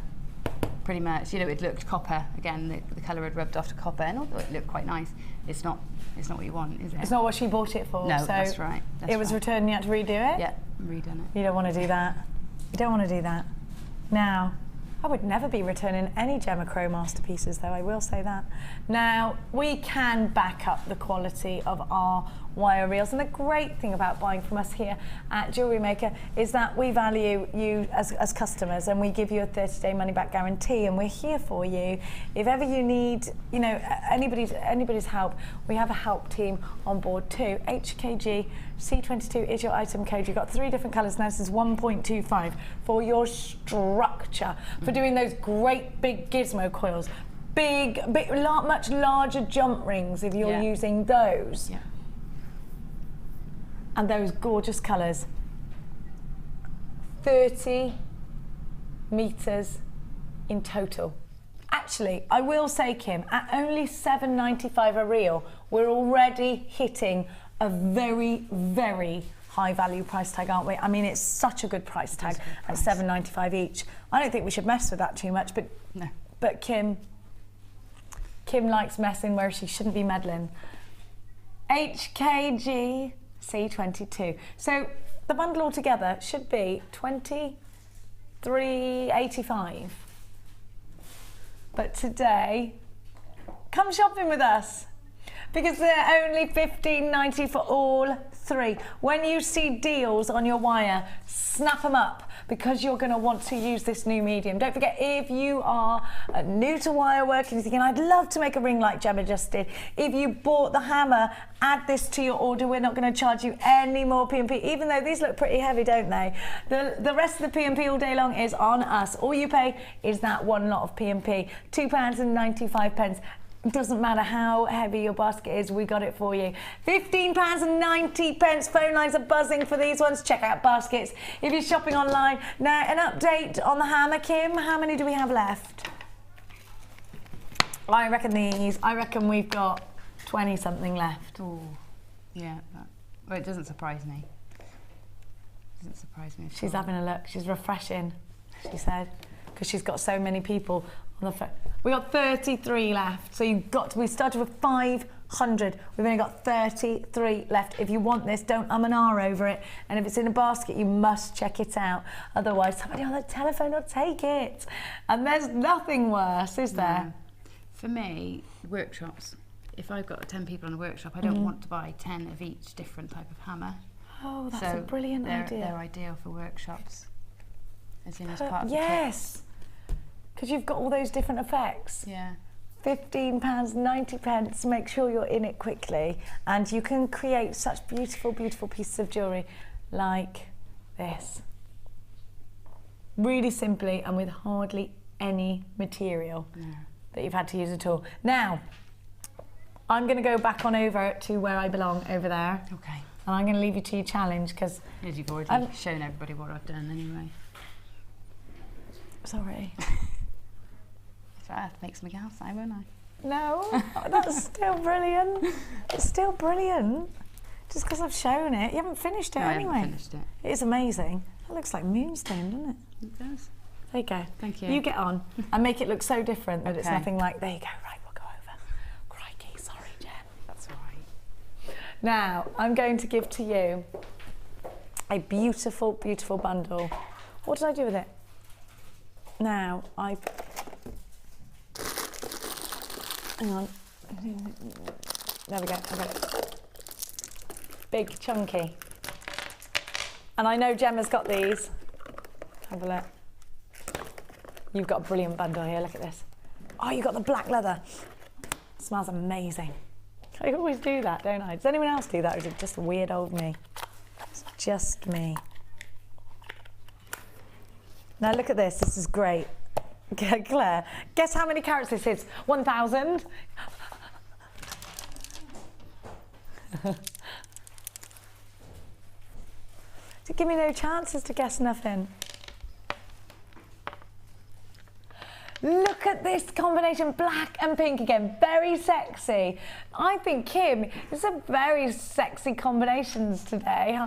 pretty much. You know, it looked copper again. The colour had rubbed off to copper, and although it looked quite nice, it's not what you want, is it? It's not what she bought it for. No, so that's right. it was returned and you had to redo it? Yeah, redone it. You don't want to do that. You don't want to do that. Now, I would never be returning any Gemma Crow masterpieces, though, I will say that. Now, we can back up the quality of our wire reels, and the great thing about buying from us here at Jewellery Maker is that we value you as customers, and we give you a 30-day money-back guarantee, and we're here for you. If ever you need, you know, anybody's help, we have a help team on board too. HKG C22 is your item code. You've got 3 different colours now. This is 1.25 for your structure, for doing those great big gizmo coils, much larger jump rings if you're using those. Yeah. And those gorgeous colours. 30 metres in total. Actually, I will say, Kim, at only $7.95 a reel, we're already hitting a very, very high value price tag, aren't we? I mean, it's such a good price tag at $7.95 each. I don't think we should mess with that too much, but No. But Kim likes messing where she shouldn't be meddling. HKG C22. So the bundle altogether should be $23.85. But today, come shopping with us because they're only $15.90 for all three. When you see deals on your wire, snap them up because you're going to want to use this new medium. Don't forget, if you are new to wire work and you're thinking, I'd love to make a ring like Gemma just did, if you bought the hammer, add this to your order. We're not going to charge you any more P&P, even though these look pretty heavy, don't they? The rest of the P&P all day long is on us. All you pay is that one lot of P&P, £2.95. It doesn't matter how heavy your basket is, we got it for you. £15.90. Phone lines are buzzing for these ones. Check out baskets if you're shopping online. Now, an update on the hammer, Kim. How many do we have left? I reckon we've got 20 something left. Oh, yeah. Well, it doesn't surprise me. She's having a look. She's refreshing, she said, because she's got so many people on the phone. We got 33 left. So we started with 500. We've only got 33 left. If you want this, don't and ah over it. And if it's in a basket, you must check it out. Otherwise, somebody on the telephone will take it. And there's nothing worse, is there? No. For me, workshops. If I've got 10 people in a workshop, I don't want to buy 10 of each different type of hammer. Oh, that's a brilliant idea. They're ideal for workshops. As in as part of the yes. Because you've got all those different effects. Yeah. £15.90. Make sure you're in it quickly, and you can create such beautiful, beautiful pieces of jewellery like this. Really simply and with hardly any material that you've had to use at all. Now, I'm going to go back on over to where I belong over there. Okay. And I'm going to leave you to your challenge because you've already shown everybody what I've done anyway. Sorry. That makes me gas, won't I? No, that's still brilliant. It's still brilliant. Just because I've shown it. You haven't finished it anyway. I haven't finished it. It is amazing. That looks like moonstone, doesn't it? It does. There you go. Thank you. You get on and make it look so different that it's Okay. nothing like, there you go, right, we'll go over. Crikey, sorry, Jen. That's all right. Now, I'm going to give to you a beautiful, beautiful bundle. What did I do with it? Now, hang on. There we go, I got it. Big, chunky. And I know Gemma's got these. Have a look. You've got a brilliant bundle here, look at this. Oh, you've got the black leather. Smells amazing. I always do that, don't I? Does anyone else do that, or is it just weird old me? It's just me. Now look at this is great. Claire, guess how many carats this is? 1,000? Give me no chances to guess nothing. Look at this combination, black and pink again, very sexy. I think, Kim, it's a very sexy combinations today,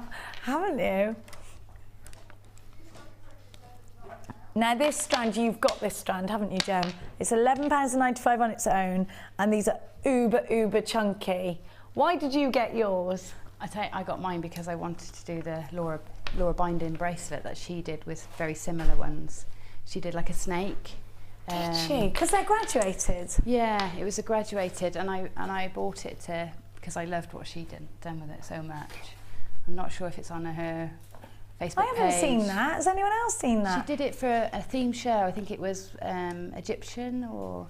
haven't you? Now this strand, you've got this strand, haven't you, Gem? It's £11.95 on its own, and these are uber, uber chunky. Why did you get yours? I got mine because I wanted to do the Laura binding bracelet that she did with very similar ones. She did like a snake. Did she? Because they're graduated. Yeah, it was a graduated, and I bought it because I loved what she done with it so much. I'm not sure if it's on her Facebook I haven't page. seen that. Has anyone else seen that? She did it for a theme show. I think it was Egyptian, or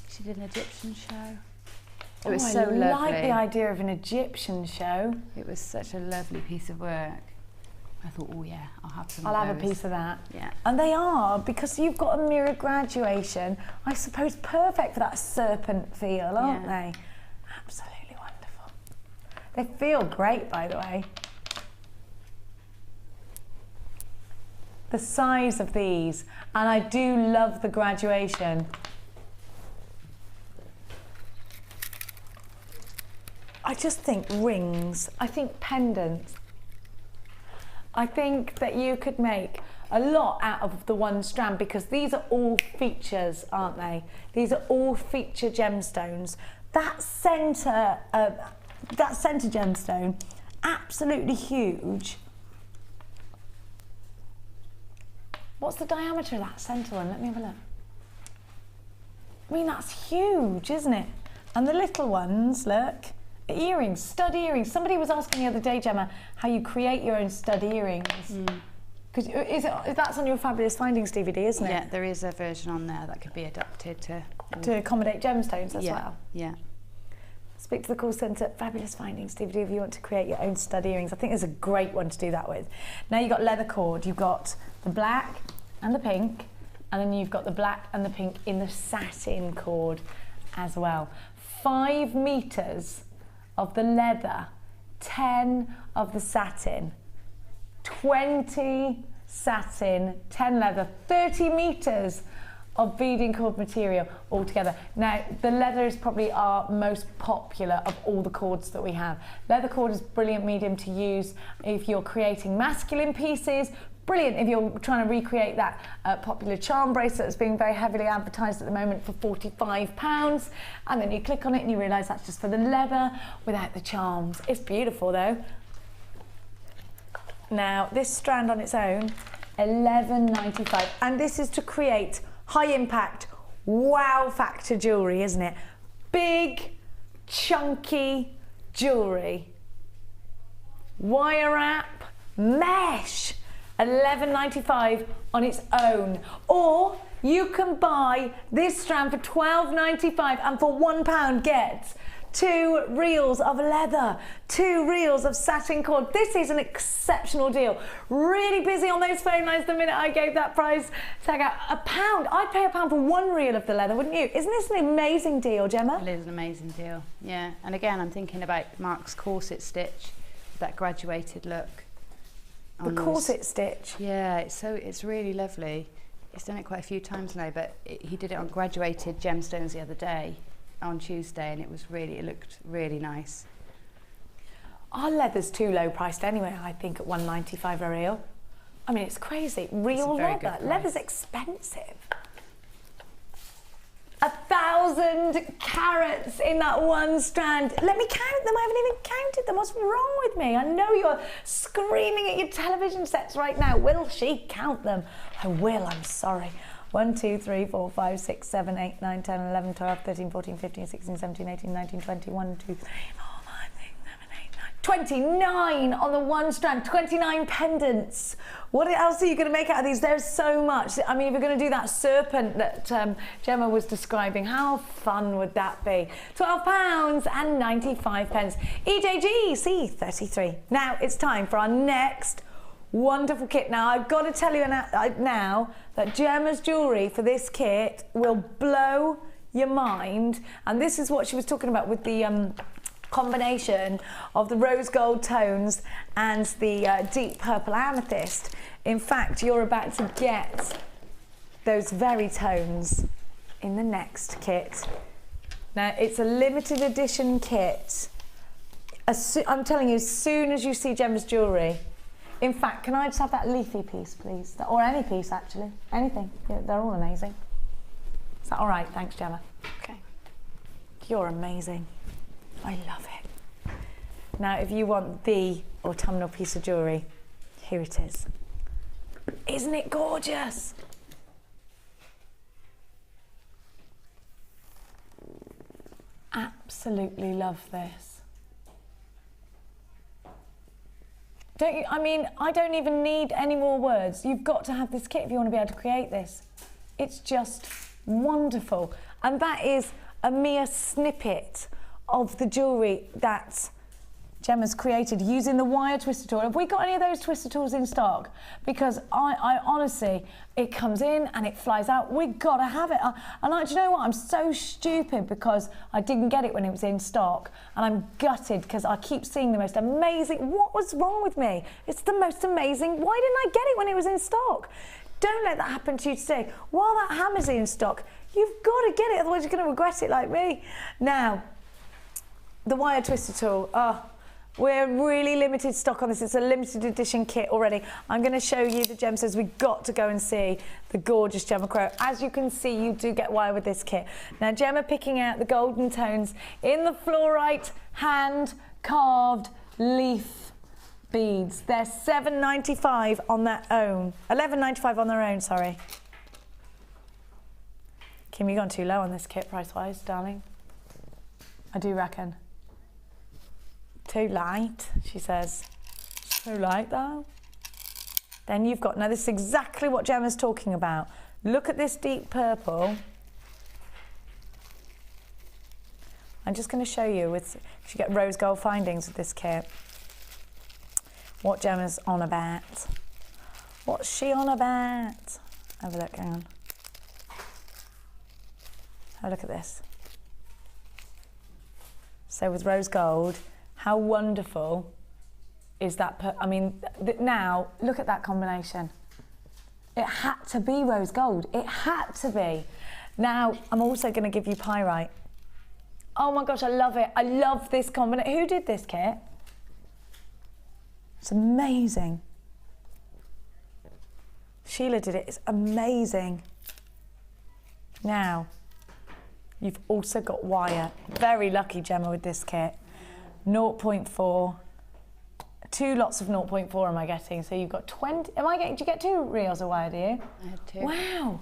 she did an Egyptian show. It was so lovely. I like the idea of an Egyptian show. It was such a lovely piece of work. I thought, oh yeah, I'll have some I'll of have a those. piece of that. Yeah. And they are, because you've got a mirror graduation, I suppose perfect for that serpent feel, aren't they? Absolutely wonderful. They feel great, by the way. The size of these, and I do love the graduation. I just think rings, I think pendants. I think that you could make a lot out of the one strand, because these are all features, aren't they? These are all feature gemstones. That centre gemstone, absolutely huge. What's the diameter of that centre one? Let me have a look. I mean, that's huge, isn't it? And the little ones, look, earrings, stud earrings. Somebody was asking the other day, Gemma, how you create your own stud earrings. Because that's on your Fabulous Findings DVD, isn't it? Yeah, there is a version on there that could be adapted to accommodate gemstones as well. Yeah. Speak to the call centre, Fabulous Findings DVD, if you want to create your own stud earrings. I think there's a great one to do that with. Now you've got leather cord, you've got the black and the pink, and then you've got the black and the pink in the satin cord as well. 5 meters of the leather, 10 of the satin, 20 satin, 10 leather, 30 meters of beading cord material altogether. Now, the leather is probably our most popular of all the cords that we have. Leather cord is a brilliant medium to use if you're creating masculine pieces, brilliant if you're trying to recreate that popular charm bracelet that's being very heavily advertised at the moment for £45, and then you click on it and you realise that's just for the leather without the charms. It's beautiful though. Now, this strand on its own, £11.95, and this is to create high impact, wow factor jewellery, isn't it? Big, chunky jewellery. Wire wrap, mesh, £11.95 on its own. Or you can buy this strand for £12.95 and for £1 get 2 reels of leather, 2 reels of satin cord. This is an exceptional deal. Really busy on those phone lines the minute I gave that price tag out. £1. I'd pay £1 for 1 reel of the leather, wouldn't you? Isn't this an amazing deal, Gemma? It is an amazing deal, yeah. And again, I'm thinking about Mark's corset stitch, that graduated look. The corset stitch? Yeah, it's really lovely. He's done it quite a few times now, but he did it on graduated gemstones the other day, on Tuesday, and it looked really nice. Our leather's too low priced anyway, I think, at £1.95 a reel. I mean, it's crazy. Real leather. Leather's expensive. 1,000 carats in that one strand. Let me count them. I haven't even counted them. What's wrong with me? I know you're screaming at your television sets right now. Will she count them? I will, I'm sorry. 1, 2, 3, 4, 5, 6, 7, 8, 9, 10, 11, 12, 13, 14, 15, 16, 17, 18, 19, 20, 1, 2, 3, 4, 5, 6, 7, 8, 9. 29 on the one strand, 29 pendants. What else are you going to make out of these? There's so much. I mean, if you're going to do that serpent that Gemma was describing, how fun would that be? £12.95. EJG C33. Now it's time for our next wonderful kit. Now, I've got to tell you now that Gemma's jewellery for this kit will blow your mind. And this is what she was talking about with the combination of the rose gold tones and the deep purple amethyst. In fact, you're about to get those very tones in the next kit. Now, it's a limited edition kit. I'm telling you, as soon as you see Gemma's jewellery, in fact, can I just have that leafy piece, please? Or any piece, actually. Anything. Yeah, they're all amazing. Is that all right? Thanks, Gemma. Okay. You're amazing. I love it. Now, if you want the autumnal piece of jewellery, here it is. Isn't it gorgeous? Absolutely love this. Don't you? I mean, I don't even need any more words. You've got to have this kit if you want to be able to create this. It's just wonderful. And that is a mere snippet of the jewellery that Gemma's created using the wire twister tool. Have we got any of those twister tools in stock? Because I honestly, it comes in and it flies out. We've got to have it. And do you know what? I'm so stupid because I didn't get it when it was in stock. And I'm gutted because I keep seeing the most amazing. What was wrong with me? It's the most amazing. Why didn't I get it when it was in stock? Don't let that happen to you today. While that hammer's in stock, you've got to get it, otherwise you're going to regret it like me. Now, the wire twister tool. We're really limited stock on this. It's a limited edition kit already. I'm going to show you the gemstones. We've got to go and see the gorgeous Gemma Crow. As you can see, you do get wire with this kit. Now, Gemma picking out the golden tones in the fluorite hand-carved leaf beads. They're £7.95 on their own. £11.95 on their own, sorry. Kim, you've gone too low on this kit price-wise, darling. I do reckon. Too light, she says. Too light, though. Then you've got, now this is exactly what Gemma's talking about. Look at this deep purple. I'm just going to show you, you get rose gold findings with this kit, what Gemma's on about. What's she on about? Have a look, hang on. Have a look at this. So with rose gold, how wonderful is that? I mean, now, look at that combination. It had to be rose gold. It had to be. Now, I'm also going to give you pyrite. Oh my gosh, I love it. I love this combination. Who did this kit? It's amazing. Sheila did it. It's amazing. Now, you've also got wire. Very lucky, Gemma, with this kit. 0.4. 2 lots of 0.4 am I getting? So you've got 20. Do you get 2 reels of wire, do you? I had 2. Wow.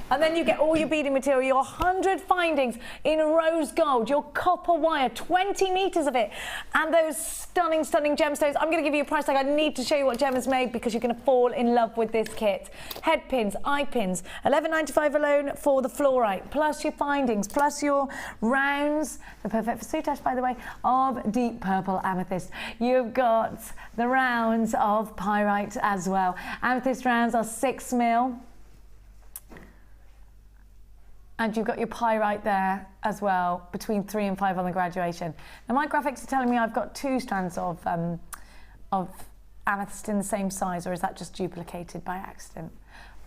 And then you get all your beading material, your 100 findings in rose gold, your copper wire, 20 meters of it, and those stunning, stunning gemstones. I'm going to give you a price tag. I need to show you what Gemma's made because you're going to fall in love with this kit. Head pins, eye pins, $11.95 alone for the fluorite, plus your findings, plus your rounds. They're perfect for soutache, by the way, of deep purple amethyst. You've got the rounds of pyrite as well. Amethyst rounds are 6 mil. And you've got your pyrite there as well, between 3 and 5 on the graduation. Now my graphics are telling me I've got 2 strands of amethyst in the same size, or is that just duplicated by accident?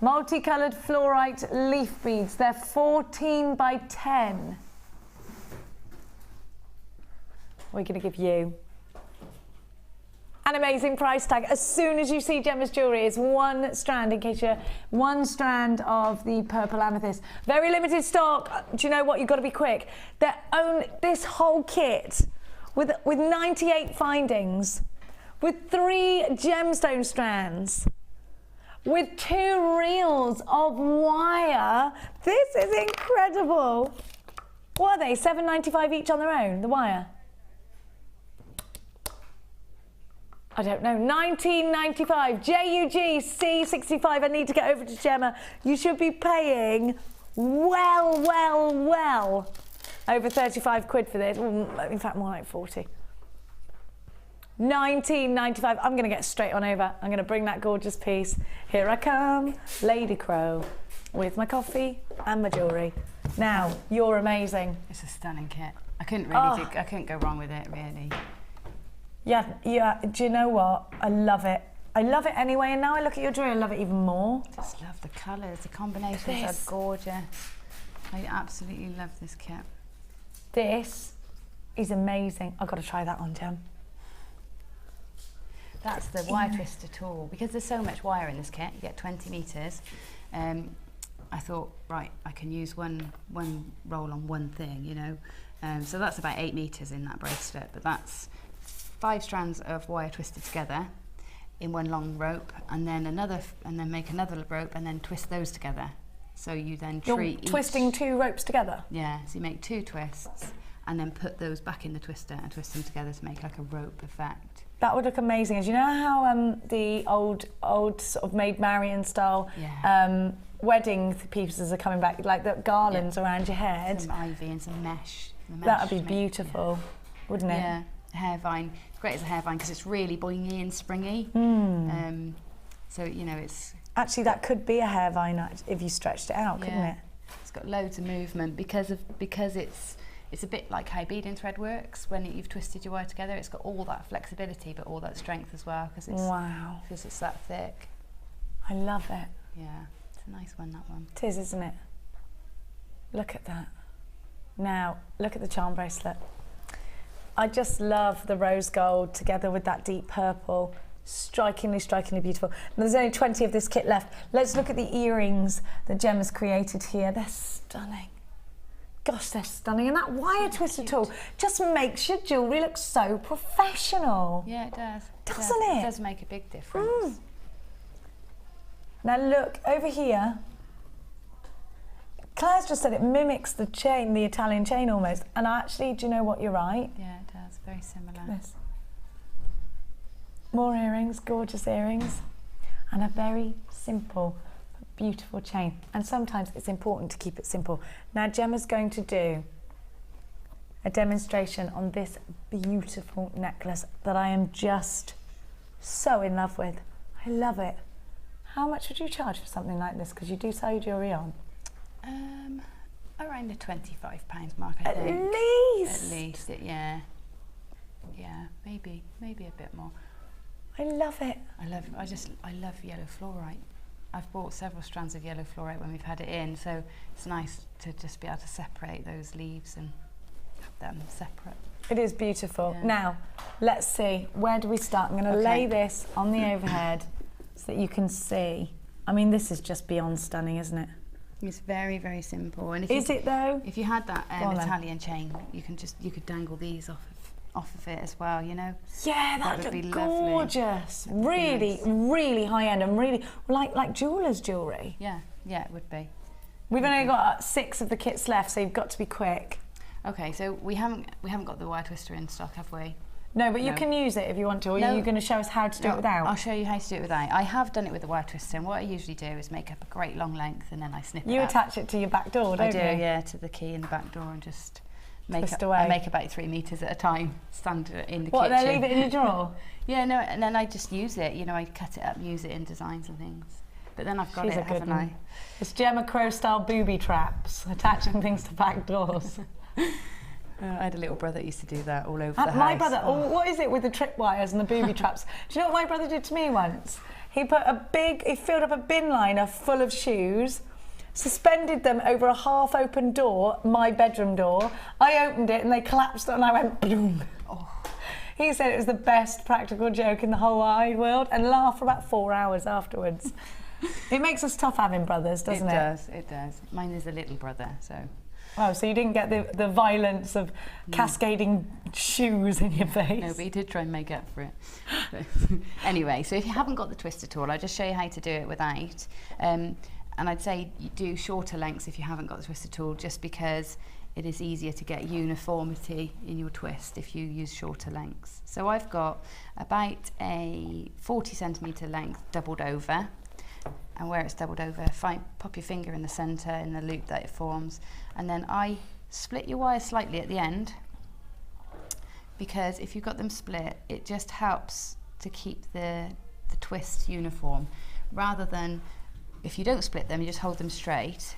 Multicoloured fluorite leaf beads, they're 14 by 10. We're going to give you an amazing price tag. As soon as you see Gemma's jewellery, it's 1 strand, in case you're 1 strand of the purple amethyst. Very limited stock. Do you know what? You've got to be quick. This whole kit with 98 findings, with 3 gemstone strands, with 2 reels of wire. This is incredible. What are they? $7.95 each on their own, the wire? I don't know, $19.95, JUGC65. I need to get over to Gemma. You should be paying well over 35 quid for this. In fact, more like 40. $19.95. I'm going to get straight on over. I'm going to bring that gorgeous piece. Here I come, Lady Crow, with my coffee and my jewellery. Now, you're amazing. It's a stunning kit. I couldn't go wrong with it, really. Yeah, do you know what? I love it. I love it anyway, and now I look at your jewellery, I love it even more. I just love the colours, the combinations are gorgeous. I absolutely love this kit. This is amazing. I've got to try that on, Gem. That's the wire twister tool. Because there's so much wire in this kit, you get 20 metres. I thought, right, I can use one roll on one thing, you know. So that's about 8 metres in that bracelet, but that's 5 strands of wire twisted together in one long rope, and then make another rope, and then twist those together. So you then treat twisting 2 ropes together? Yeah, so you make 2 twists, and then put those back in the twister and twist them together to make like a rope effect. That would look amazing. As you know how the old sort of Maid Marian style wedding pieces are coming back, like the garlands around your head. Some ivy and some mesh. That would be beautiful, wouldn't it? Yeah. Hair vine. It's great as a hair vine because it's really boingy and springy. So you know, it's actually that could be a hair vine if you stretched it out, couldn't it? It's got loads of movement because it's a bit like how beading thread works. When you've twisted your wire together, it's got all that flexibility but all that strength as well because it's that thick. I love it. Yeah, it's a nice one, that one. It is, isn't it? Look at that. Now look at the charm bracelet. I just love the rose gold together with that deep purple. Strikingly, strikingly beautiful. Now, there's only 20 of this kit left. Let's look at the earrings that Gemma's created here. They're stunning. Gosh, they're stunning. And that wire twister tool just makes your jewellery look so professional. Yeah, it does. Doesn't it? It does make a big difference. Now look, over here, Claire's just said it mimics the chain, the Italian chain almost. And actually, do you know what? You're right. Yeah, it does. Very similar. This. More earrings, gorgeous earrings, and a very simple, beautiful chain. And sometimes it's important to keep it simple. Now Gemma's going to do a demonstration on this beautiful necklace that I am just so in love with. I love it. How much would you charge for something like this? Because you do sell your jewellery on. Around the £25 mark, I think. At least, yeah. Yeah, maybe a bit more. I love it. I love yellow fluorite. I've bought several strands of yellow fluorite when we've had it in, so it's nice to just be able to separate those leaves and have them separate. It is beautiful. Yeah. Now, let's see, where do we start? I'm going to lay this on the overhead so that you can see. I mean, this is just beyond stunning, isn't it? It's very, very simple. And if Is it though? If you had that Go on then. Italian chain, you could dangle these off of it as well, you know. Yeah, that would would be be lovely. gorgeous. Really, really high end and really like jewellers' jewellery. Yeah, it would be. We've only got 6 of the kits left, so you've got to be quick. Okay, so we haven't got the wire twister in stock, have we? No, but you No. can use it if you want to, or No. are you going to show us how to do it without? I'll show you how to do it without. I have done it with the wire twister, and what I usually do is make up a great long length and then I snip it You out. attach it to your back door, don't I do, you? yeah, to the key in the back door and just Twist away. I make about 3 metres at a time, stand in the What, kitchen. then leave it in your drawer? Yeah, no, and then I just use it, you know, I cut it up, use it in designs and things. But then I've got She's it, a good haven't one. I? It's Gemma Crow style booby traps, attaching things to back doors. I had a little brother that used to do that all over the house. My brother, what is it with the tripwires and the booby traps? Do you know what my brother did to me once? He filled up a bin liner full of shoes, suspended them over a half-open door, my bedroom door. I opened it and they collapsed and I went boom. Oh. He said it was the best practical joke in the whole wide world and laughed for about 4 hours afterwards. It makes us tough having brothers, doesn't it? It does. Mine is a little brother, so. Oh, so you didn't get the violence of cascading shoes in your face? No, but he did try and make up for it. Anyway, so if you haven't got the twist tool, I'll just show you how to do it without. And I'd say you do shorter lengths if you haven't got the twister tool, just because it is easier to get uniformity in your twist if you use shorter lengths. So I've got about a 40 centimetre length doubled over, and where it's doubled over, pop your finger in the centre in the loop that it forms, and then I split your wires slightly at the end, because if you've got them split, it just helps to keep the twist uniform, rather than if you don't split them, you just hold them straight.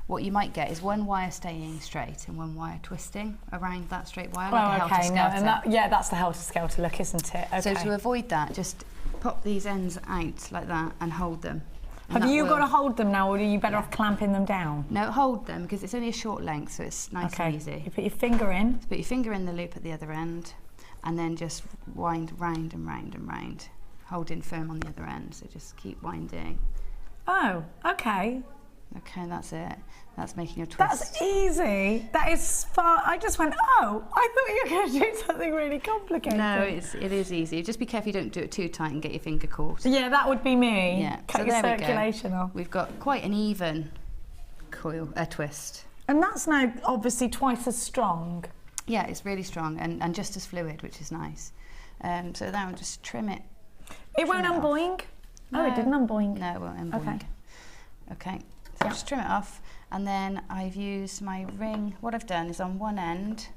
What you might get is one wire staying straight and one wire twisting around that straight wire, like a helter-skelter. That's the helter-skelter look, isn't it? Okay. So to avoid that, just pop these ends out like that and hold them. Have you got to hold them now, or are you better off clamping them down? No, hold them, because it's only a short length, so it's nice and easy. You put your finger in. So put your finger in the loop at the other end, and then just wind round and round and round, holding firm on the other end. So just keep winding. Oh, okay. Okay, that's it. That's making your twist. That's easy. That is far. I just went, oh, I thought you were going to do something really complicated. No, it is easy. Just be careful you don't do it too tight and get your finger caught. Yeah, that would be me. Yeah, Cut so your there circulation off. We've got quite an even twist. And that's now obviously twice as strong. Yeah, it's really strong and just as fluid, which is nice. So now I'll just trim it. It won't unboing? Oh, it didn't unboing. No, it won't unboing. Okay, so just trim it off, and then I've used my ring. What I've done is on one end,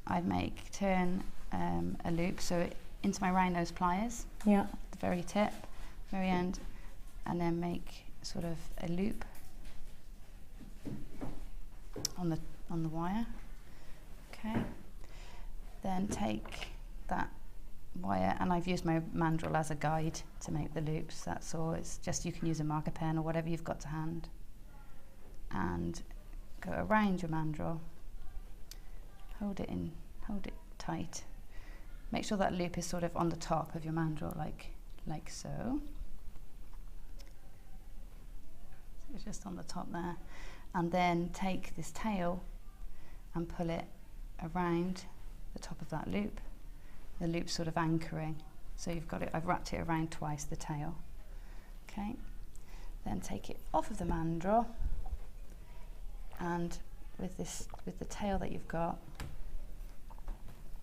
I turn a loop, so into my round nose pliers. Yeah. The very tip, very end, and then make sort of a loop on the wire. Okay. Then take that wire, and I've used my mandrel as a guide to make the loops. That's all. It's just, you can use a marker pen or whatever you've got to hand, and go around your mandrel. Hold it tight. Make sure that loop is sort of on the top of your mandrel, like so. So it's just on the top there, and then take this tail and pull it around the top of that loop. The loop sort of anchoring. So you've got it, I've wrapped it around twice, the tail. Okay. Then take it off of the mandrel and with the tail that you've got,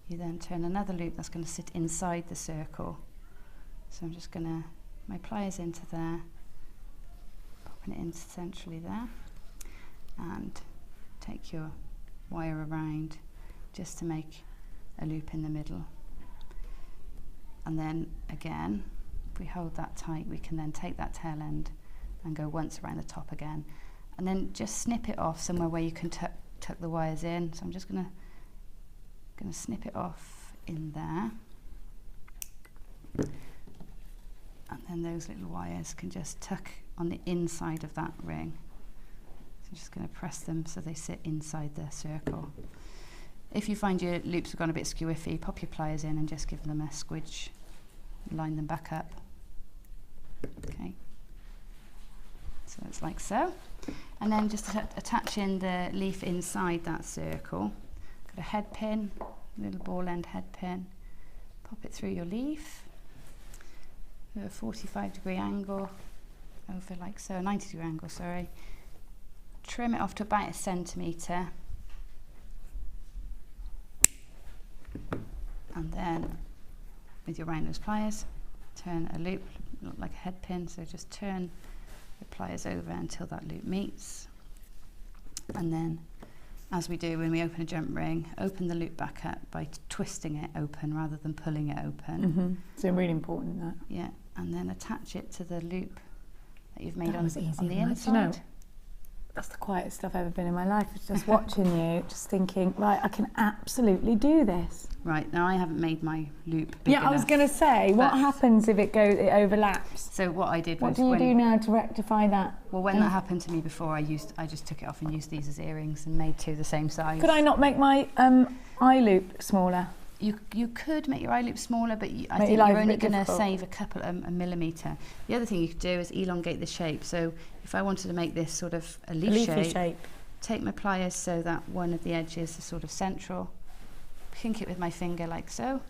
you then turn another loop that's going to sit inside the circle. So I'm just going to, my pliers into there, popping it in centrally there, and take your wire around just to make a loop in the middle. And then again, if we hold that tight, we can then take that tail end and go once around the top again, and then just snip it off somewhere where you can tuck the wires in. So I'm just gonna snip it off in there, and then those little wires can just tuck on the inside of that ring. So I'm just going to press them so they sit inside the circle. If you find your loops have gone a bit skew-iffy, pop your pliers in and just give them a squidge, line them back up. Okay, so it's like so. And then just attach in the leaf inside that circle. Got a head pin, little ball end head pin, pop it through your leaf with a 45-degree angle over like so, 90-degree angle, sorry. Trim it off to about 1 centimetre, and then with your round nose pliers, turn a loop, look like a head pin, so just turn the pliers over until that loop meets, and then, as we do when we open a jump ring, open the loop back up by twisting it open rather than pulling it open. So really important that. Yeah, and then attach it to the loop that you've made That on was easy, the right? inside. You know, that's the quietest I've ever been in my life. It's just watching you, just thinking, right, I can absolutely do this. Right, now I haven't made my loop big Yeah, I was enough. going to say, what But- happens if it overlaps? So what I did What was do you when, do now to rectify that? well, when that happened to me before, I just took it off and used these as earrings and made 2 the same size. Could I not make my eye loop smaller? You could make your eye loop smaller, but I Make think your life you're a only bit going to difficult. save a couple a millimetre. The other thing you could do is elongate the shape. So if I wanted to make this sort of a leaf Leafy shape. take my pliers so that one of the edges is sort of central, kink it with my finger like so.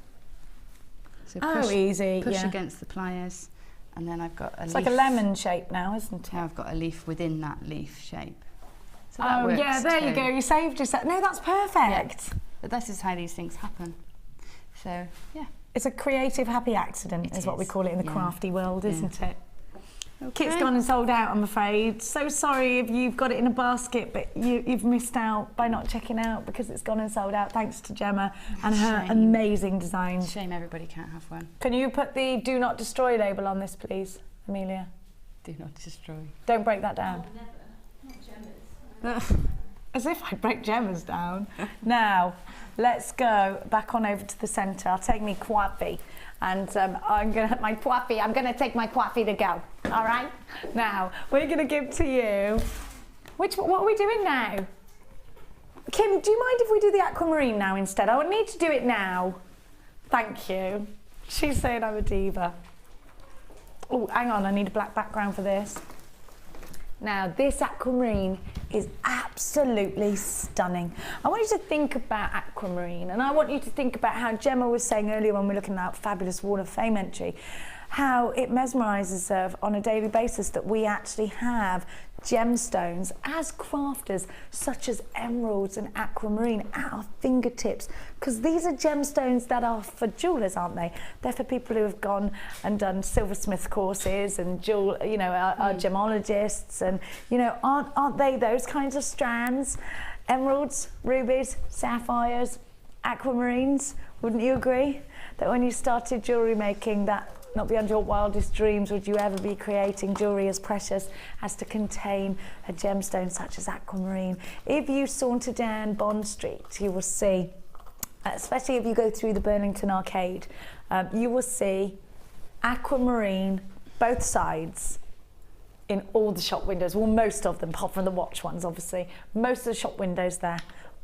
So Oh, easy, push yeah. against the pliers, and then I've got a It's leaf. like a lemon shape now, isn't it? Now I've got a leaf within that leaf shape. So that Oh, works yeah, there you too. go. You saved yourself. No, that's perfect. But this is how these things happen. So, yeah. It's a creative happy accident, It is what we is, call it in the yeah. crafty world, Yeah. isn't it? Okay. Kit's gone and sold out, I'm afraid. So sorry if you've got it in a basket, but you've missed out by not checking out because it's gone and sold out, thanks to Gemma and her Shame. amazing designs. Shame everybody can't have one. Can you put the Do Not Destroy label on this, please, Amelia? Do not destroy. Don't break that down. Never. Not Gemma's. As if I break Gemma's down. Now, let's go back on over to the centre. I'll take me coiffee, and I'm gonna take my coiffee to go. All right. Now we're gonna give to you. What are we doing now? Kim, do you mind if we do the aquamarine now instead? I would need to do it now. Thank you. She's saying I'm a diva. Oh, hang on. I need a black background for this. Now, this aquamarine is absolutely stunning. I want you to think about aquamarine, and I want you to think about how Gemma was saying earlier when we were looking at that fabulous Wall of Fame entry, how it mesmerises us on a daily basis that we actually have gemstones as crafters, such as emeralds and aquamarine, at our fingertips, because these are gemstones that are for jewellers, aren't they? They're for people who have gone and done silversmith courses and are gemologists, and aren't they those kinds of strands? Emeralds, rubies, sapphires, aquamarines. Wouldn't you agree that when you started jewellery making, that not beyond your wildest dreams would you ever be creating jewellery as precious as to contain a gemstone such as aquamarine? If you saunter down Bond Street, you will see, especially if you go through the Burlington Arcade, you will see aquamarine both sides in all the shop windows. Well, most of them, apart from the watch ones, obviously. Most of the shop windows there.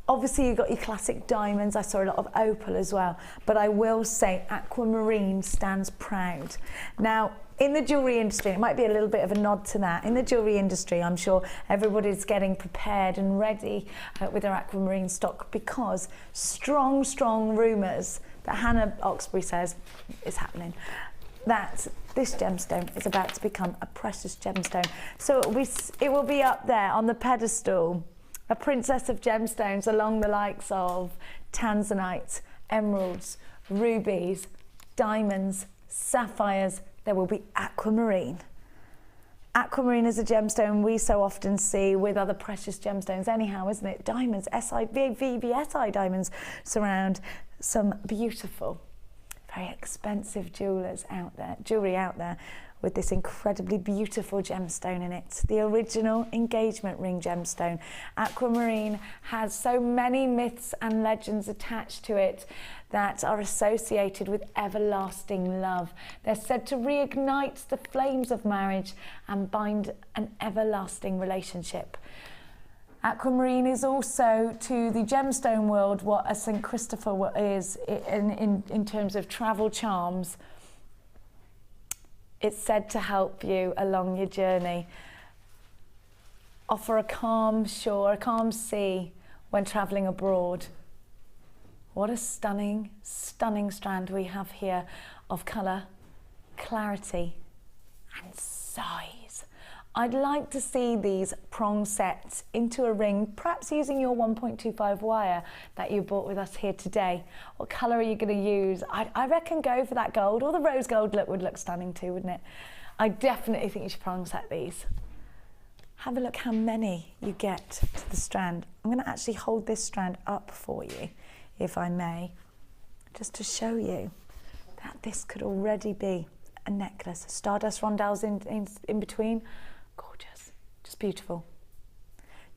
Obviously, you've got your classic diamonds. I saw a lot of opal as well. But I will say aquamarine stands proud. Now, in the jewellery industry, it might be a little bit of a nod to that. In the jewellery industry, I'm sure everybody's getting prepared and ready with their aquamarine stock, because strong rumours that Hannah Oxbury says is happening, that this gemstone is about to become a precious gemstone. So it will be up there on the pedestal A princess of gemstones along the likes of tanzanite, emeralds, rubies, diamonds, sapphires. There will be aquamarine. Aquamarine is a gemstone we so often see with other precious gemstones anyhow, isn't it? Diamonds, VVSI diamonds surround some beautiful, very expensive jewellery out there with this incredibly beautiful gemstone in it. The original engagement ring gemstone. Aquamarine has so many myths and legends attached to it that are associated with everlasting love. They're said to reignite the flames of marriage and bind an everlasting relationship. Aquamarine is also to the gemstone world what a St. Christopher is in terms of travel charms. It's said to help you along your journey. Offer a calm shore, a calm sea when travelling abroad. What a stunning, stunning strand we have here of colour, clarity and size. I'd like to see these prong sets into a ring, perhaps using your 1.25 wire that you bought with us here today. What colour are you going to use? I reckon go for that gold, or the rose gold look would look stunning too, wouldn't it? I definitely think you should prong set these. Have a look how many you get to the strand. I'm going to actually hold this strand up for you, if I may, just to show you that this could already be a necklace. Stardust rondelles in between. Gorgeous, just beautiful.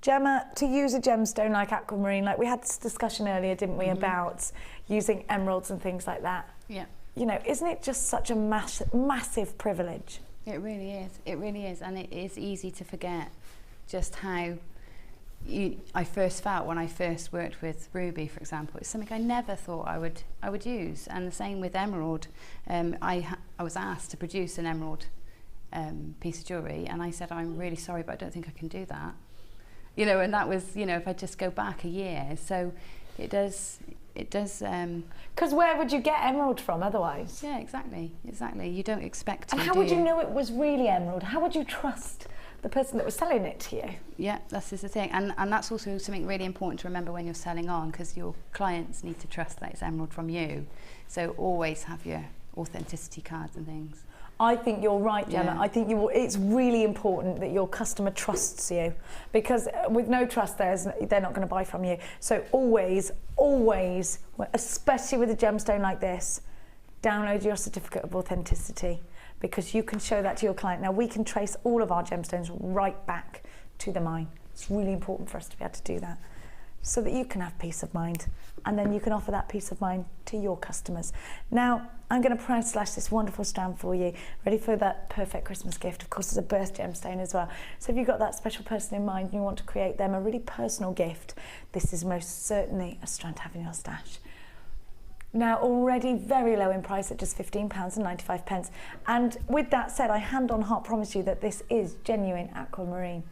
Gemma, to use a gemstone like aquamarine, like we had this discussion earlier, didn't we, about using emeralds and things like that? Yeah. You know, isn't it just such a massive privilege? It really is. It really is, and it is easy to forget just how I first felt when I first worked with ruby, for example. It's something I never thought I would use, and the same with emerald. I was asked to produce an emerald piece of jewellery, and I said, I'm really sorry, but I don't think I can do that. You know, and that was, you know, if I just go back a year. So it does. Because where would you get emerald from otherwise? Yeah, exactly. You don't expect to. And how would you know it was really emerald? How would you trust the person that was selling it to you? Yeah, that's the thing, and that's also something really important to remember when you're selling on, because your clients need to trust that it's emerald from you. So always have your authenticity cards and things. I think you're right, Gemma. Yeah. I think it's really important that your customer trusts you, because with no trust they're not going to buy from you. So always, especially with a gemstone like this, download your certificate of authenticity, because you can show that to your client. Now, we can trace all of our gemstones right back to the mine. It's really important for us to be able to do that, so that you can have peace of mind, and then you can offer that peace of mind to your customers. Now, I'm going to price slash this wonderful strand for you, ready for that perfect Christmas gift. Of course, it's a birth gemstone as well. So if you've got that special person in mind and you want to create them a really personal gift, this is most certainly a strand to have in your stash. Now, already very low in price at just £15.95. And with that said, I hand on heart promise you that this is genuine aquamarine,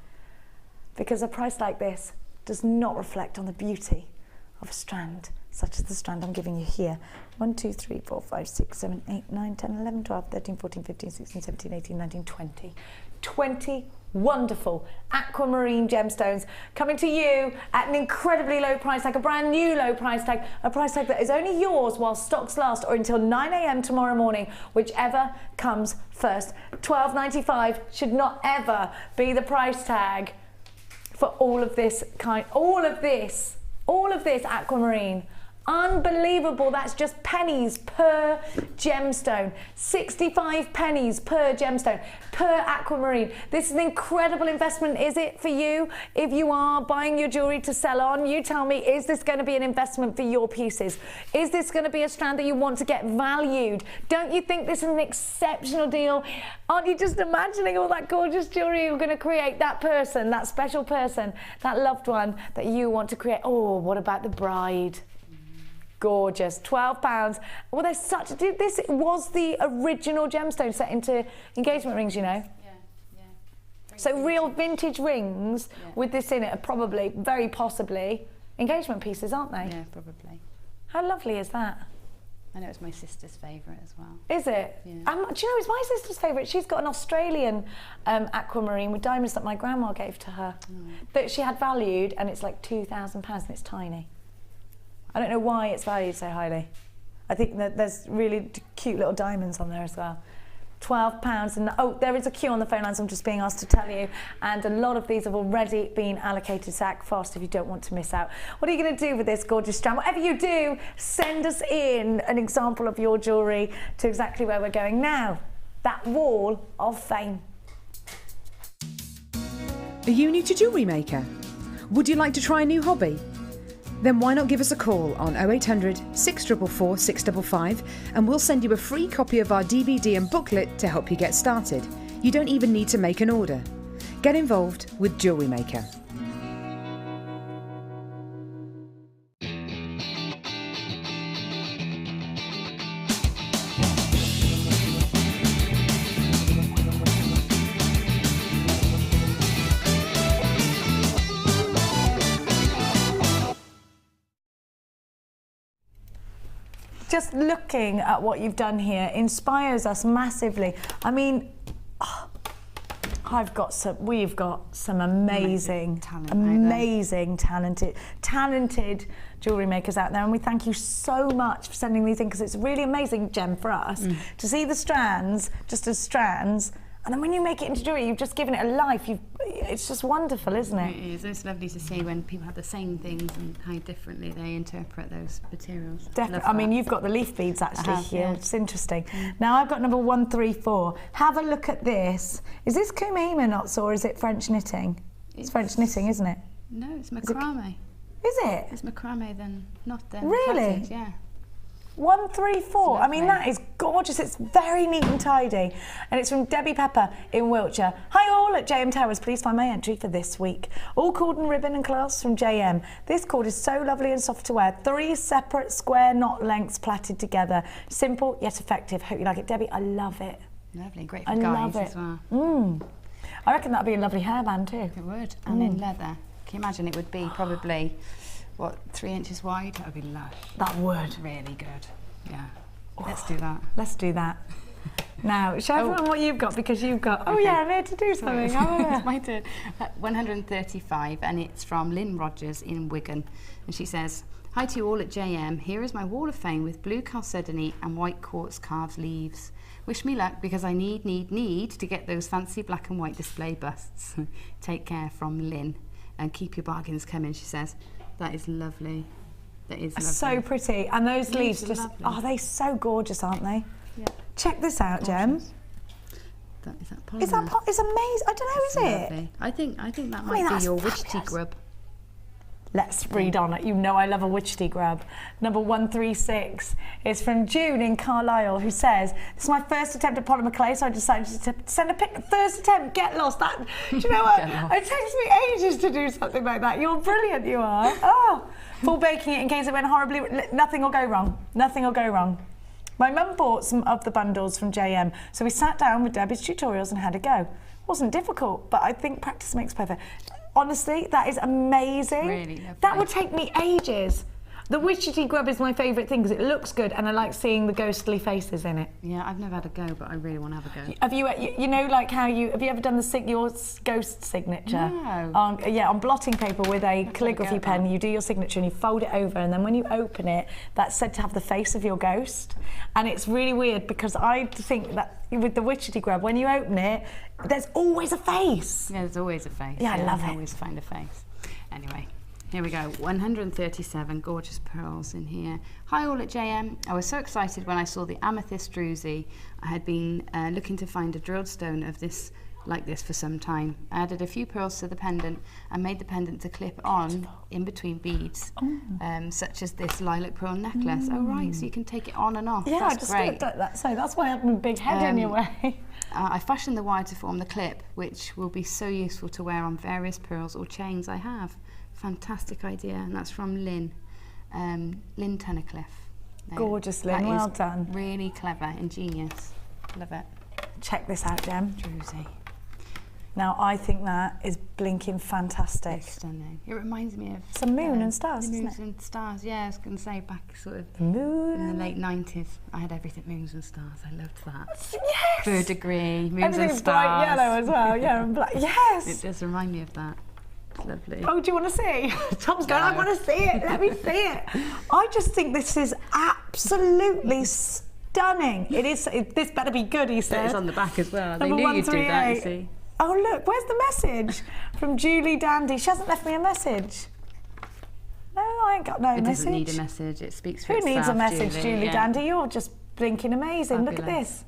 because a price like this does not reflect on the beauty of a strand such as the strand I'm giving you here. 1, 2, 3, 4, 5, 6, 7, 8, 9, 10, 11, 12, 13, 14, 15, 16, 17, 18, 19, 20. 20 wonderful aquamarine gemstones coming to you at an incredibly low price tag, a brand new low price tag, a price tag that is only yours while stocks last, or until 9 a.m. tomorrow morning, whichever comes first. £12.95 should not ever be the price tag for all of this aquamarine. Unbelievable. That's just pennies per gemstone. 65 pennies per gemstone, per aquamarine. This is an incredible investment, is it, for you? If you are buying your jewellery to sell on, you tell me, is this going to be an investment for your pieces? Is this going to be a strand that you want to get valued? Don't you think this is an exceptional deal? Aren't you just imagining all that gorgeous jewellery you're going to create? That person, that special person, that loved one that you want to create. Oh, what about the bride? Gorgeous. £12. Well, there's such. This was the original gemstone set into engagement rings, you know. Yeah. So real vintage rings with this in it are probably, very possibly, engagement pieces, aren't they? Yeah, probably. How lovely is that? I know it's my sister's favourite as well. Is it? Yeah. Do you know, it's my sister's favourite. She's got an Australian aquamarine with diamonds that my grandma gave to her that she had valued, and it's like £2,000 and it's tiny. I don't know why it's valued so highly. I think that there's really cute little diamonds on there as well. £12 and oh, there is a queue on the phone lines, I'm just being asked to tell you, and a lot of these have already been allocated, so act fast if you don't want to miss out. What are you going to do with this gorgeous strand? Whatever you do, send us in an example of your jewellery to exactly where we're going now. That wall of fame. Are you new to Jewellery Maker? Would you like to try a new hobby? Then why not give us a call on 0800 644 655 and we'll send you a free copy of our DVD and booklet to help you get started. You don't even need to make an order. Get involved with Jewellery Maker. Just looking at what you've done here inspires us massively. I mean, we've got some amazing, talented jewellery makers out there, and we thank you so much for sending these in, because it's really amazing, Gem, for us to see the strands just as strands. And then when you make it into jewellery, you've just given it a life. It's just wonderful, isn't it? It is. It's lovely to see when people have the same things and how differently they interpret those materials. Definitely. I mean, you've got the leaf beads actually here. Yeah. It's interesting. Now I've got number 134. Have a look at this. Is this Kumehima knots or is it French knitting? It's French knitting, isn't it? No, it's macrame. Is it? It's macrame then, not then. Really? Plaited, yeah. 134. I mean, that is gorgeous. It's very neat and tidy. And it's from Debbie Pepper in Wiltshire. Hi all at JM Towers. Please find my entry for this week. All cord and ribbon and clasps from JM. This cord is so lovely and soft to wear. 3 separate square knot lengths plaited together. Simple yet effective. Hope you like it, Debbie. I love it. Lovely. Great for guys as well. I reckon that'd be a lovely hairband too. It would. And in leather. Can you imagine? It would be probably, what, 3 inches wide? That would be lush. That would. Really good. Yeah. Let's do that. Let's do that. Now, show everyone what you've got, because you've got... Oh yeah, I'm here to do something. It's my turn. 135, and it's from Lynn Rogers in Wigan. And she says, hi to you all at JM. Here is my wall of fame with blue chalcedony and white quartz carved leaves. Wish me luck, because I need to get those fancy black and white display busts. Take care, from Lynn. And keep your bargains coming, she says. That is lovely. That is lovely. So pretty. And those leaves just... lovely. Oh, they're so gorgeous, aren't they? Yeah. Check this out, Gem. Is that polymer? Is that it's amazing. I don't know, is it? Lovely. I think that might mean, be that's your witchetty fabulous. grub. Let's read on it. You know I love a witchetty grab. Number 136 is from June in Carlisle, who says, this is my first attempt at polymer clay, so I decided to send a pic. First attempt, get lost. That, do you know what? It takes me ages to do something like that. You're brilliant, you are. Oh, full baking it in case it went horribly. Nothing will go wrong. Nothing will go wrong. My mum bought some of the bundles from JM, so we sat down with Debbie's tutorials and had a go. It wasn't difficult, but I think practice makes perfect. Honestly, that is amazing. Really lovely. That would take me ages. The witchetty grub is my favourite thing because it looks good and I like seeing the ghostly faces in it. Yeah, I've never had a go, but I really want to have a go. Have you know, like how have you ever done your ghost signature? No. On blotting paper with a calligraphy pen, you do your signature and you fold it over, and then when you open it, that's said to have the face of your ghost. And it's really weird because I think that with the witchetty grub, when you open it, there's always a face. Yeah, there's always a face. Yeah, I love it. I always find a face. Anyway. Here we go, 137 gorgeous pearls in here. Hi all at JM. I was so excited when I saw the amethyst druzy. I had been looking to find a drilled stone of this like this for some time. I added a few pearls to the pendant and made the pendant to clip on in between beads, such as this lilac pearl necklace. Oh right, so you can take it on and off. Yeah, that's I just great. looked at that. So that's why I have a big head anyway. I fashioned the wire to form the clip, which will be so useful to wear on various pearls or chains I have. Fantastic idea, and that's from Lynn Tunnicliffe. Gorgeous, Lynn, well done. Really clever, ingenious. Love it. Check this out, Gem. Druzy. Now, I think that is blinking fantastic. It's stunning. It reminds me of Some moon and stars, the doesn't moons it? and stars. Yeah, I was going to say back sort of Moon. in the late 90s. I had everything moons and stars. I loved that. Yes! Verdigris, moons and Everything's stars. bright yellow as well. Yeah, and black. Yes! It does remind me of that. It's lovely. Oh, do you want to see? Tom's going, I want to see it. Let me see it. I just think this is absolutely stunning. It is. This better be good, he said. It's on the back as well. They Number knew you'd do that, you 138. see. Oh, look, where's the message? From Julie Dandy. She hasn't left me a message. No, I ain't got no It message. doesn't need a message. It speaks for Who itself. needs a message, Julie Yeah. Dandy? You're just blinking amazing. Look at Fabulous. this.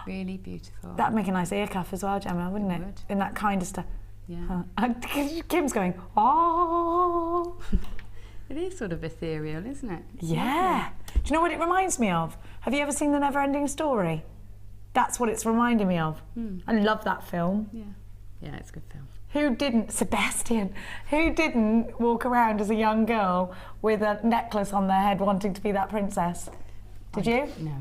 Really beautiful. That'd make a nice ear cuff as well, Gemma, wouldn't it? would. In that kind of stuff. Yeah. And Kim's going, oh. It is sort of ethereal, isn't it? It's Yeah. Do you know what it reminds me of? Have you ever seen The Never-Ending Story? That's what it's reminding me of. I love that film. lovely. Yeah, it's a good film. Who didn't, Sebastian, who didn't walk around as a young girl with a necklace on their head wanting to be that princess? Did you? No,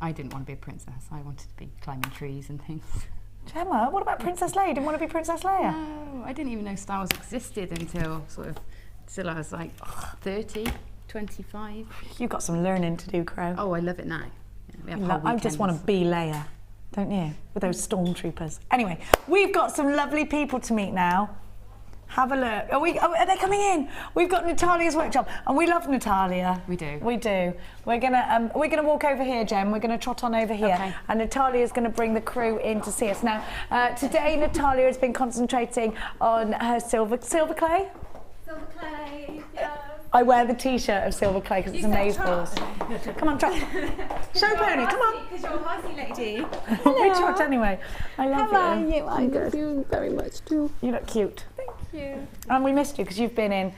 I didn't want to be a princess. I wanted to be climbing trees and things. Gemma, what about Princess Leia? Didn't want to be Princess Leia? No, I didn't even know Star Wars existed until I was like 30, 25. You've got some learning to do, Crow. Oh, I love it now. Yeah, we have whole I just want to weekends. be Leia, don't you? With those stormtroopers. Anyway, we've got some lovely people to meet now. Have a look. Are they coming in? We've got Natalia's workshop, and we love Natalia. We do. We do. We're gonna walk over here, Jem. We're gonna trot on over here, Okay. and Natalia's gonna bring the crew in to see us. Now, today Natalia has been concentrating on her silver clay. Silver clay, yes. I wear the T-shirt of silver clay because it's amazeballs. Come on, trot. Show pony. Come on. Because you're a horsey lady. We trot anyway. I love you. I love you very much too. You look cute. Thank you. And we missed you because you've been in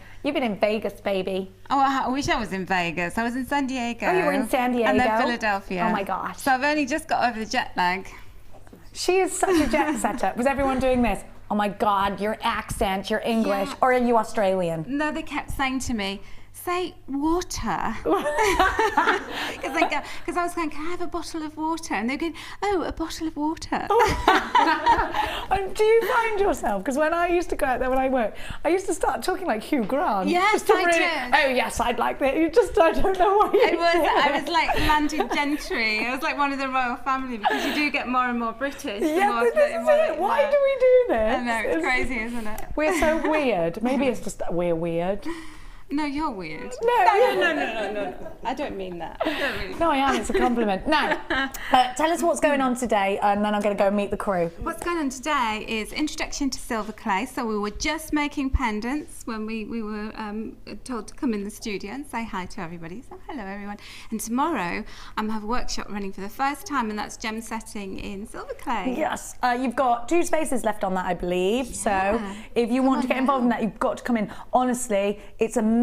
Vegas, baby. Oh, I wish I was in Vegas. I was in San Diego. Oh, you were in San Diego. And then Philadelphia. Oh my gosh. So I've only just got over the jet lag. She is such a jet setter. Was everyone doing this? Oh my God, your accent, your English, Yeah. or are you Australian? No, they kept saying to me, say water. Because I was going, can I have a bottle of water? And they're going, oh, a bottle of water. And do you find yourself, because when I used to go out there when I worked, I used to start talking like Hugh Grant. Yes, just to I did. Oh yes, I'd like that. You just, I don't know why you I was like landed gentry. I was like one of the royal family because you do get more and more British. the Yeah, more but this is it. Why do we do this? I know, it's crazy, isn't it? We're so weird. Maybe it's just that we're weird. No, you're weird. No. I don't mean that. No, I am. It's a compliment. Now, tell us what's going on today, and then I'm going to go meet the crew. What's going on today is introduction to silver clay. So we were just making pendants when we were told to come in the studio and say hi to everybody. So hello everyone. And tomorrow I have a workshop running for the first time, and that's gem setting in silver clay. Yes, you've got 2 spaces left on that, I believe. So if you want to get involved in that, you've got to come in. Honestly, it's amazing.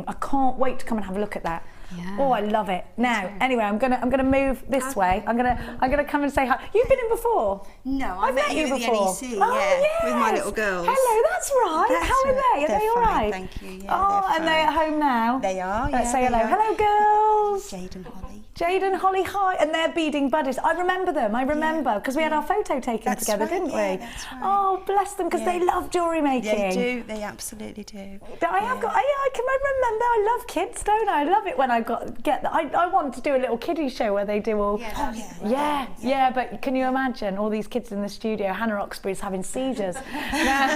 I can't wait to come and have a look at that. Yeah. Oh, I love it. Now, anyway, I'm gonna move this way. I'm gonna come and say hi. You've been in before. No, I've met you at the before. NEC, Oh, yeah, with my yes. little girls. Hello, that's right. That's How are right. they? Are They're they all fine, right? thank you. Yeah, oh, they're and they're at home now. They are. Let's yeah, say hello. they are. Hello, girls. Jade and Holly. Jade and Holly, hi, and they're beading buddies. I remember them. I remember because we had our photo taken That's together, right, didn't yeah, we? that's right. Oh, bless them, because they love jewellery making. They do. They absolutely do. I have got. I can remember. I love kids, don't I? I love it when I get that. I want to do a little kiddie show where they do all. Yeah. But can you imagine all these kids in the studio? Hannah Oxbury's having seizures. Now,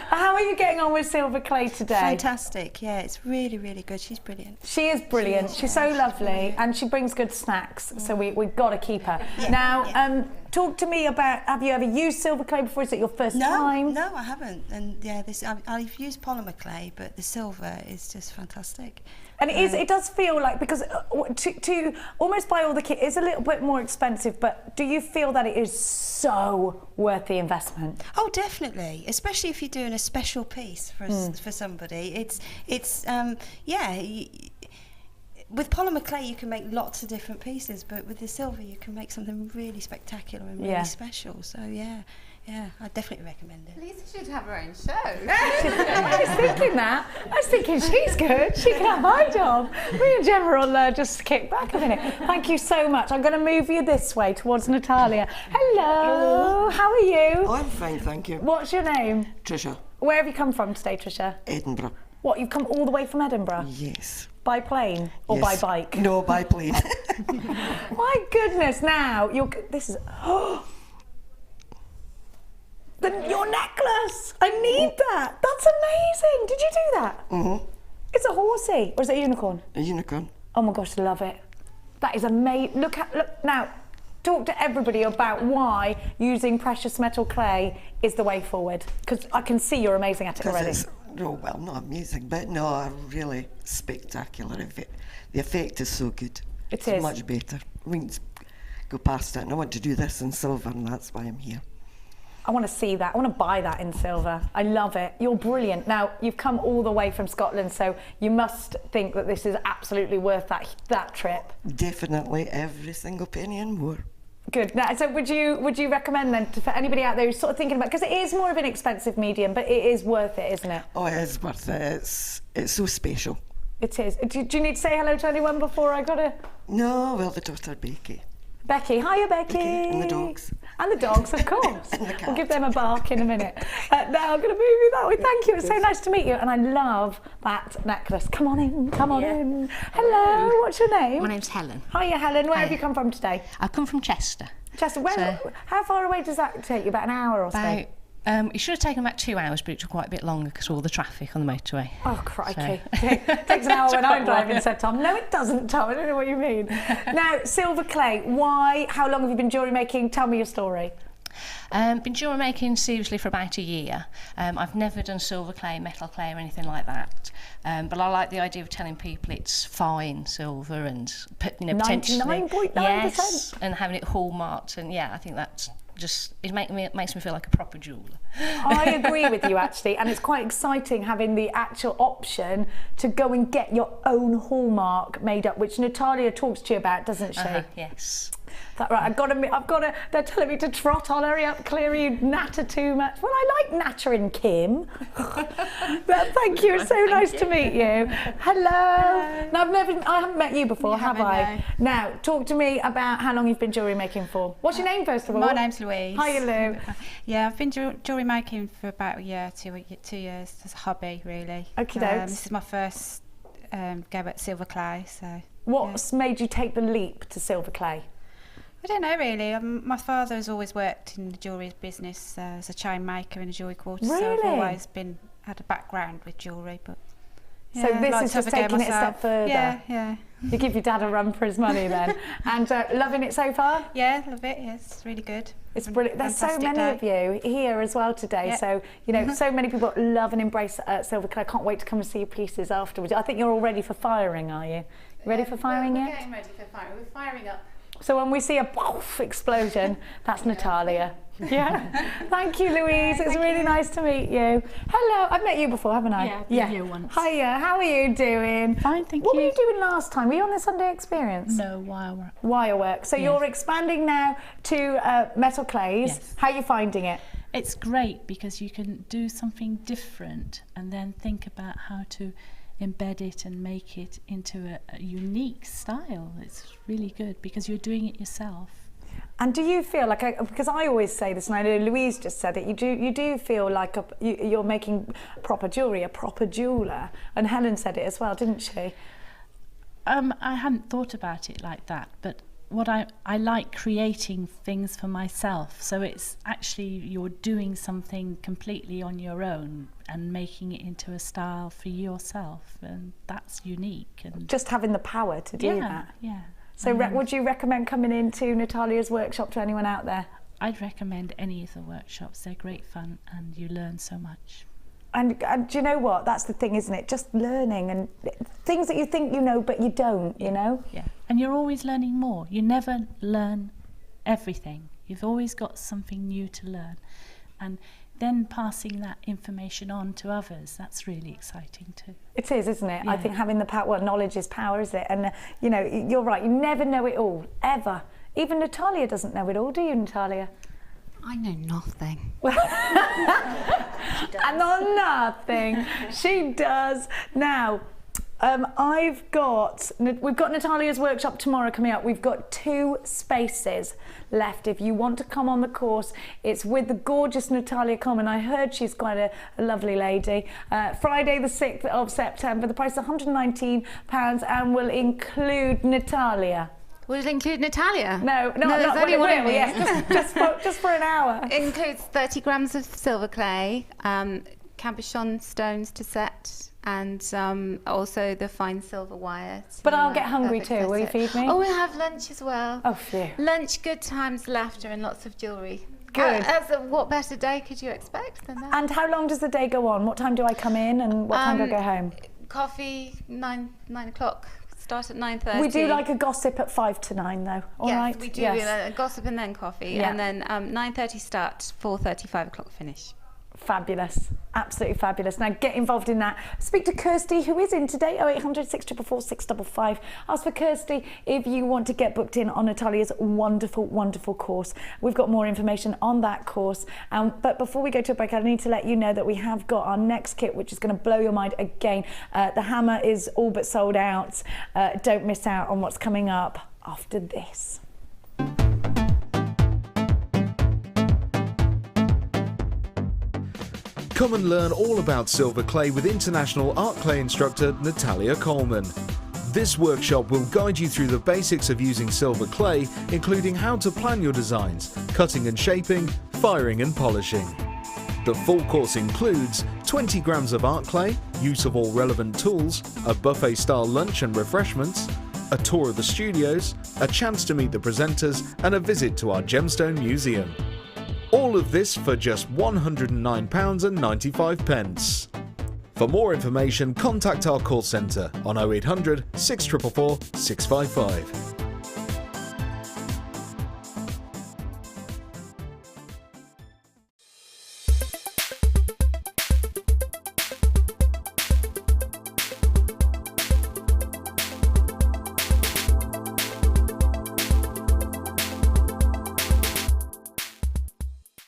how are you getting on with silver clay today? Fantastic. Yeah, it's really, really good. She's brilliant. She is brilliant. She's so lovely, and she brings good snacks. So we've got to keep her. Now, talk to me about. Have you ever used silver clay before? Is it your first time? No, I haven't. And yeah, I've used polymer clay, but the silver is just fantastic. And it does feel like, because to almost buy all the kit is a little bit more expensive, but do you feel that it is so worth the investment? Oh, definitely. Especially if you're doing a special piece for somebody. With polymer clay you can make lots of different pieces, but with the silver you can make something really spectacular and really special. So yeah, Yeah, I definitely recommend it. Lisa should have her own show. I was thinking that. I was thinking she's good. She can have my job. Me and Gemma will just kick back a minute. Thank you so much. I'm going to move you this way towards Natalia. Hello. How are you? I'm fine, thank you. What's your name? Tricia. Where have you come from today, Tricia? Edinburgh. What, you've come all the way from Edinburgh? Yes. By plane or Yes. by bike? No, by plane. My goodness, now, this is... your necklace! I need that! That's amazing! Did you do that? Mm-hmm. It's a horsey, or is it a unicorn? A unicorn. Oh my gosh, I love it. That is amazing. Look, now, talk to everybody about why using precious metal clay is the way forward. Because I can see you're amazing at it already. Well, not amazing, but no, really spectacular. The effect is so good. It's much better. We can go past it, and I want to do this in silver, and that's why I'm here. I want to see that. I want to buy that in silver. I love it. You're brilliant. Now, you've come all the way from Scotland, so you must think that this is absolutely worth that trip. Definitely, every single penny and more. Good. Now, so would you recommend then for anybody out there who's sort of thinking about, because it is more of an expensive medium, but it is worth it, isn't it? Oh, it is worth it. It's so special. It is. Do you need to say hello to anyone before I got to? No, well, the daughter Becky. Becky, hiya Becky. And the dogs. And the dogs, of course. And the cat. We'll give them a bark in a minute. Now I'm going to move you that way. Thank you. It's so nice to meet you. And I love that necklace. Come on in. Come on in. Hello. What's your name? My name's Helen. Hiya, Helen. Where have you come from today? I've come from Chester. Chester. How far away does that take you? About an hour or so? It should have taken about 2 hours, but it took quite a bit longer because of all the traffic on the motorway. Oh, crikey. It takes an hour when I'm driving, said Tom. No, it doesn't, Tom. I don't know what you mean. Now, silver clay, why? How long have you been jewellery making? Tell me your story. Been jewellery making seriously for about a year. I've never done silver clay, metal clay or anything like that. But I like the idea of telling people it's fine silver and potentially 99.9%. Yes, and having it hallmarked, and yeah, I think that's just it makes me feel like a proper jeweller. I agree with you actually, and it's quite exciting having the actual option to go and get your own hallmark made up, which Natalia talks to you about, doesn't she? Yes. That right? I've got to. They're telling me to trot on. Hurry up, clear you natter too much. Well, I like nattering, Kim. But thank you. It's so nice to meet you. Hello. Now, I haven't met you before, have I? No. Now, talk to me about how long you've been jewellery making for. What's your name, first of all? My name's Louise. Hiya, Lou. Yeah, I've been jewellery making for about a year, 2 years as a hobby, really. Okie dokes. This is my first go at silver clay. So. What's made you take the leap to silver clay? I don't know really. My father has always worked in the jewellery business as a chain maker in a jewellery quarter, really? so I've always had a background with jewellery. But so this is just taking it a step further. Yeah. You give your dad a run for his money then, and loving it so far. Yeah, love it. Yeah, it's really good. It's brilliant. There's so many of you here as well today. Yeah. So so many people love and embrace silver clay. I can't wait to come and see your pieces afterwards. I think you're all ready for firing, are you? Ready for firing We're yet? getting ready for firing. We're firing up. So when we see a poof explosion, that's Natalia. Yeah. Thank you, Louise. It's really nice to meet you. Hello. I've met you before, haven't I? Yeah, you once. Hiya. How are you doing? Fine, thank you. What were you doing last time? Were you on the Sunday Experience? No, wire work. Wire work. So you're expanding now to metal clays. Yes. How are you finding it? It's great because you can do something different and then think about how to embed it and make it into a unique style. It's really good because you're doing it yourself. And do you feel like, because I always say this, and I know Louise just said it, you do feel like you're making proper jewellery, a proper jeweller, and Helen said it as well, didn't she? I hadn't thought about it like that, but what I like creating things for myself, so it's actually you're doing something completely on your own and making it into a style for yourself, and that's unique. And just having the power to do that. Yeah. So would you recommend coming into Natalia's workshop to anyone out there? I'd recommend any of the workshops. They're great fun and you learn so much. And do you know what? That's the thing, isn't it? Just learning and things that you think you know but you don't, you know? Yeah. And you're always learning more. You never learn everything. You've always got something new to learn. And then passing that information on to others, that's really exciting too. It is, isn't it? Yeah. I think having the power, well, knowledge is power, is it? And, you're right, you never know it all, ever. Even Natalia doesn't know it all, do you, Natalia? I know nothing. And on nothing, she does. Now, we've got Natalia's workshop tomorrow coming up. We've got 2 spaces left if you want to come on the course. It's with the gorgeous Natalia Coleman. I heard she's quite a lovely lady. Friday the 6th of September. The price is £119 and will include Natalia. Will it include Natalia? No, there's not only one of me. Yes, just for an hour. It includes 30 grams of silver clay, cabochon stones to set, and also the fine silver wire. But I'll get hungry too. Will you feed me? Oh, we'll have lunch as well. Oh, phew. Lunch, good times, laughter, and lots of jewellery. Good. What better day could you expect than that? And how long does the day go on? What time do I come in and what time do I go home? Coffee, 9 o'clock. Start at 9:30. We do like a gossip at 5 to 9 though. All right. Yes, we do. Yes. Gossip and then coffee, yeah. And then 9:30 start, 4:30, 5 o'clock finish. Fabulous, absolutely fabulous. Now get involved in that. Speak to Kirsty, who is in today, 0800 644 655. Ask for Kirsty if you want to get booked in on Natalia's wonderful, wonderful course. We've got more information on that course. But before we go to a break, I need to let you know that we have got our next kit, which is going to blow your mind again. The hammer is all but sold out. Don't miss out on what's coming up after this. Come and learn all about silver clay with international art clay instructor Natalia Coleman. This workshop will guide you through the basics of using silver clay, including how to plan your designs, cutting and shaping, firing and polishing. The full course includes 20 grams of art clay, use of all relevant tools, a buffet-style lunch and refreshments, a tour of the studios, a chance to meet the presenters, and a visit to our Gemstone Museum. All of this for just £109.95. For more information, contact our call centre on 0800 644 655.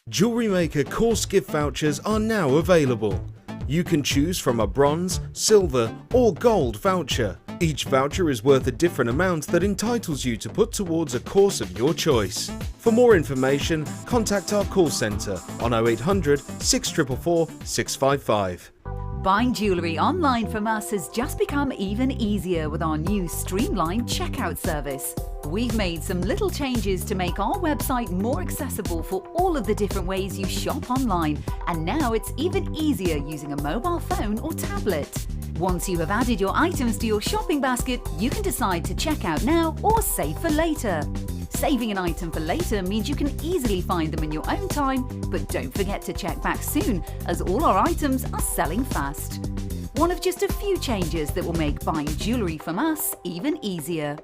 Jewellery Maker course gift vouchers are now available. You can choose from a bronze, silver or gold voucher. Each voucher is worth a different amount that entitles you to put towards a course of your choice. For more information, contact our call centre on 0800 644 655. Buying jewellery online from us has just become even easier with our new streamlined checkout service. We've made some little changes to make our website more accessible for all of the different ways you shop online, and now it's even easier using a mobile phone or tablet. Once you have added your items to your shopping basket, you can decide to check out now or save for later. Saving an item for later means you can easily find them in your own time, but don't forget to check back soon, as all our items are selling fast. One of just a few changes that will make buying jewellery from us even easier.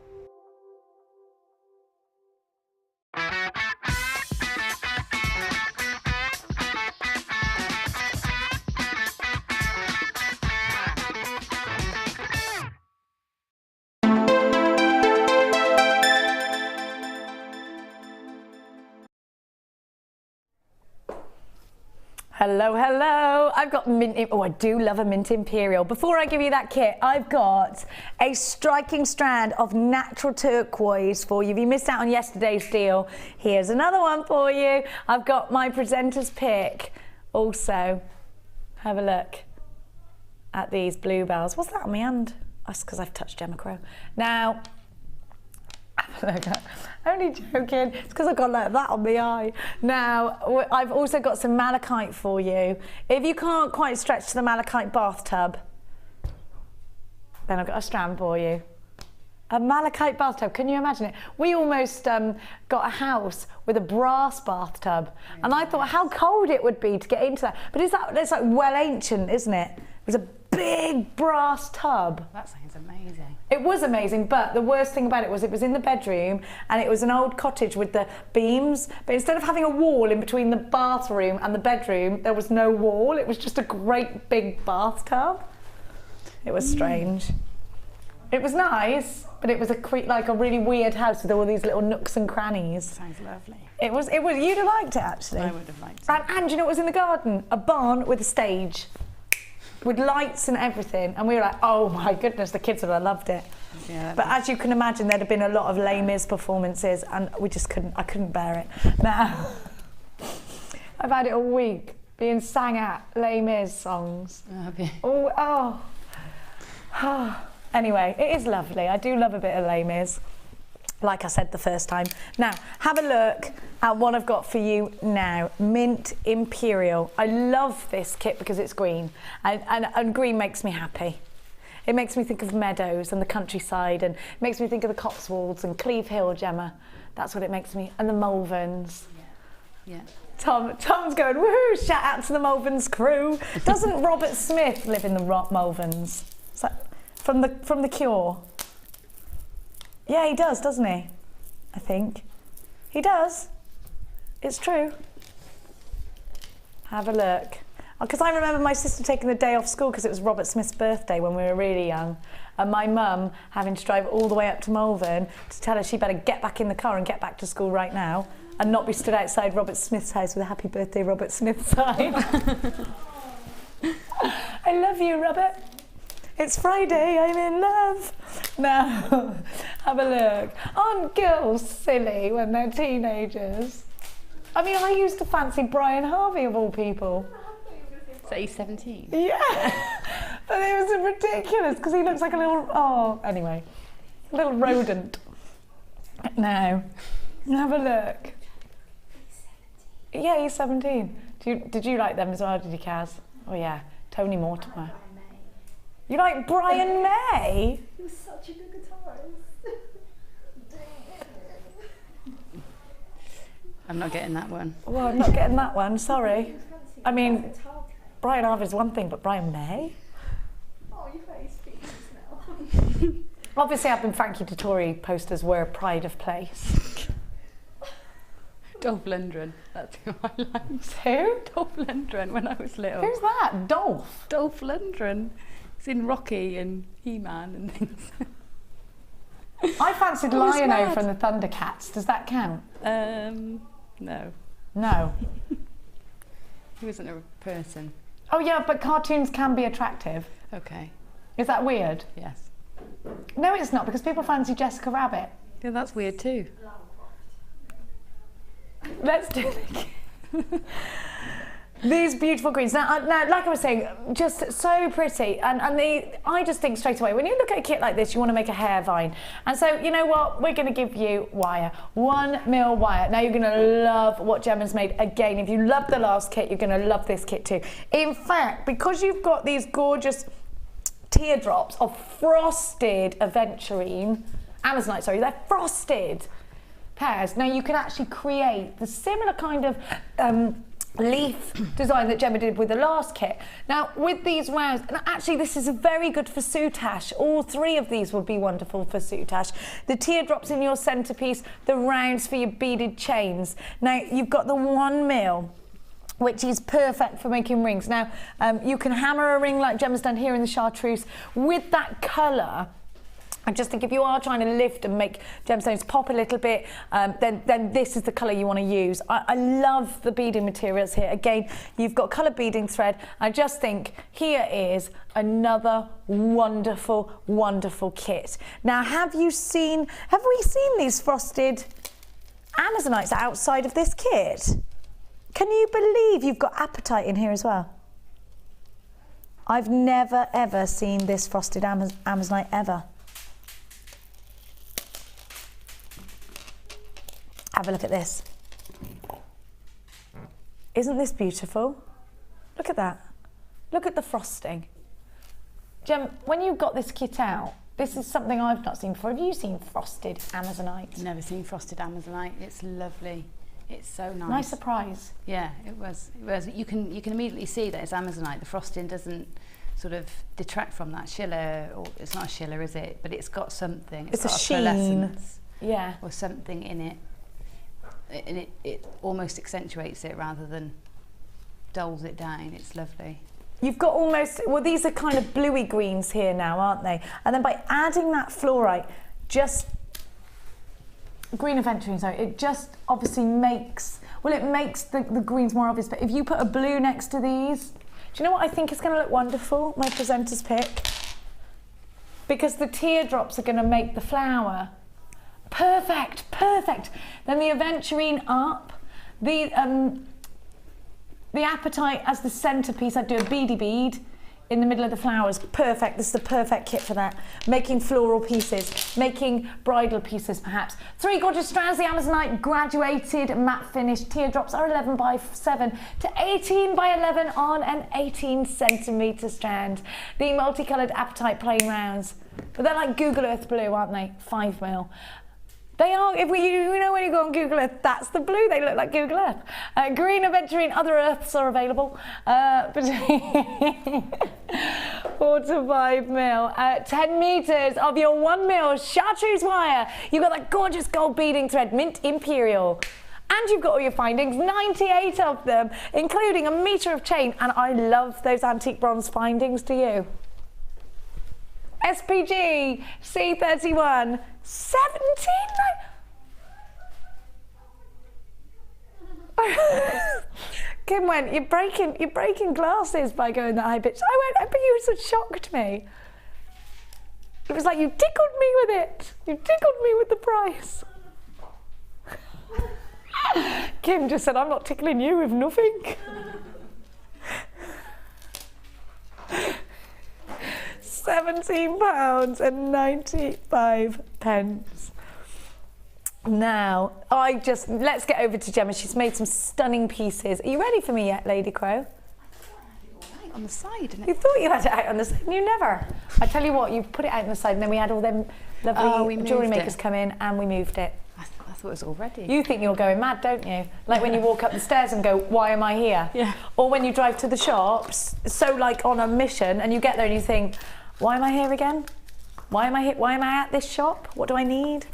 Hello, hello. I've got mint. Oh, I do love a mint imperial. Before I give you that kit, I've got a striking strand of natural turquoise for you. If you missed out on yesterday's deal, here's another one for you. I've got my presenter's pick. Also, have a look at these bluebells. What's that on my hand? That's because I've touched Gemma Crow. Now, only joking, it's because I've got like that on my eye. Now, I've also got some malachite for you. If you can't quite stretch to the malachite bathtub, then I've got a strand for you. A malachite bathtub, can you imagine it? We almost got a house with a brass bathtub, and I thought how cold it would be to get into that. But it's like well ancient, isn't it? It was a big brass tub. That sounds amazing. It was amazing, but the worst thing about it was in the bedroom, and it was an old cottage with the beams, but instead of having a wall in between the bathroom and the bedroom, there was no wall. It was just a great big bathtub. It was strange. It was nice, but it was like a really weird house with all these little nooks and crannies. Sounds lovely. It was. You'd have liked it actually. I would have liked it. And you know what was in the garden? A barn with a stage, with lights and everything. And we were like, oh my goodness, the kids would have loved it. Yeah. But as you can imagine, there'd have been a lot of Les Mis performances, and we just couldn't. I couldn't bear it. Now, I've had it all week being sang at Les Mis songs. Oh. Anyway, it is lovely. I do love a bit of Les Mis, like I said the first time. Now, have a look at what I've got for you now. Mint Imperial. I love this kit because it's green, and green makes me happy. It makes me think of meadows and the countryside, and it makes me think of the Cotswolds and Cleve Hill, Gemma. That's what it makes me, and the Malverns. Yeah. Tom's going, woohoo, shout out to the Malverns crew. Doesn't Robert Smith live in the Malverns? Is that from the Cure? Yeah, he does, doesn't he? I think. He does. It's true. Have a look. Because I remember my sister taking the day off school because it was Robert Smith's birthday when we were really young, and my mum having to drive all the way up to Malvern to tell her she better get back in the car and get back to school right now and not be stood outside Robert Smith's house with a happy birthday Robert Smith sign. I love you, Robert. It's Friday, I'm in love. Now, have a look. Aren't girls silly when they're teenagers? I mean, I used to fancy Brian Harvey of all people. So he's 17? Yeah, but it was ridiculous because he looks like a little, anyway, a little rodent. Now, have a look. Yeah, he's 17. Did you like them as well, did you, Kaz? Oh yeah, Tony Mortimer. You like Brian May? He was such a good guitarist. I'm not getting that one. Well, I'm not getting that one, sorry. I mean, Brian Harvey's one thing, but Brian May? Oh, you're very speechless now. Obviously, I've been Frankie Dettori posters were pride of place. Dolph Lundgren, that's who I liked. Who? Dolph Lundgren when I was little. Who's that? Dolph? Dolph Lundgren. He's in Rocky and He-Man and things. I fancied Lion-O from the Thundercats. Does that count? No. No. He wasn't a person. Oh yeah, but cartoons can be attractive. Okay. Is that weird? Yes. No, it's not, because people fancy Jessica Rabbit. Yeah, that's weird too. Let's do it. These beautiful greens. Now, like I was saying, just so pretty. And I just think straight away, when you look at a kit like this, you want to make a hair vine. And so, you know what? We're going to give you wire. 1 mil wire. Now, you're going to love what Gemma's made. Again, if you love the last kit, you're going to love this kit too. In fact, because you've got these gorgeous teardrops of frosted aventurine, Amazonite, sorry, they're frosted pears. Now, you can actually create the similar kind of leaf design that Gemma did with the last kit. Now with these rounds, and actually this is very good for soutache. All 3 of these would be wonderful for soutache. The teardrops in your centerpiece, the rounds for your beaded chains. Now you've got the 1 mil, which is perfect for making rings. Now you can hammer a ring like Gemma's done here in the chartreuse with that colour. I just think if you are trying to lift and make gemstones pop a little bit, then this is the colour you want to use. I love the beading materials here. Again, you've got coloured beading thread. I just think here is another wonderful, wonderful kit. Now, have we seen these frosted Amazonites outside of this kit? Can you believe you've got apatite in here as well? I've never, ever seen this frosted Amazonite ever. Have a look at this. Isn't this beautiful? Look at that. Look at the frosting. Gem, when you got this kit out, this is something I've not seen before. Have you seen frosted Amazonite? Never seen frosted Amazonite. It's lovely. It's so nice. Nice surprise. Yeah, it was. You can immediately see that it's Amazonite. The frosting doesn't sort of detract from that shiller, or it's not a shiller, is it? But it's got something. It's got a sheen. pearlescence, yeah, or something in it. And it almost accentuates it rather than dulls it down. It's lovely. you've got almost, well, these are kind of bluey greens here now, aren't they? And then by adding that fluorite, just green aventurine, sorry, it just obviously makes, well, it makes the greens more obvious. But if you put a blue next to these, do you know what I think is going to look wonderful? My presenter's pick. Because the teardrops are going to make the flower. Perfect, perfect. Then the aventurine up, the apatite as the centerpiece. I'd do a beady bead in the middle of the flowers. Perfect, this is the perfect kit for that. Making floral pieces, making bridal pieces perhaps. 3 gorgeous strands, the Amazonite graduated matte finish. Teardrops are 11 by 7 to 18 by 11 on an 18 centimetre strand. The multicoloured apatite plain rounds, but they're like Google Earth blue, aren't they? 5mm. They are, you know when you go on Google Earth, that's the blue, they look like Google Earth. Green aventurine, other earths are available. Between 4 to 5mm. 10 metres of your 1mm chartreuse wire. You've got that gorgeous gold beading thread, mint imperial. And you've got all your findings, 98 of them, including a metre of chain. And I love those antique bronze findings, do you? SPG C31 17. Kim went, you're breaking glasses by going that high pitch. I went, but you sort of shocked me. It was like you tickled me with it. You tickled me with the price. Kim just said, I'm not tickling you with nothing. £17.95. Now, let's get over to Gemma. She's made some stunning pieces. Are you ready for me yet, Lady Crow? On the side, isn't it? You thought you had it out on the side. You never. I tell you what, you put it out on the side and then we had all them lovely jewellery makers come in and we moved it. I thought it was all ready. You think you're going mad, don't you? Like when you walk up the stairs and go, why am I here? Yeah. Or when you drive to the shops, so like on a mission, and you get there and you think, why am I here again? Why am I here? Why am I at this shop? What do I need?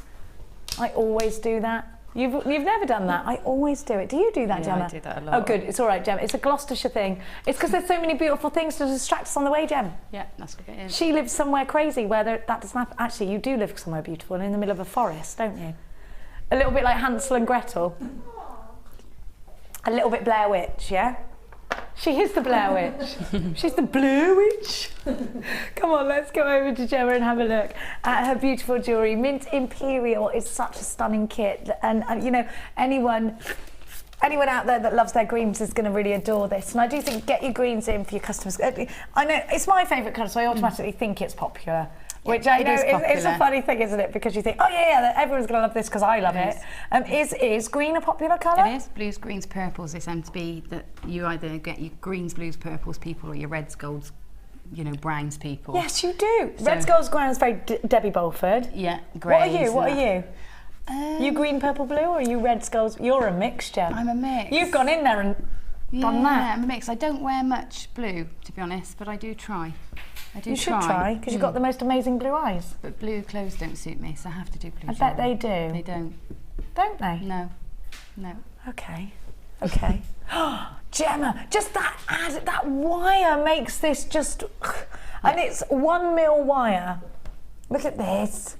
I always do that. You've never done that. I always do it. Do you do that, Gemma? I do that a lot. Oh, good. It's all right, Gemma. It's a Gloucestershire thing. It's because there's so many beautiful things to distract us on the way, Gem. Yeah, that's what it is. She lives somewhere crazy where that doesn't happen. Actually, you do live somewhere beautiful in the middle of a forest, don't you? A little bit like Hansel and Gretel. A little bit Blair Witch, yeah? She is the Blair Witch. She's the Blue Witch. Come on, let's go over to Gemma and have a look at her beautiful jewellery. Mint Imperial is such a stunning kit, and you know, anyone out there that loves their greens is going to really adore this. And I do think get your greens in for your customers. I know it's my favourite colour, so I automatically think it's popular. Which I know it's a funny thing, isn't it? Because you think, oh yeah, everyone's going to love this because I love it. Is green a popular colour? It is. Blues, greens, purples. They tend to be that you either get your greens, blues, purples people or your reds, golds, you know, browns people. Yes, you do. So, reds, golds, browns, very Debbie Bolford. Yeah, greys. What are you? You green, purple, blue, or are you reds, golds? You're a mix, Gem. I'm a mix. You've gone in there and done that. Yeah, I'm a mix. I don't wear much blue, to be honest, but I do try. You should try, because you've got the most amazing blue eyes. But blue clothes don't suit me, so I have to do blue. I bet they do. They don't. Don't they? No. No. Okay. Okay. Gemma, just that wire makes this just... And it's 1mm wire. Look at this.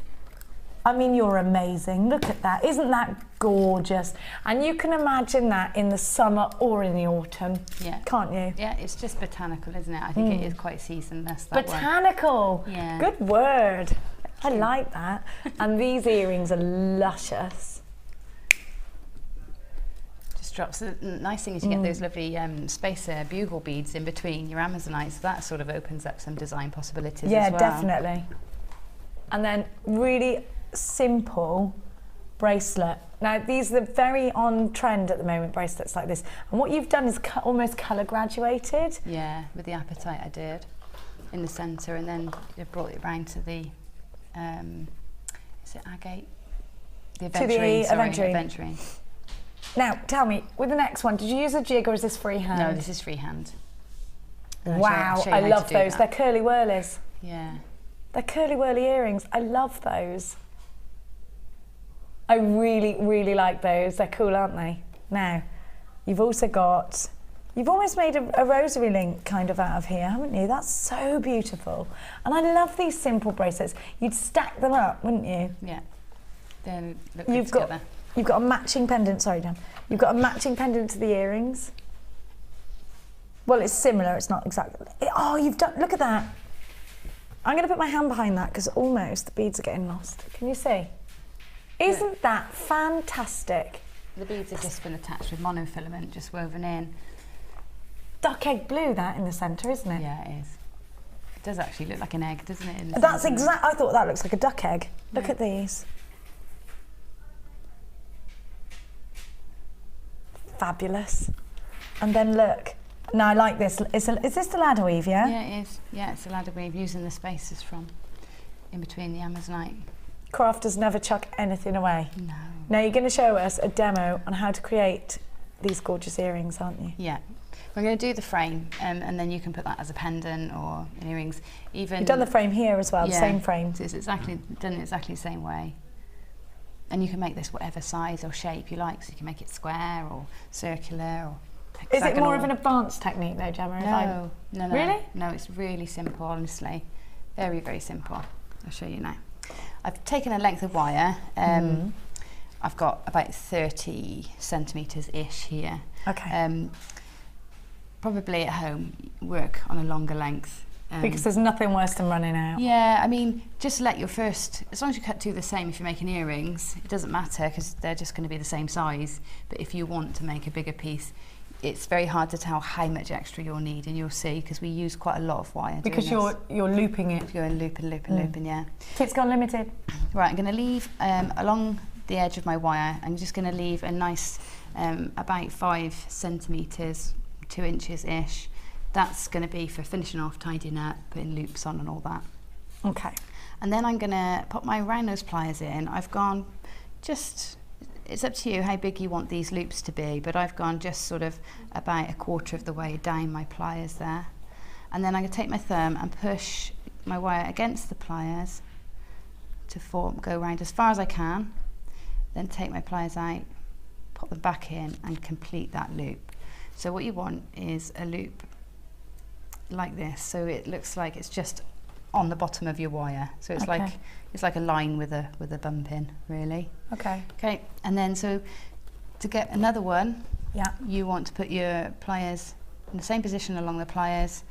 I mean, you're amazing. Look at that. Isn't that gorgeous? And you can imagine that in the summer or in the autumn, can't you? Yeah, it's just botanical, isn't it? I think it is quite seasonless, that botanical. One. Yeah. Good word. I like that. And these earrings are luscious. Just drops. The nice thing is you get those lovely spacer bugle beads in between your Amazonite, so that sort of opens up some design possibilities as well. Yeah, definitely. And then really simple bracelet. Now these are very on trend at the moment, bracelets like this, and what you've done is almost colour graduated. Yeah, with the apatite I did in the centre, and then I brought it round to the is it agate? The aventurine. Now tell me, with the next one, did you use a jig or is this freehand? No, this is freehand. Wow, I love those. They're curly whirlies. Yeah. They're curly whirly earrings. I love those. I really, really like those. They're cool, aren't they? Now, you've also got You've almost made a rosary link kind of out of here, haven't you? That's so beautiful. And I love these simple bracelets. You'd stack them up, wouldn't you? Yeah. Then look good together. You've got a matching pendant, sorry Dan. You've got a matching pendant to the earrings. Well, it's similar, it's not exactly. Oh, you've done, look at that. I'm going to put my hand behind that because almost the beads are getting lost. Can you see? Isn't that fantastic? The beads have just been attached with monofilament, just woven in. Duck egg blue, that in the centre, isn't it? Yeah, it is. It does actually look like an egg, doesn't it? That's exact. I thought that looks like a duck egg. Look at these. Fabulous. And then look. Now I like this. Is this the ladder weave? Yeah. Yeah, it is. Yeah, it's a ladder weave using the spaces from in between the Amazonite. Crafters never chuck anything away. No. Now you're going to show us a demo on how to create these gorgeous earrings, aren't you? Yeah. We're going to do the frame, and then you can put that as a pendant or in earrings. Even you've done the frame here as well, the same frame. So it's exactly done exactly the same way. And you can make this whatever size or shape you like. So you can make it square or circular or hexagonal. Is it more of an advanced technique though, Gemma? No. Really? No, it's really simple, honestly. Very, very simple. I'll show you now. I've taken a length of wire. I've got about 30 centimetres-ish here. Okay. Probably at home, work on a longer length. Because there's nothing worse than running out. Yeah, I mean, just let your first, as long as you cut two the same if you're making earrings, it doesn't matter because they're just going to be the same size. But if you want to make a bigger piece, it's very hard to tell how much extra you'll need, and you'll see because we use quite a lot of wire. Because you're looping it. You're going looping, yeah. Kit's gone limited. Right, I'm going to leave along the edge of my wire. I'm just going to leave a nice about 5 centimetres, 2 inches-ish. That's going to be for finishing off, tidying up, putting loops on and all that. Okay. And then I'm going to pop my round nose pliers in. I've gone just, it's up to you how big you want these loops to be, but I've gone just sort of about 1/4 of the way down my pliers there. And then I'm going to take my thumb and push my wire against the pliers to go around as far as I can. Then take my pliers out, pop them back in and complete that loop. So what you want is a loop like this, so it looks like it's just on the bottom of your wire. So it's like a line with a bump in, really. Okay. Okay, and then so to get another one, yeah, you want to put your pliers in the same position along the pliers,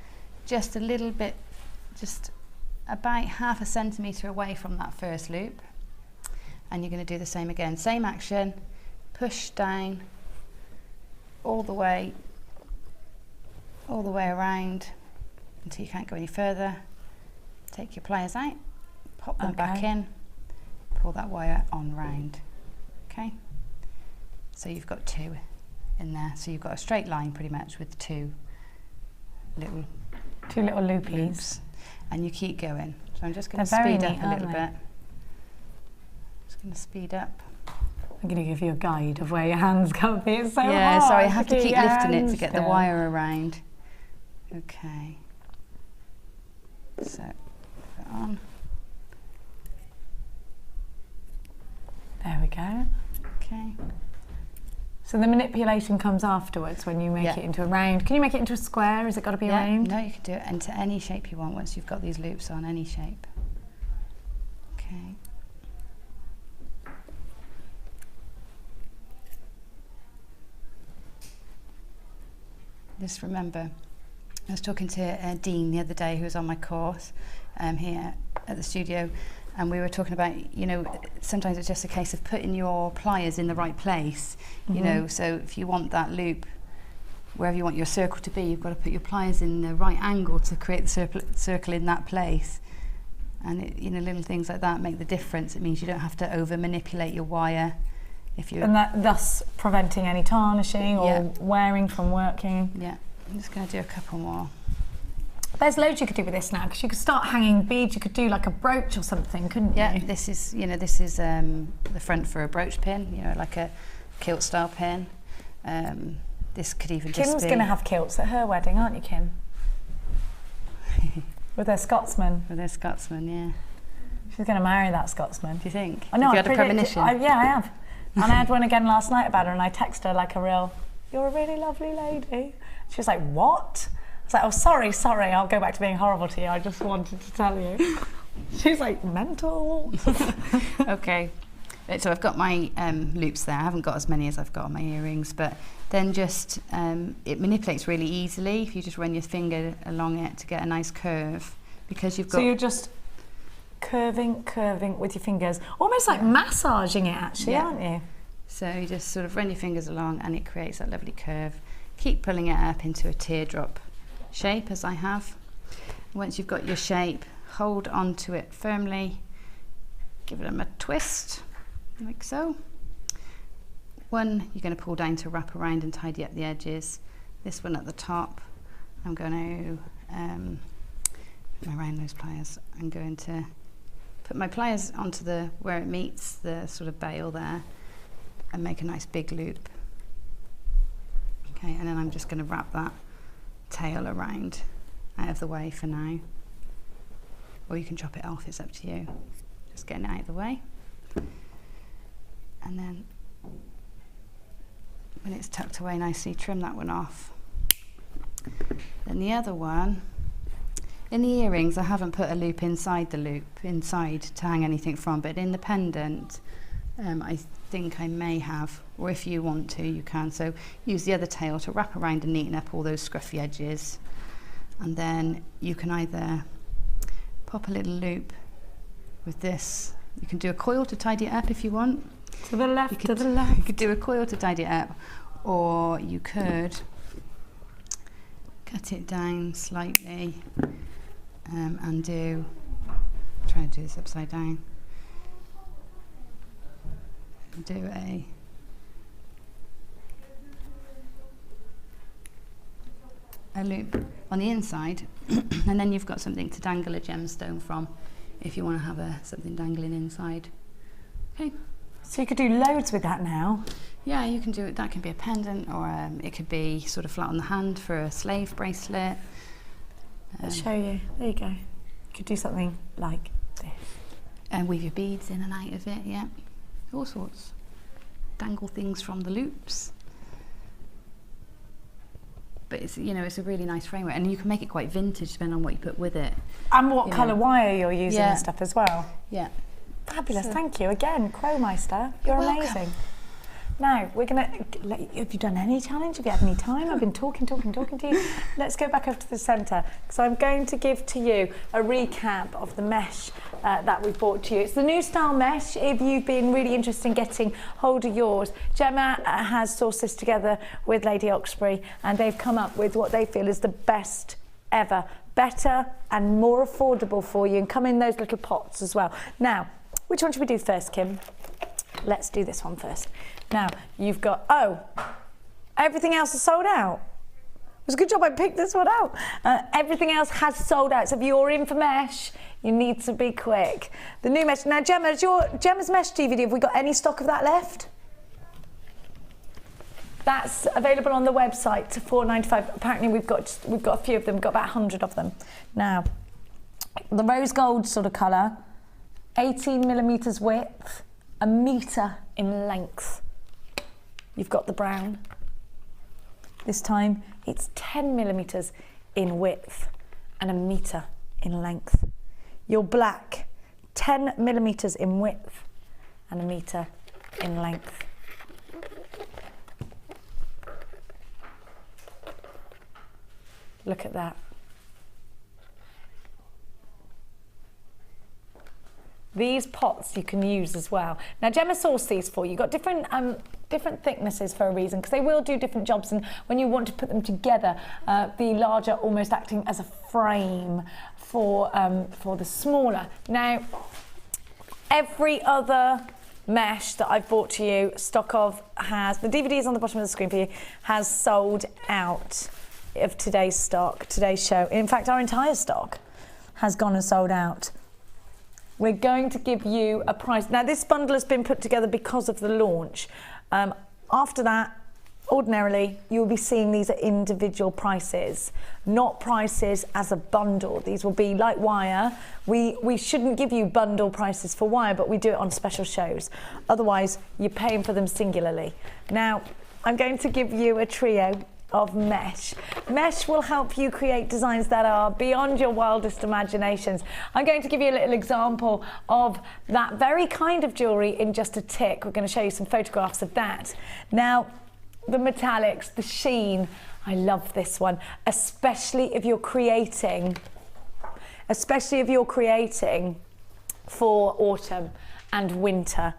just a little bit, just about 1/2 centimetre away from that first loop. And you're going to do the same again. Same action, push down all the way around until you can't go any further. Take your pliers out, pop them back in, pull that wire on round. Okay, so you've got 2 in there. So you've got a straight line pretty much with 2 little loops, and you keep going. So I'm just going to speed up a little bit. Just going to speed up. I'm going to give you a guide of where your hands go. It's so hard. Yeah, sorry, I have to keep lifting it to get the wire around. Okay. So, put it on. There we go. Okay. So the manipulation comes afterwards when you make it into a round. Can you make it into a square? Has it got to be round? No, you can do it into any shape you want once you've got these loops on, any shape. Okay. Just remember, I was talking to Dean the other day, who was on my course here at the studio, and we were talking about, you know, sometimes it's just a case of putting your pliers in the right place, you know, so if you want that loop, wherever you want your circle to be, you've got to put your pliers in the right angle to create the circle in that place. And, it, you know, little things like that make the difference. It means you don't have to over manipulate your wire. And that thus preventing any tarnishing or wearing from working. Yeah, I'm just going to do a couple more. There's loads you could do with this now, because you could start hanging beads. You could do like a brooch or something, couldn't you? Yeah, this is, you know, this is the front for a brooch pin, you know, like a kilt style pin. This could even just be... Kim's going to have kilts at her wedding, aren't you, Kim? With her Scotsman. With her Scotsman, yeah. She's going to marry that Scotsman. Do you think? I know. Have you had a premonition? Yeah, I have. And I had one again last night about her, and I texted her like a real, "You're a really lovely lady." She was like, what? I was like, oh, sorry, I'll go back to being horrible to you. I just wanted to tell you. She's like, mental. Okay. So I've got my loops there. I haven't got as many as I've got on my earrings, but then just, it manipulates really easily if you just run your finger along it to get a nice curve, because you've got... So you're just curving with your fingers, almost like massaging it actually, aren't you? So you just sort of run your fingers along and it creates that lovely curve. Keep pulling it up into a teardrop shape, as I have. Once you've got your shape, hold onto it firmly, give it a twist, like so. One you're going to pull down to wrap around and tidy up the edges. This one at the top, I'm going to, my round nose pliers, I'm going to put my pliers onto the, where it meets the sort of bail there, and make a nice big loop. Okay, and then I'm just going to wrap that tail around, out of the way for now. Or you can chop it off, it's up to you. Just getting it out of the way. And then when it's tucked away nicely, trim that one off. Then the other one, in the earrings I haven't put a loop inside the loop, inside to hang anything from, but in the pendant I think I may have, or if you want to, you can. So use the other tail to wrap around and neaten up all those scruffy edges. And then you can either pop a little loop with this. You can do a coil to tidy it up if you want. To the left, to the left. You could do a coil to tidy it up, or you could cut it down slightly and try to do this upside down. Do a loop on the inside, and then you've got something to dangle a gemstone from if you want to have something dangling inside. Okay. So you could do loads with that now. Yeah, you can do it. That can be a pendant, or it could be sort of flat on the hand for a slave bracelet. I'll show you. There you go. You could do something like this. And weave your beads in and out of it, yeah. All sorts. Dangle things from the loops. But it's, you know, it's a really nice framework, and you can make it quite vintage depending on what you put with it. And what colour wire you're using and stuff as well. Yeah. Fabulous, thank you again, Crowmeister. You're amazing. Now, we're going to, have you done any challenge? Have you had any time? I've been talking to you. Let's go back up to the centre, because I'm going to give to you a recap of the mesh that we brought to you. It's the new style mesh. If you've been really interested in getting hold of yours, Gemma has sourced this together with Lady Oxbury, and they've come up with what they feel is the best ever. Better and more affordable for you, and come in those little pots as well. Now, which one should we do first, Kim? Let's do this one first. Now, you've got, everything else is sold out. It was a good job I picked this one out. Everything else has sold out, so if you're in for mesh, you need to be quick. The new mesh. Now, Gemma, Gemma's mesh DVD, have we got any stock of that left? That's available on the website to $4.95. Apparently, we've got a few of them. We've got about 100 of them. Now, the rose gold sort of colour, 18mm width, 1 metre in length. You've got the brown. This time it's 10mm in width and 1 metre in length. Your black, 10mm in width and 1 metre in length. Look at that. These pots you can use as well. Now, Gemma sourced these for you. You've got different thicknesses for a reason, because they will do different jobs, and when you want to put them together, the larger almost acting as a frame for the smaller. Now, every other mesh that I've brought to you, stock of, has, the DVD is on the bottom of the screen for you, has sold out of today's stock, today's show. In fact, our entire stock has gone and sold out. We're going to give you a price. Now, this bundle has been put together because of the launch. After that, ordinarily, you'll be seeing these at individual prices, not prices as a bundle. These will be like wire. We shouldn't give you bundle prices for wire, but we do it on special shows. Otherwise, you're paying for them singularly. Now, I'm going to give you a trio of mesh. Mesh will help you create designs that are beyond your wildest imaginations. I'm going to give you a little example of that very kind of jewellery in just a tick. We're going to show you some photographs of that. Now, the metallics, the sheen, I love this one, especially if you're creating for autumn and winter.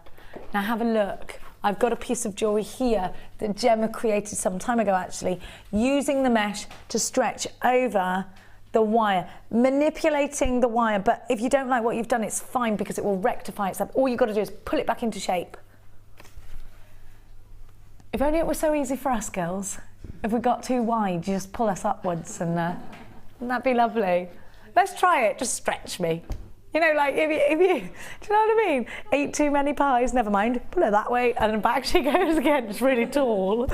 Now have a look. I've got a piece of jewellery here that Gemma created some time ago actually, using the mesh to stretch over the wire, manipulating the wire, but if you don't like what you've done, it's fine because it will rectify itself. All you've got to do is pull it back into shape. If only it was so easy for us girls. If we got too wide, you just pull us upwards and wouldn't that be lovely? Let's try it, just stretch me. You know, like if you, do you know what I mean? Eat too many pies, never mind, pull her that way, and then back she goes again, it's really tall.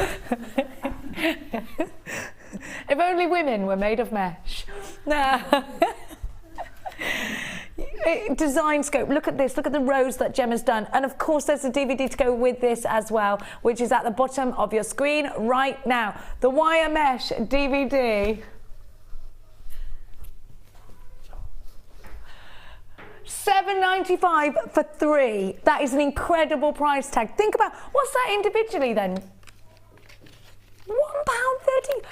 If only women were made of mesh. Nah. Design scope, look at this, look at the rows that Gemma's done. And of course there's a DVD to go with this as well, which is at the bottom of your screen right now. The wire mesh DVD. $7.95 for 3. That is an incredible price tag. Think about, what's that individually then? £1.30.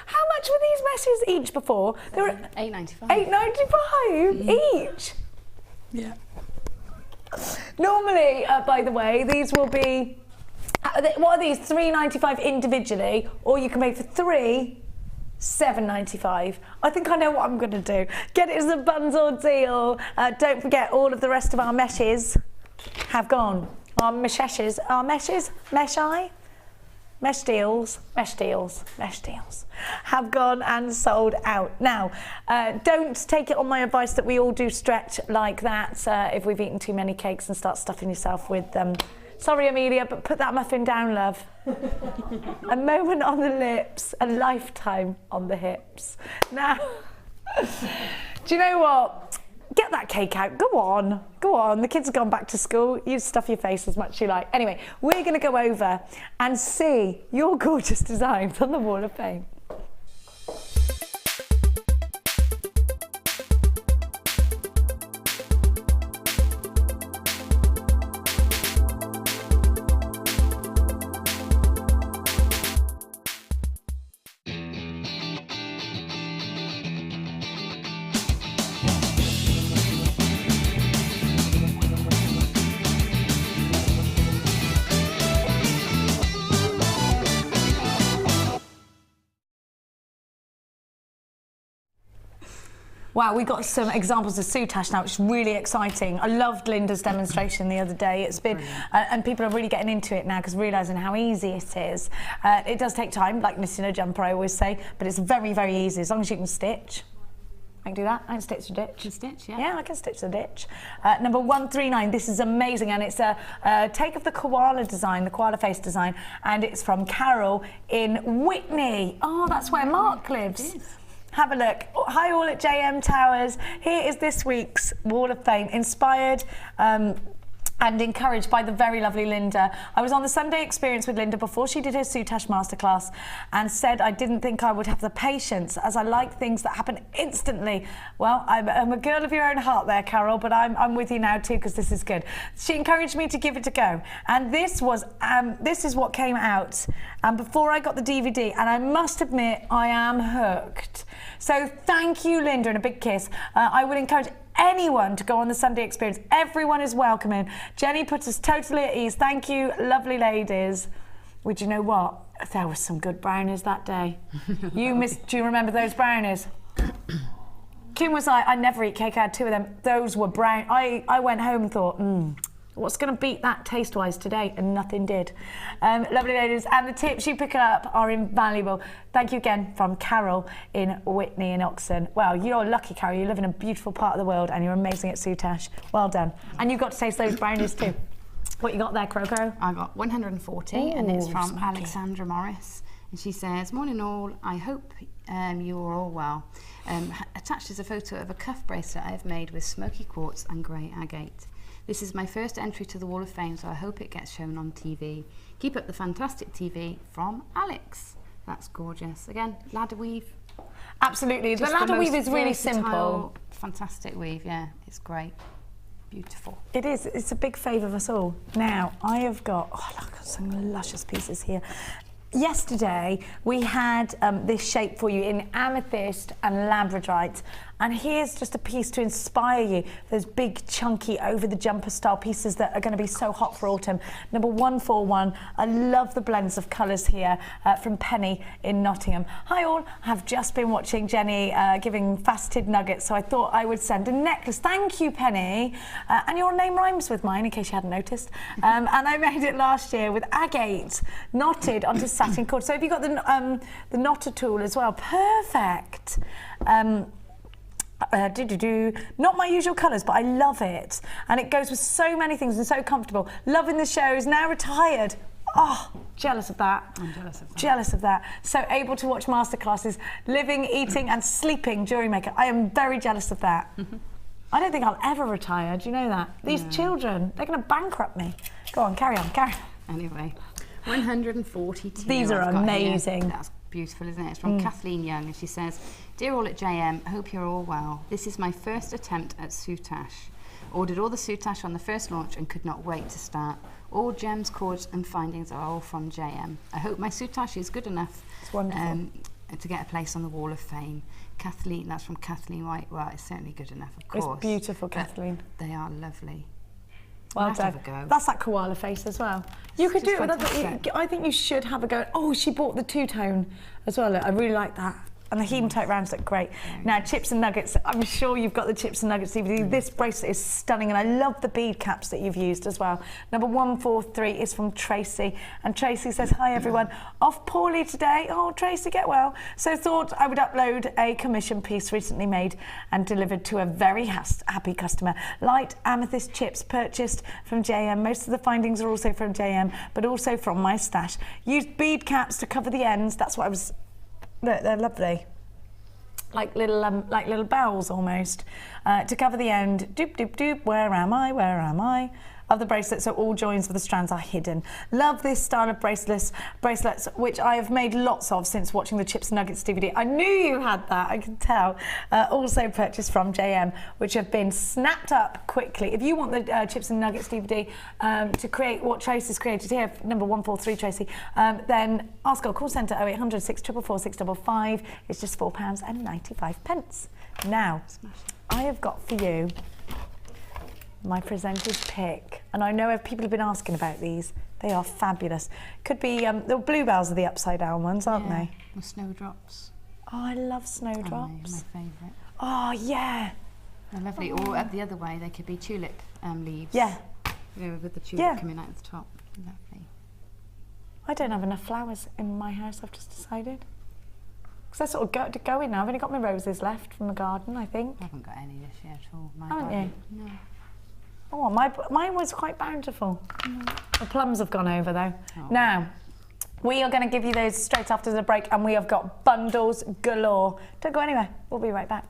How much were these meshes each before? They were £8.95. £8.95 each. Yeah. Normally, by the way, these will be, what are these? £3.95 individually, or you can pay for 3, £7.95. I think I know what I'm going to do. Get it as a bundle deal. Don't forget, all of the rest of our meshes have gone. Our meshes, mesh deals have gone and sold out. Now, don't take it on my advice that we all do stretch like that if we've eaten too many cakes and start stuffing yourself with them. Sorry, Amelia, but put that muffin down, love. A moment on the lips, a lifetime on the hips. Now, do you know what? Get that cake out. Go on. Go on. The kids have gone back to school. You stuff your face as much as you like. Anyway, we're going to go over and see your gorgeous designs on the Wall of Fame. Wow, we got some examples of soutache now, which is really exciting. I loved Linda's demonstration the other day. It's been, and people are really getting into it now because realising how easy it is. It does take time, like knitting a jumper, I always say, but it's very, very easy as long as you can stitch. I can do that. I can stitch the ditch. You can stitch, yeah. Yeah, I can stitch the ditch. Number 139, this is amazing, and it's a take of the koala design, the koala face design, and it's from Carol in Whitney. Oh, that's where Mark lives. Have a look. Hi all at JM Towers. Here is this week's Wall of Fame, inspired and encouraged by the very lovely Linda. I was on the Sunday experience with Linda before she did her soutache masterclass and said I didn't think I would have the patience as I like things that happen instantly. Well, I'm a girl of your own heart there, Carol, but I'm with you now too because this is good. She encouraged me to give it a go, and this is what came out before I got the DVD, and I must admit I am hooked. So thank you, Linda, and a big kiss. I would encourage anyone to go on the Sunday experience. Everyone is welcoming. Jenny put us totally at ease. Thank you, lovely ladies. Would you know what? There was some good brownies that day. Do you remember those brownies? Kim was like, I never eat cake, I had 2 of them. Those were brown. I went home and thought, what's going to beat that taste-wise today? And nothing did. Lovely ladies, and the tips you pick up are invaluable. Thank you again from Carol in Whitney in Oxon. Well, you're lucky, Carol. You live in a beautiful part of the world and you're amazing at soutache. Well done. And you got to taste those brownies too. What you got there, Croco? I got 140, and it's from Alexandra Morris. And she says, morning all, I hope you are all well. Attached is a photo of a cuff bracelet I have made with smoky quartz and grey agate. This is my first entry to the Wall of Fame, so I hope it gets shown on TV. Keep up the fantastic TV, from Alex. That's gorgeous. Again, ladder weave. Absolutely. The Just ladder weave most is really versatile, simple. Fantastic weave, yeah. It's great. Beautiful. It is. It's a big favour of us all. Now, I have got, I've got some luscious pieces here. Yesterday, we had this shape for you in amethyst and labradorite. And here's just a piece to inspire you. Those big, chunky, over-the-jumper style pieces that are going to be so hot for autumn. Number 141. I love the blends of colours here from Penny in Nottingham. Hi all. I've just been watching Jenny giving faceted nuggets, so I thought I would send a necklace. Thank you, Penny. And your name rhymes with mine, in case you hadn't noticed. And I made it last year with agate knotted onto satin cord. So have you got the knotter tool as well? Perfect. Not my usual colours, but I love it. And it goes with so many things and so comfortable. Loving the shows, now retired. Oh, jealous of that. I'm jealous of that. Jealous of that. So able to watch masterclasses, living, eating and sleeping Jewellery Maker. I am very jealous of that. I don't think I'll ever retire, do you know that? These children, they're going to bankrupt me. Go on, carry on, carry on. Anyway, 142. These are I've got amazing. Here. That's beautiful, isn't it? It's from Kathleen Young, and she says, "Dear all at JM, hope you're all well. This is my first attempt at soutache. Ordered all the soutache on the first launch and could not wait to start. All gems, cords and findings are all from JM. I hope my soutache is good enough to get a place on the Wall of Fame." Kathleen, that's from Kathleen White. Well, it's certainly good enough, of course. It's beautiful, Kathleen. They are lovely. Well I'll done. have a go. That's that koala face as well. You could do it with other. I think you should have a go. Oh, she bought the two-tone as well. I really like that. And the hematite rounds look great. Now, chips and nuggets. I'm sure you've got the chips and nuggets DVD. This bracelet is stunning, and I love the bead caps that you've used as well. Number 143 is from Tracy, and Tracy says, "Hi everyone, off poorly today. Oh, Tracy, get well. So thought I would upload a commission piece recently made and delivered to a very happy customer. Light amethyst chips purchased from JM. Most of the findings are also from JM, but also from my stash. Used bead caps to cover the ends." That's what I was. Look, they're lovely. Like little bells almost. To cover the end, doop, doop, doop, where am I, where am I? Of the bracelet, so all joins of the strands are hidden. Love this style of bracelets, which I have made lots of since watching the Chips and Nuggets DVD. I knew you had that, I can tell. Also purchased from JM, which have been snapped up quickly. If you want the Chips and Nuggets DVD to create what Tracy's created here, number 143 Tracy, then ask our call centre 0800 644 655. It's just £4.95. Now, I have got for you my presenter's pick, and I know if people have been asking about these. They are fabulous. Could be the bluebells are the upside down ones, aren't they? With snowdrops. Oh, I love snowdrops. My favourite. Oh yeah. They're lovely. Or the other way, they could be tulip leaves. Yeah. You know, with the tulip coming out the top. Lovely. I don't have enough flowers in my house. I've just decided. Because I sort of go in now. I've only got my roses left from the garden, I think. I haven't got any this year at all. Haven't you? No. Oh, mine was quite bountiful. The plums have gone over though. Oh. Now, we are going to give you those straight after the break, and we have got bundles galore. Don't go anywhere. We'll be right back.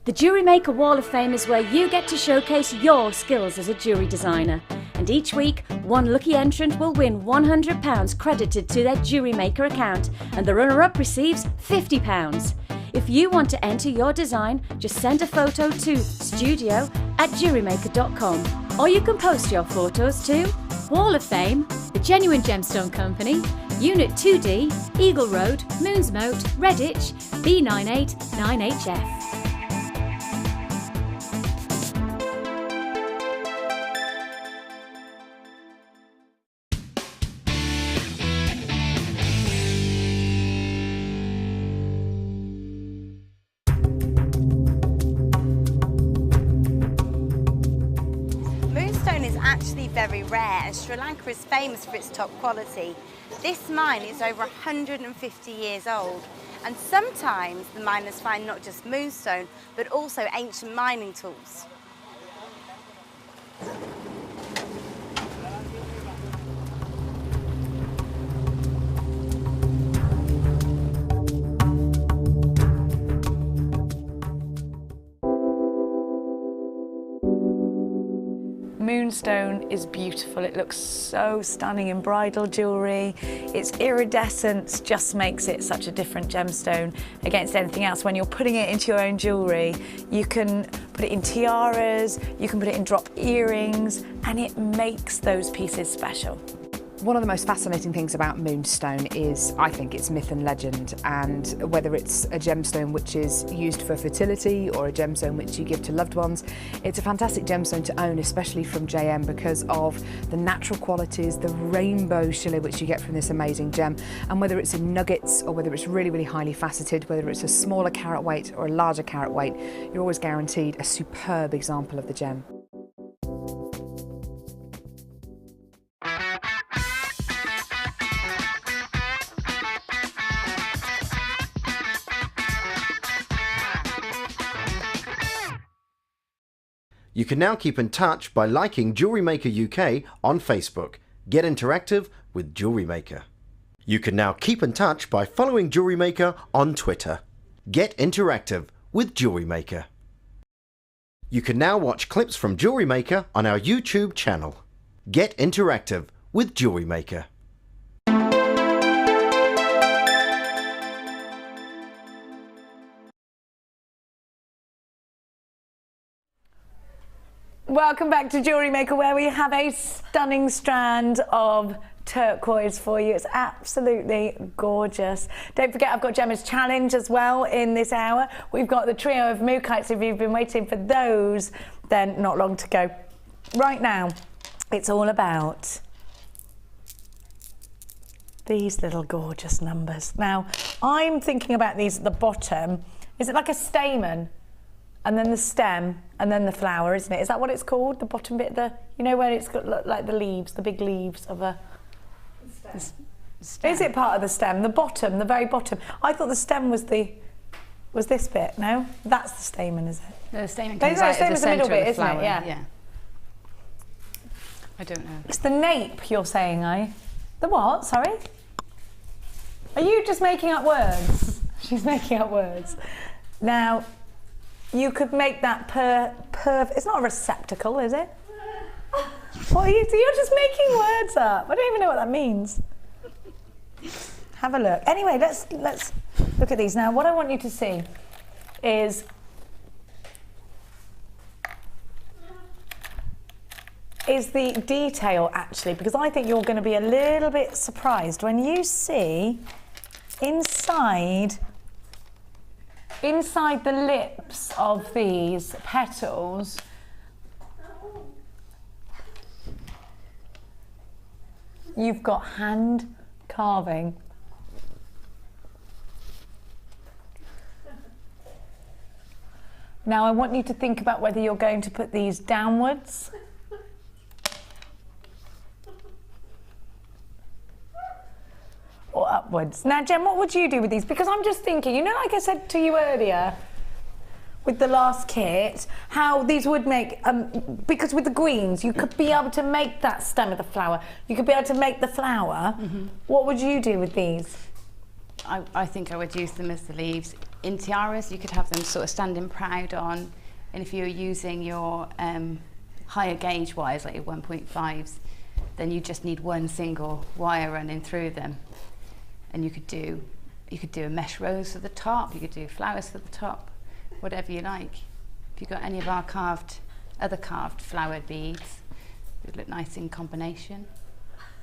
The Jewellery Maker Wall of Fame is where you get to showcase your skills as a jewellery designer. And each week, one lucky entrant will win £100 credited to their Jewellery Maker account, and the runner-up receives £50. If you want to enter your design, just send a photo to studio@jewellerymaker.com, or you can post your photos to Wall of Fame, The Genuine Gemstone Company, Unit 2D, Eagle Road, Moonsmote, Redditch, B989HF. Very rare, and Sri Lanka is famous for its top quality. This mine is over 150 years old, and sometimes the miners find not just moonstone but also ancient mining tools. Moonstone is beautiful. It looks so stunning in bridal jewellery. Its iridescence just makes it such a different gemstone against anything else. When you're putting it into your own jewellery, you can put it in tiaras, you can put it in drop earrings, and it makes those pieces special. One of the most fascinating things about Moonstone is, I think, its myth and legend, and whether it's a gemstone which is used for fertility or a gemstone which you give to loved ones, it's a fantastic gemstone to own, especially from JM, because of the natural qualities, the rainbow shimmer which you get from this amazing gem. And whether it's in nuggets or whether it's really, really highly faceted, whether it's a smaller carat weight or a larger carat weight, you're always guaranteed a superb example of the gem. You can now keep in touch by liking Jewellery Maker UK on Facebook. Get interactive with Jewellery Maker. You can now keep in touch by following Jewellery Maker on Twitter. Get interactive with Jewellery Maker. You can now watch clips from Jewellery Maker on our YouTube channel. Get interactive with Jewellery Maker. Welcome back to Jewellery Maker, where we have a stunning strand of turquoise for you. It's absolutely gorgeous. Don't forget, I've got Gemma's challenge as well in this hour. We've got the trio of mookites. If you've been waiting for those, then not long to go. Right now, it's all about these little gorgeous numbers. Now, I'm thinking about these at the bottom. Is it like a stamen? And then the stem, and then the flower, isn't it? Is that what it's called? The bottom bit, you know where it's got like the leaves, the big leaves of a... Stem. Is it part of the stem? The bottom, the very bottom. I thought the stem was this bit, no? That's the stamen, is it? The stamen comes out the middle bit, isn't flower. it? Yeah. I don't know. It's the nape, you're saying, The what, sorry? Are you just making up words? She's making up words. Now, you could make that it's not a receptacle, is it? What are you? You're just making words up. I don't even know what that means. Have a look. Anyway, let's look at these now. What I want you to see is the detail, actually, because I think you're going to be a little bit surprised when you see inside the lips of these petals, you've got hand carving. Now I want you to think about whether you're going to put these downwards or upwards. Now, Jem, what would you do with these? Because I'm just thinking, you know, like I said to you earlier with the last kit, how these would make, because with the greens, you could be able to make that stem of the flower. You could be able to make the flower. Mm-hmm. What would you do with these? I think I would use them as the leaves. In tiaras, you could have them sort of standing proud on, and if you're using your higher gauge wires, like your 1.5s, then you just need one single wire running through them. And you could do a mesh rose for the top, you could do flowers for the top, whatever you like. If you've got any of our other carved flowered beads, it would look nice in combination.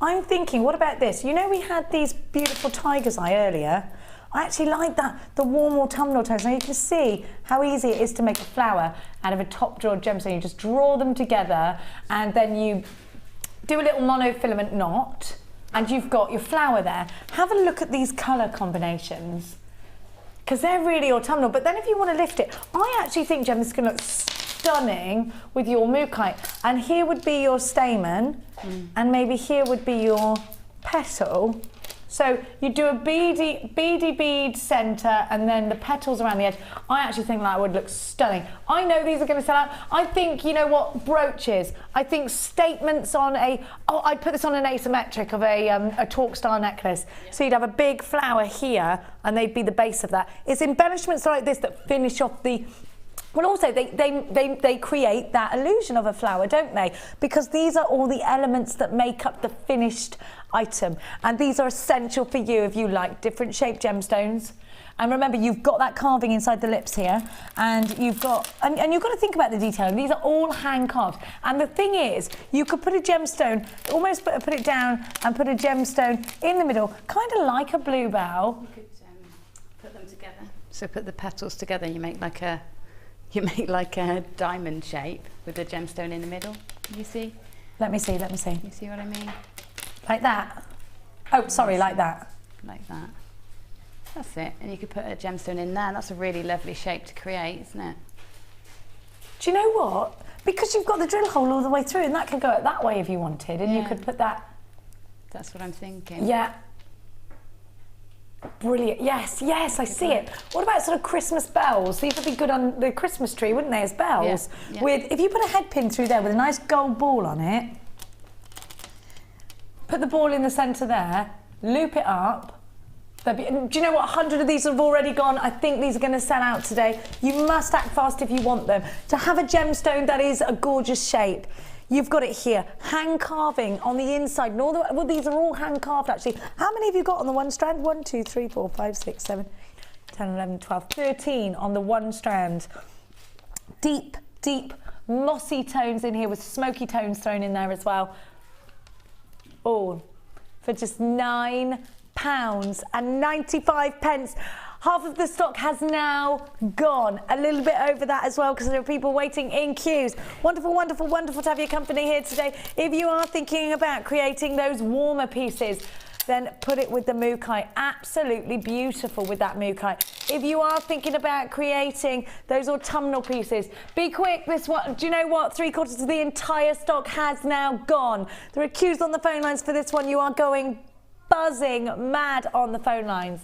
I'm thinking, what about this? You know, we had these beautiful tiger's eye earlier. I actually like that, the warm autumnal tones. Now you can see how easy it is to make a flower out of a top drawer gemstone. You just draw them together and then you do a little monofilament knot, and you've got your flower there. Have a look at these colour combinations, because they're really autumnal. But then if you want to lift it, I actually think, Gem, this is going to look stunning with your mookite. And here would be your stamen, and maybe here would be your petal. So you do a beady bead centre and then the petals around the edge. I actually think that would look stunning. I know these are going to sell out. I think, you know what, brooches. I think statements on I'd put this on an asymmetric of a torque star necklace. So you'd have a big flower here and they'd be the base of that. It's embellishments like this that finish off the Well, also, they create that illusion of a flower, don't they? Because these are all the elements that make up the finished item. And these are essential for you if you like different shaped gemstones. And remember, you've got that carving inside the lips here, and you've got, and you've got to think about the detail. These are all hand carved. And the thing is, you could put a gemstone, almost put it down and put a gemstone in the middle, kind of like a bluebell. You could put them together. So put the petals together, you make like a diamond shape with the gemstone in the middle. You see? Let me see. You see what I mean? Like that? Oh, sorry, like that. Like that. That's it. And you could put a gemstone in there. That's a really lovely shape to create, isn't it? Do you know what? Because you've got the drill hole all the way through, and that could go out that way if you wanted, and you could put that. That's what I'm thinking. Yeah. Brilliant. Yes, I see it. What about sort of Christmas bells? These would be good on the Christmas tree, wouldn't they, as bells? Yeah. With, if you put a head pin through there with a nice gold ball on it, put the ball in the centre there, loop it up. Do you know what? 100 of these have already gone. I think these are going to sell out today. You must act fast if you want them. To have a gemstone that is a gorgeous shape. You've got it here, hand carving on the inside. And all the, well, these are all hand carved actually. How many have you got on the one strand? 1, 2, 3, 4, 5, 6, 7, 10, 11, 12, 13 on the one strand. Deep, deep mossy tones in here with smoky tones thrown in there as well. All for just £9.95. Half of the stock has now gone. A little bit over that as well because there are people waiting in queues. Wonderful, wonderful, wonderful to have your company here today. If you are thinking about creating those warmer pieces, then put it with the mookai. Absolutely beautiful with that mookai. If you are thinking about creating those autumnal pieces, be quick. This one, do you know what? 3/4 of the entire stock has now gone. There are queues on the phone lines for this one. You are going buzzing mad on the phone lines.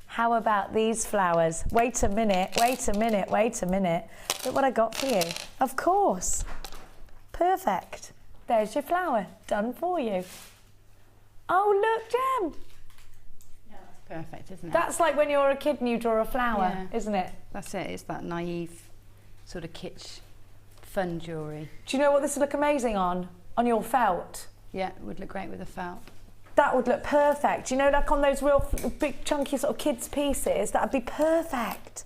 How about these flowers? Wait a minute, wait a minute, wait a minute. Look what I got for you. Of course. Perfect. There's your flower, done for you. Oh, look, Gem. Yeah, that's perfect, isn't it? That's like when you're a kid and you draw a flower, isn't it? That's it. It's that naive, sort of kitsch, fun jewellery. Do you know what this would look amazing on? On your felt. Yeah, it would look great with a felt. That would look perfect. You know, like on those real big chunky sort of kids pieces, that would be perfect.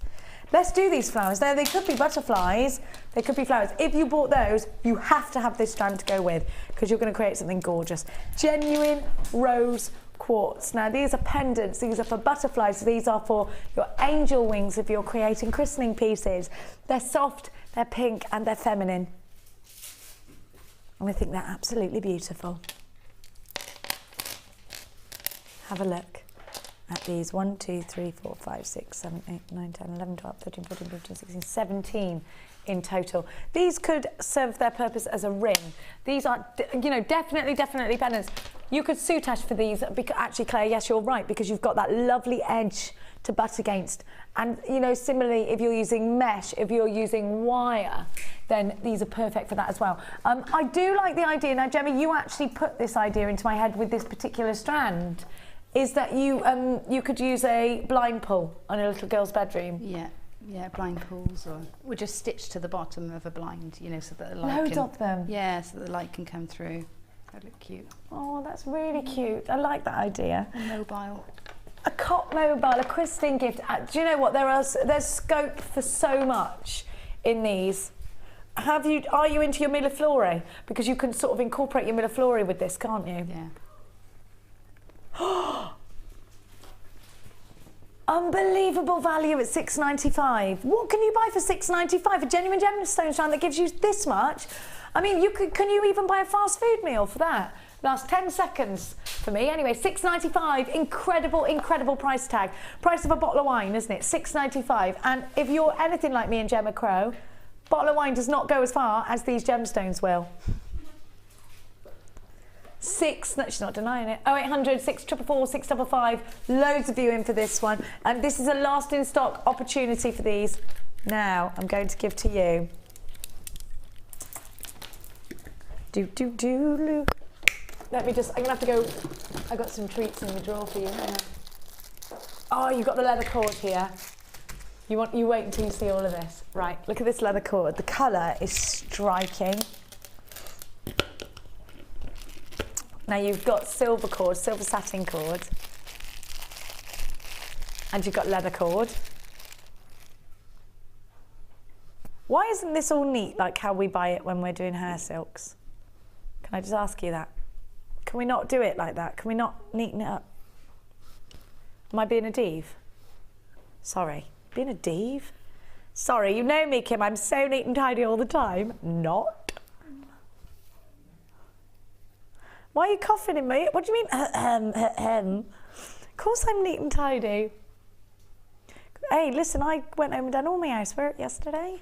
Let's do these flowers. Now, they could be butterflies, they could be flowers. If you bought those, you have to have this strand to go with because you're going to create something gorgeous. Genuine rose quartz. Now, these are pendants, these are for butterflies, these are for your angel wings if you're creating christening pieces. They're soft, they're pink, and they're feminine. And I think they're absolutely beautiful. Have a look at these 1, 2, 3, 4, 5, 6, 7, 8, 9, 10, 11, 12, 13, 14, 15, 16, 17 in total. These could serve their purpose as a ring. These are, you know, definitely pendants. You could soutache for these. Actually, Claire, yes, you're right, because you've got that lovely edge to butt against. And, you know, similarly, if you're using mesh, if you're using wire, then these are perfect for that as well. I do like the idea. Now, Gemma, you actually put this idea into my head with this particular strand. Is that you could use a blind pull on a little girl's bedroom? Yeah, blind pulls, or we're just stitched to the bottom of a blind, you know, so that the light Loads of them. Yeah, so that the light can come through. That look cute. Oh, that's really cute. I like that idea. A mobile. A cot mobile, a christening gift. Do you know what? There's scope for so much in these. Are you into your millefleur? Because you can sort of incorporate your millefleur with this, can't you? Yeah. Unbelievable value at £6.95. What can you buy for £6.95? A genuine gemstone strand that gives you this much? I mean, can you even buy a fast food meal for that? Last 10 seconds for me. Anyway, £6.95. Incredible, incredible price tag. Price of a bottle of wine, isn't it? £6.95. And if you're anything like me and Gemma Crow, bottle of wine does not go as far as these gemstones will. She's not denying it. 0800 644 655. Loads of you in for this one. And this is a last in stock opportunity for these. Now, I'm going to give to you. Let me just, I'm going to have to go. I've got some treats in the drawer for you. Oh, you've got the leather cord here. You wait until you see all of this. Right, look at this leather cord. The colour is striking. Now you've got silver cord, silver satin cord. And you've got leather cord. Why isn't this all neat like how we buy it when we're doing hair silks? Can I just ask you that? Can we not do it like that? Can we not neaten it up? Am I being a div? Sorry. Being a div? Sorry, you know me, Kim, I'm so neat and tidy all the time. Not. Why are you coughing in me? What do you mean? Of course I'm neat and tidy. Hey, listen, I went home and done all my housework yesterday.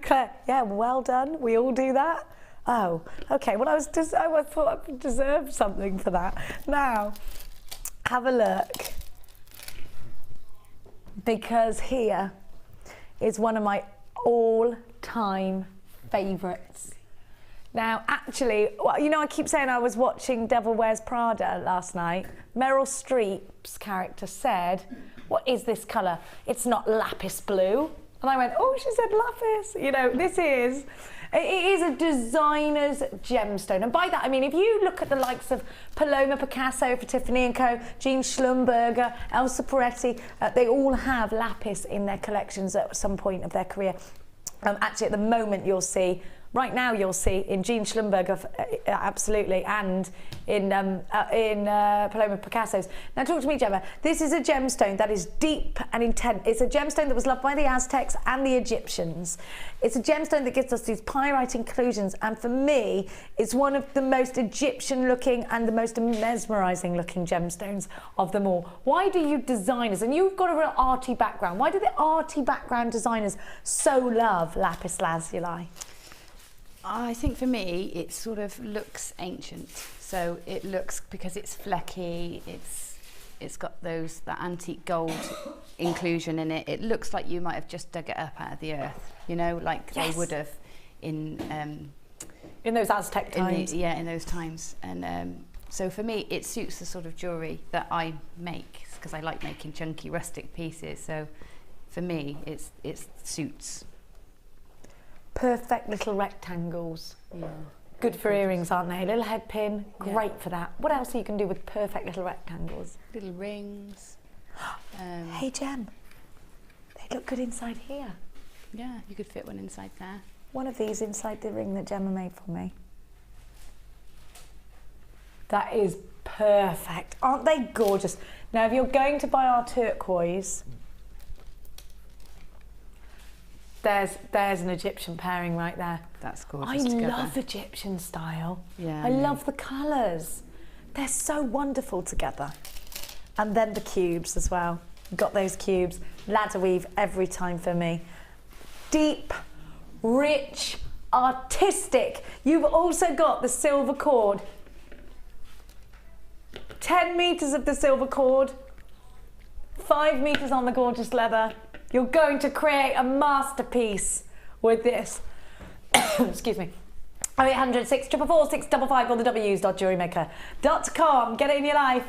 Claire, yeah, well done. We all do that. Oh, okay. Well, I thought I deserved something for that. Now, have a look. Because here is one of my all-time favourites. Now, actually, well, you know, I keep saying I was watching Devil Wears Prada last night. Meryl Streep's character said, "What is this colour? It's not lapis blue." And I went, "Oh, she said lapis." You know, it is a designer's gemstone. And by that, I mean, if you look at the likes of Paloma Picasso for Tiffany & Co., Jean Schlumberger, Elsa Peretti, they all have lapis in their collections at some point of their career. Actually, at the moment, you'll see, right now you'll see in Jean Schlumberger, absolutely, and in Paloma Picasso's. Now talk to me, Gemma. This is a gemstone that is deep and intense. It's a gemstone that was loved by the Aztecs and the Egyptians. It's a gemstone that gives us these pyrite inclusions, and for me, it's one of the most Egyptian looking and the most mesmerizing looking gemstones of them all. Why do you designers, and you've got a real arty background, why do the arty background designers so love lapis lazuli? I think for me, it sort of looks ancient. So it looks, because it's flecky, it's got that antique gold inclusion in it. It looks like you might have just dug it up out of the earth, you know, like they would have in those Aztec times. In those times. And so for me, it suits the sort of jewellery that I make, because I like making chunky rustic pieces. So for me, it suits. Perfect little rectangles. Yeah. Good for earrings, aren't they? Little head pin, great for that. What else you can do with perfect little rectangles? Little rings. Hey, Gem, they look good inside here. Yeah, you could fit one inside there. One of these inside the ring that Gemma made for me. That is perfect. Aren't they gorgeous? Now, if you're going to buy our turquoise, there's an Egyptian pairing right there. That's gorgeous. I love Egyptian style. Yeah. I love the colours. They're so wonderful together. And then the cubes as well. Got those cubes. Ladder weave every time for me. Deep, rich, artistic. You've also got the silver cord. 10 metres of the silver cord. 5 metres on the gorgeous leather. You're going to create a masterpiece with this. Excuse me. 0800 644 655 or the w's.jewellerymaker.com. Get it in your life.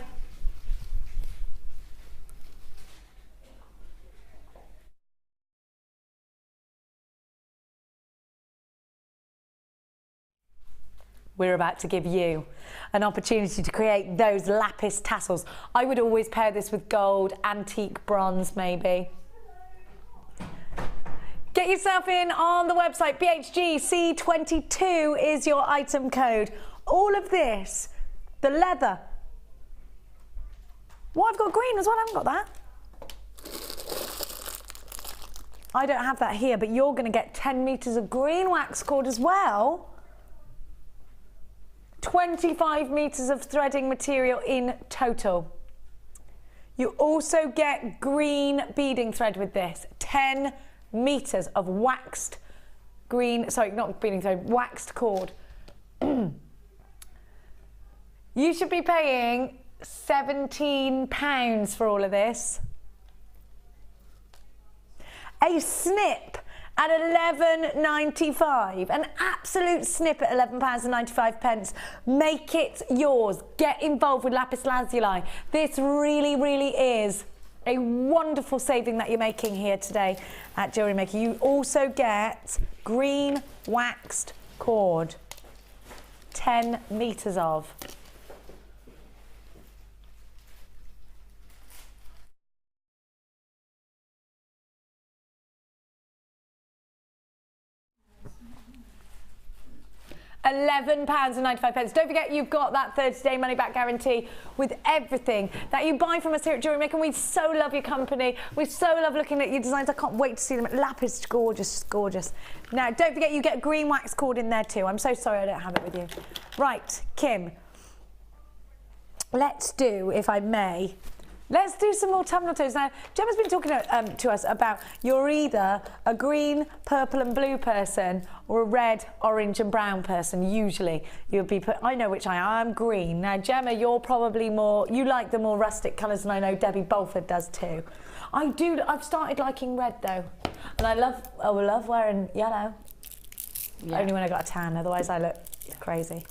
We're about to give you an opportunity to create those lapis tassels. I would always pair this with gold, antique bronze maybe. Get yourself in on the website. BHGC22 is your item code. All of this, the leather. Well, I've got green as well, I haven't got that. I don't have that here, but you're going to get 10 metres of green wax cord as well. 25 metres of threading material in total. You also get green beading thread with this. 10 metres of waxed green, sorry, not beading thread, waxed cord. You should be paying £17 for all of this. A snip at £11.95. An absolute snippet, £11.95. Make it yours. Get involved with lapis lazuli. This really, really is a wonderful saving that you're making here today at Jewellery Maker. You also get green waxed cord, 10 metres of. £11.95. Don't forget, you've got that 30-day money-back guarantee with everything that you buy from us here at Jewellery Maker. We so love your company. We so love looking at your designs. I can't wait to see them. Lapis, gorgeous, gorgeous. Now, don't forget, you get green wax cord in there too. I'm so sorry I don't have it with you. Right, Kim, let's do, if I may, let's do some more tunnel toes. Now, Gemma's been talking to us about you're either a green, purple and blue person or a red, orange and brown person. Usually you'll be I know which I am. I'm green. Now, Gemma, you're probably more, you like the more rustic colours, and I know Debbie Bolford does too. I've started liking red though. And I love wearing yellow. Yeah. Only when I got a tan, otherwise I look crazy.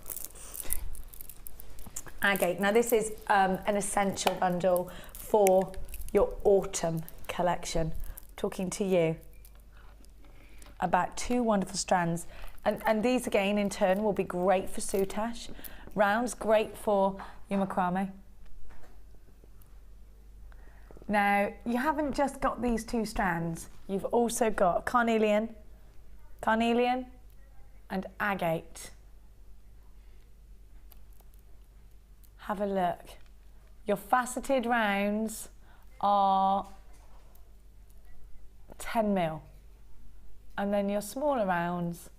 Agate. Now this is an essential bundle for your autumn collection. Talking to you about 2 wonderful strands, and these again in turn will be great for soutache. Rounds, great for your macrame. Now you haven't just got these 2 strands, you've also got carnelian and agate. Have a look. Your faceted rounds are 10mm, and then your smaller rounds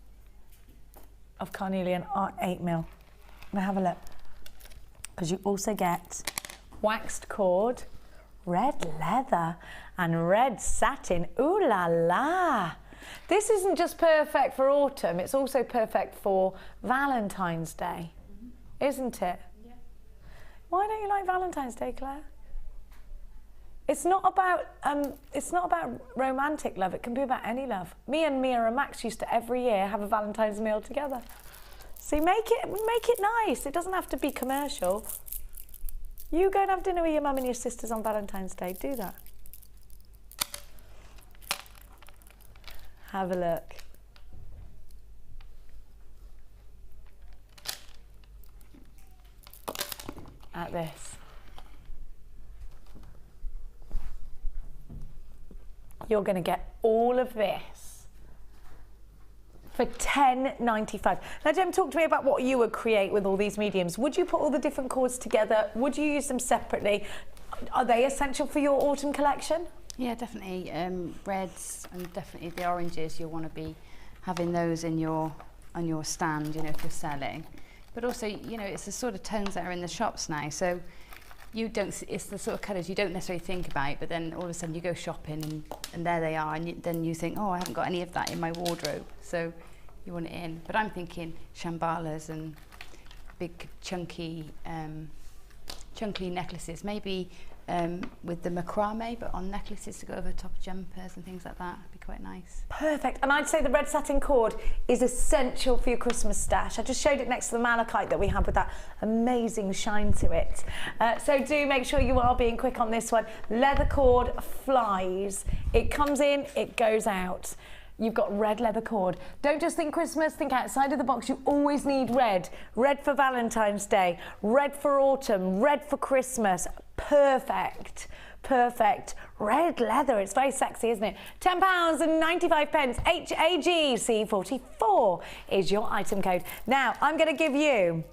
of carnelian are 8mm. Now have a look, because you also get waxed cord, red leather and red satin. Ooh la la! This isn't just perfect for autumn, it's also perfect for Valentine's Day, isn't it? Why don't you like Valentine's Day, Claire? It's not about romantic love. It can be about any love. Me and Mia and Max used to every year have a Valentine's meal together. See, make it nice. It doesn't have to be commercial. You go and have dinner with your mum and your sisters on Valentine's Day. Do that. Have a look. At this. You're going to get all of this for £10.95. Now, Jem, talk to me about what you would create with all these mediums. Would you put all the different cords together? Would you use them separately? Are they essential for your autumn collection? Yeah, definitely. Reds and definitely the oranges. You'll want to be having those in on your stand, you know, if you're selling. But also, you know, it's the sort of tones that are in the shops now. So it's the sort of colours you don't necessarily think about, but then all of a sudden you go shopping and there they are, and then you think, oh, I haven't got any of that in my wardrobe. So you want it in. But I'm thinking chambalas and big chunky necklaces, maybe with the macrame, but on necklaces to go over top of jumpers and things like that. Would be quite nice. Perfect. And I'd say the red satin cord is essential for your Christmas stash. I just showed it next to the malachite that we have with that amazing shine to it. So do make sure you are being quick on this one. Leather cord flies. It comes in, it goes out. You've got red leather cord. Don't just think Christmas, think outside of the box. You always need red. Red for Valentine's Day, red for autumn, red for Christmas. Perfect, perfect. Red leather, it's very sexy, isn't it? £10.95, HAGC44 is your item code. Now, I'm gonna give you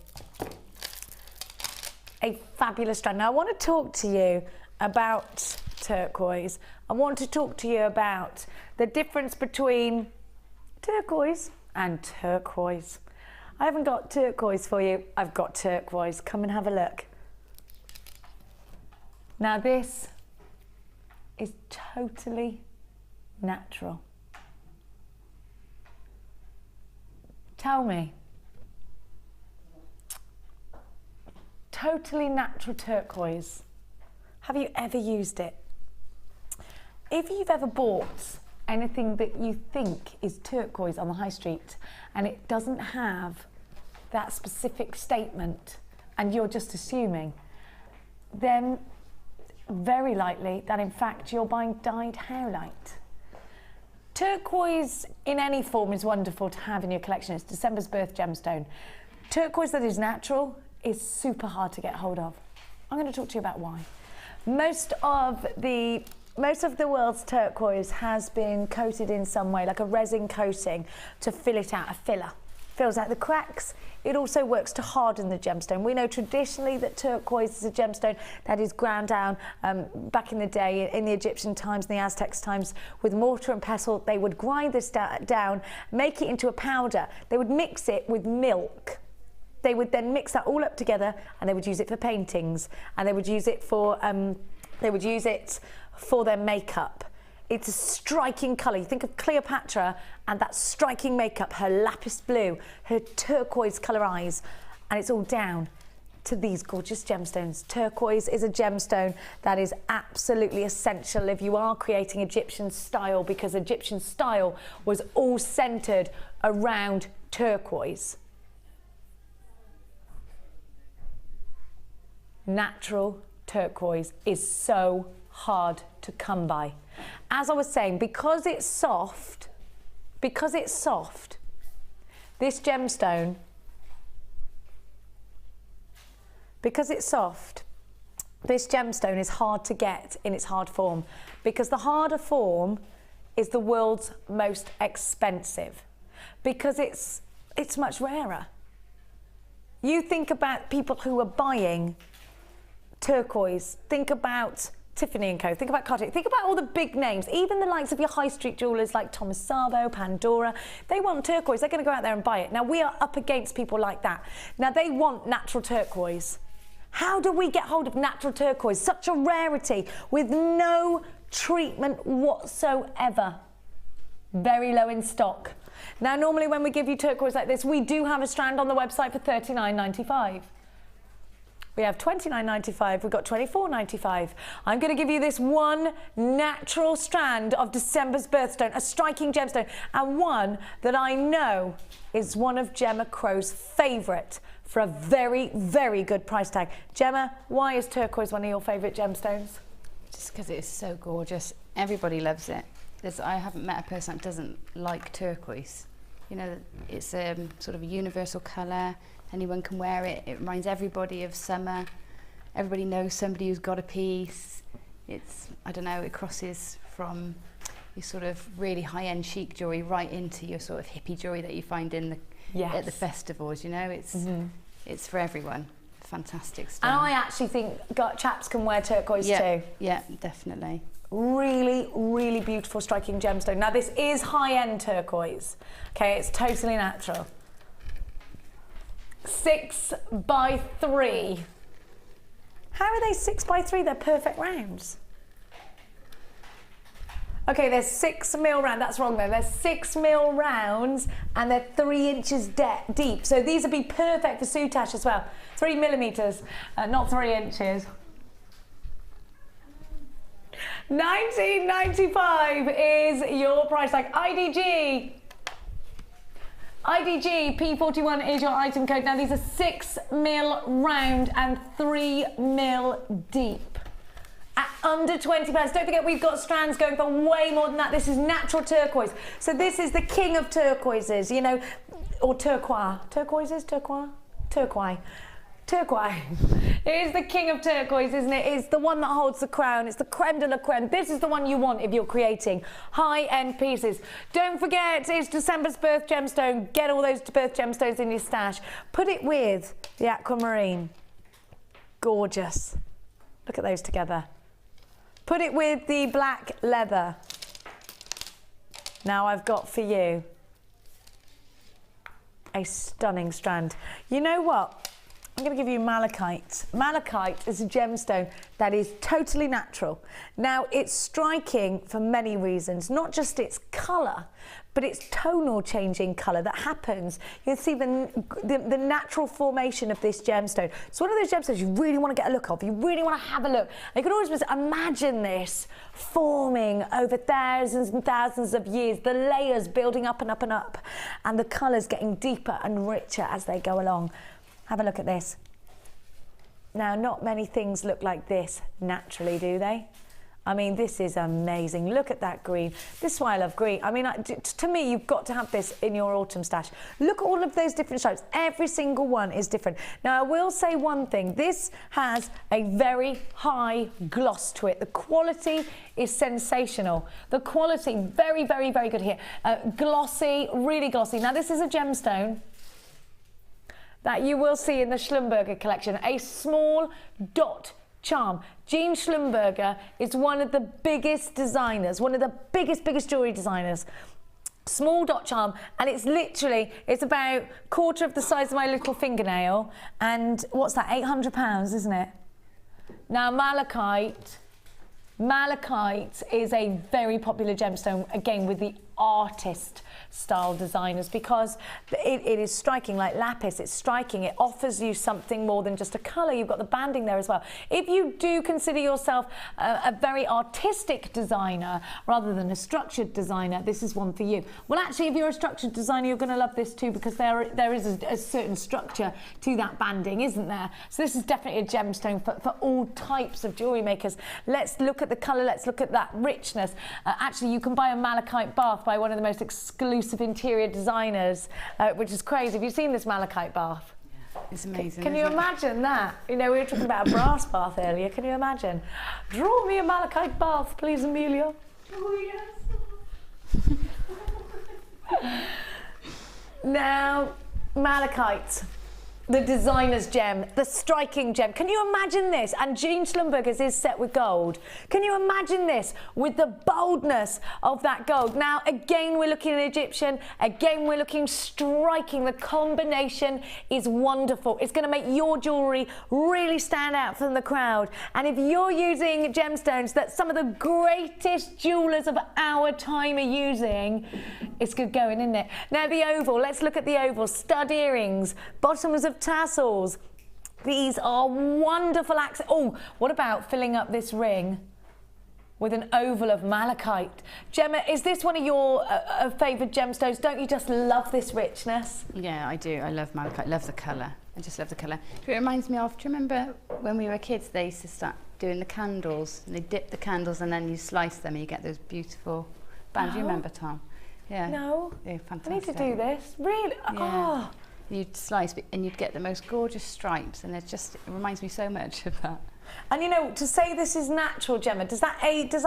a fabulous strand. Now, I wanna talk to you about turquoise. I want to talk to you about the difference between turquoise and turquoise. I haven't got turquoise for you, I've got turquoise. Come and have a look. Now this is totally natural. Tell me, totally natural turquoise, have you ever used it? If you've ever bought anything that you think is turquoise on the high street and it doesn't have that specific statement and you're just assuming, then very likely that in fact you're buying dyed hairlight. Turquoise in any form is wonderful to have in your collection. It's December's birth gemstone. Turquoise that is natural is super hard to get hold of. I'm going to talk to you about why. Most of the world's turquoise has been coated in some way, like a resin coating to fill it out, a filler. Fills out the cracks. It also works to harden the gemstone. We know traditionally that turquoise is a gemstone that is ground down back in the day, in the Egyptian times, in the Aztec times, with mortar and pestle. They would grind this down, make it into a powder. They would mix it with milk. They would then mix that all up together and they would use it for paintings and they would use it for their makeup. It's a striking colour. You think of Cleopatra and that striking makeup, her lapis blue, her turquoise colour eyes, and it's all down to these gorgeous gemstones. Turquoise is a gemstone that is absolutely essential if you are creating Egyptian style, because Egyptian style was all centred around turquoise. Natural turquoise is so hard to come by. As I was saying, because it's soft, this gemstone, this gemstone is hard to get in its hard form, because the harder form is the world's most expensive, because it's much rarer. You think about people who are buying turquoise, think about Tiffany & Co, think about Cartier, think about all the big names, even the likes of your high street jewellers like Thomas Sabo, Pandora. They want turquoise, they're going to go out there and buy it. Now we are up against people like that. Now they want natural turquoise. How do we get hold of natural turquoise? Such a rarity with no treatment whatsoever. Very low in stock. Now normally when we give you turquoise like this, we do have a strand on the website for $39.95. We have $29.95, we've got $24.95. I'm going to give you this one natural strand of December's birthstone, a striking gemstone, and one that I know is one of Gemma Crow's favourite for a very, very good price tag. Gemma, why is turquoise one of your favourite gemstones? Just because it is so gorgeous. Everybody loves it. I haven't met a person that doesn't like turquoise. You know, it's a sort of a universal colour. Anyone can wear it. It reminds everybody of summer. Everybody knows somebody who's got a piece. It's, I don't know, it crosses from your sort of really high-end chic jewellery right into your sort of hippie jewellery that you find in the at the festivals. You know, it's for everyone. Fantastic stuff. And I actually think chaps can wear turquoise too. Yeah, definitely. Really, really beautiful, striking gemstone. Now this is high-end turquoise. Okay, it's totally natural. 6 by 3. How are they 6 by 3? They're perfect rounds. Okay, they're 6 mil round. That's wrong though. They're 6 mil rounds and they're 3 inches deep. So these would be perfect for soutache as well. 3 millimeters, not 3 inches. $19.95 is your price tag. IDG P41 is your item code. Now these are 6 mil round and 3 mil deep. At under £20. Don't forget we've got strands going for way more than that. This is natural turquoise. So this is the king of turquoises, you know, or turquoise. Turquoises? Turquoise. Turquoise. It is the king of turquoise, isn't it? It's the one that holds the crown. It's the creme de la creme. This is the one you want if you're creating high-end pieces. Don't forget, it's December's birth gemstone. Get all those birth gemstones in your stash. Put it with the aquamarine. Gorgeous. Look at those together. Put it with the black leather. Now I've got for you a stunning strand. You know what? I'm going to give you malachite. Malachite is a gemstone that is totally natural. Now, it's striking for many reasons, not just its colour, but it's tonal changing colour that happens. You can see the natural formation of this gemstone. It's one of those gemstones you really want to get a look of. You really want to have a look. And you can always imagine this forming over thousands and thousands of years, the layers building up and up and up, and the colours getting deeper and richer as they go along. Have a look at this. Now, not many things look like this naturally, do they? I mean, this is amazing. Look at that green. This is why I love green. I mean, to me, you've got to have this in your autumn stash. Look at all of those different stripes. Every single one is different. Now, I will say one thing. This has a very high gloss to it. The quality is sensational. The quality, very, very, very good here. Glossy, really glossy. Now, this is a gemstone that you will see in the Schlumberger collection. A small dot charm. Jean Schlumberger is one of the biggest designers, one of the biggest jewellery designers. Small dot charm, and it's about quarter of the size of my little fingernail, and what's that, £800, isn't it? Now, malachite is a very popular gemstone, again, with the artist style designers, because it is striking like lapis. It's striking. It offers you something more than just a colour. You've got the banding there as well. If you do consider yourself a very artistic designer rather than a structured designer, this is one for you. Well, actually, if you're a structured designer, you're going to love this too, because there is a certain structure to that banding, isn't there? So this is definitely a gemstone for all types of jewellery makers. Let's look at the colour. Let's look at that richness. Actually, you can buy a malachite bath by one of the most exclusive interior designers, which is crazy. Have you seen this malachite bath? Yeah, it's amazing. Can you imagine that? You know, we were talking about a brass bath earlier. Can you imagine? Draw me a malachite bath, please, Amelia. Oh, yes. Now, malachite. The designer's gem, the striking gem. Can you imagine this? And Jean Schlumberger's is set with gold. Can you imagine this with the boldness of that gold? Now, again, we're looking at Egyptian. Again, we're looking striking. The combination is wonderful. It's going to make your jewellery really stand out from the crowd. And if you're using gemstones that some of the greatest jewellers of our time are using, it's good going, isn't it? Now, the oval. Let's look at the oval. Stud earrings, bottoms of tassels. These are wonderful accents. Oh, what about filling up this ring with an oval of malachite? Gemma, is this one of your favoured gemstones? Don't you just love this richness? Yeah, I do. I love malachite. I love the colour. I just love the colour. It reminds me of, do you remember when we were kids, they used to start doing the candles, and they dip the candles and then you slice them and you get those beautiful bands. No. Do you remember, Tom? Yeah. No. They're fantastic. I need to do this. Really? Yeah. Oh. You'd slice and you'd get the most gorgeous stripes, and it reminds me so much of that. And you know, to say this is natural, Gemma, does that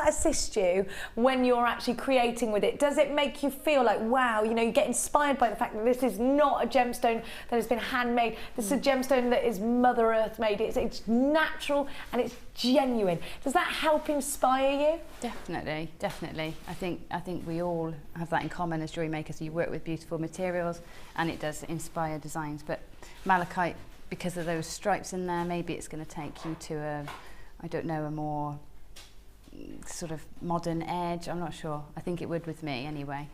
assist you when you're actually creating with it? Does it make you feel like, wow, you know, you get inspired by the fact that this is not a gemstone that has been handmade. This is a gemstone that is Mother Earth made. It's natural and it's genuine. Does that help inspire you? Definitely, definitely. I think we all have that in common as jewellery makers. You work with beautiful materials and it does inspire designs. But malachite, because of those stripes in there, maybe it's going to take you to a more sort of modern edge. I'm not sure. I think it would with me anyway.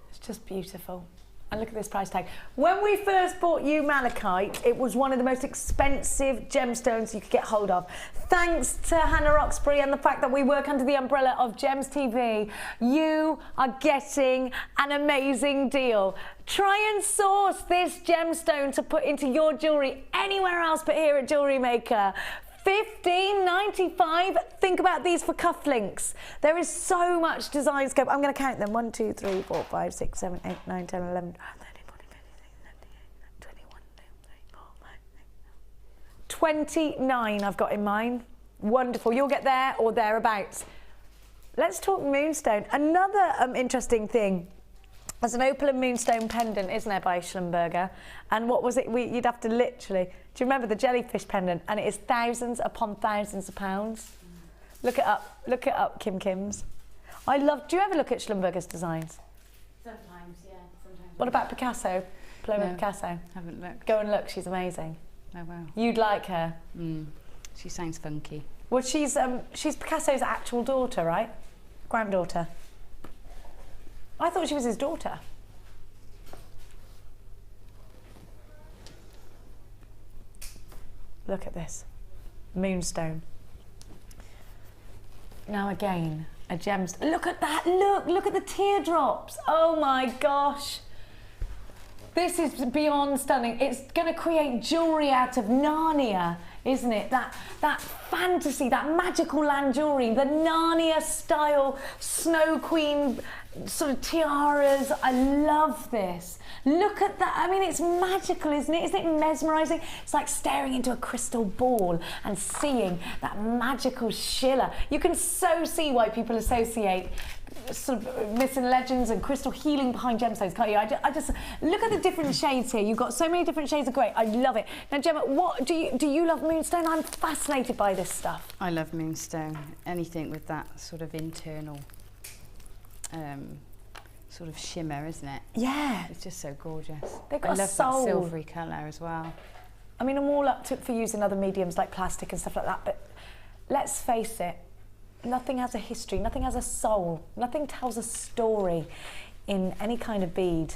It's just beautiful. And look at this price tag. When we first bought you malachite, it was one of the most expensive gemstones you could get hold of. Thanks to Hannah Roxbury and the fact that we work under the umbrella of Gems TV, you are getting an amazing deal. Try and source this gemstone to put into your jewellery anywhere else but here at Jewellery Maker. $15.95. Think about these for cufflinks. There is so much design scope. I'm going to count them. 1, 2, 3, 4, 5, 6, 7, 8, 9, 10, 11, 12, 13, 14, 15, 16, 17, 18, 19, 20, 29 I've got in mind. Wonderful. You'll get there or thereabouts. Let's talk moonstone. Another interesting thing. There's an opal and moonstone pendant, isn't there, by Schlumberger? And what was it? You'd have to literally... Do you remember the jellyfish pendant? And it is thousands upon thousands of pounds. Look it up. Look it up, Kim's. I love... Do you ever look at Schlumberger's designs? Sometimes, yeah. Sometimes. What about Picasso? Play with Picasso? Haven't looked. Go and look. She's amazing. Oh, wow. You'd like her. She sounds funky. Well, she's Picasso's actual daughter, right? Granddaughter. I thought she was his daughter. Look at this. Moonstone. Now again, a gemstone. Look at that, look at the teardrops. Oh my gosh. This is beyond stunning. It's gonna create jewelry out of Narnia, isn't it? That fantasy, that magical land jewelry, the Narnia style Snow Queen sort of tiaras. I love this. Look at that. I mean, it's magical, isn't it? Isn't it mesmerizing? It's like staring into a crystal ball and seeing that magical schiller. You can so see why people associate sort of myths and legends and crystal healing behind gemstones, can't you? I just look at the different shades here. You've got so many different shades of grey. I love it. Now, Gemma, what do you love moonstone? I'm fascinated by this stuff. I love moonstone. Anything with that sort of internal sort of shimmer, isn't it? Yeah. It's just so gorgeous. They've got I love soul. that silvery colour as well. I mean, I'm all up for using other mediums like plastic and stuff like that, but let's face it, nothing has a history, nothing has a soul, nothing tells a story in any kind of bead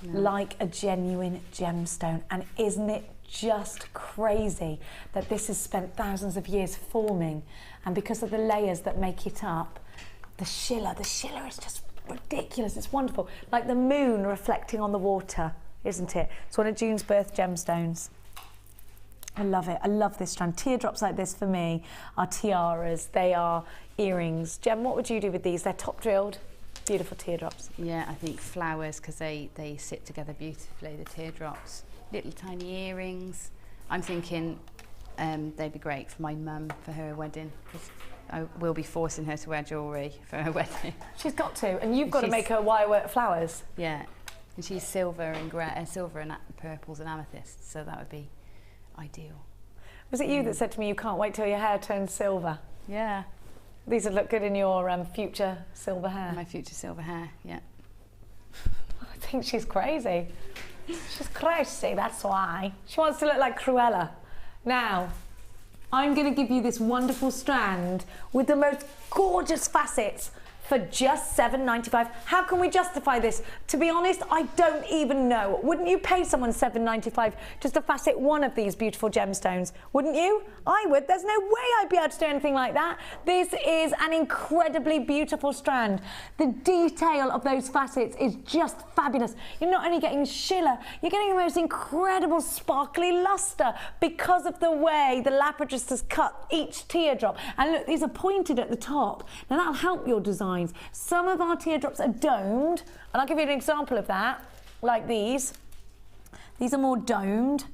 like a genuine gemstone. And isn't it just crazy that this has spent thousands of years forming, and because of the layers that make it up, the schiller is just ridiculous. It's wonderful, like the moon reflecting on the water, isn't it? It's one of June's birth gemstones. I love it. I love this strand. Teardrops like this for me are tiaras. They are earrings. Gem, what would you do with these? They're top drilled, beautiful teardrops. Yeah, I think flowers, because they sit together beautifully, the teardrops. Little tiny earrings. I'm thinking they'd be great for my mum for her wedding, because I will be forcing her to wear jewellery for her wedding. She's got to, and you've got to make her wirework flowers. Yeah, and she's silver and silver and purples and amethysts, so that would be ideal. Was it you that said to me you can't wait till your hair turns silver? Yeah. These would look good in your future silver hair. My future silver hair, yeah. I think she's crazy. She's crazy, that's why. She wants to look like Cruella. Now, I'm going to give you this wonderful strand with the most gorgeous facets for just $7.95. How can we justify this? To be honest, I don't even know. Wouldn't you pay someone $7.95 just to facet one of these beautiful gemstones? Wouldn't you? I would. There's no way I'd be able to do anything like that. This is an incredibly beautiful strand. The detail of those facets is just fabulous. You're not only getting schiller, you're getting the most incredible sparkly luster because of the way the lapidus has cut each teardrop. And look, these are pointed at the top. Now that'll help your design. Some of our teardrops are domed, and I'll give you an example of that, like these. These are more domed.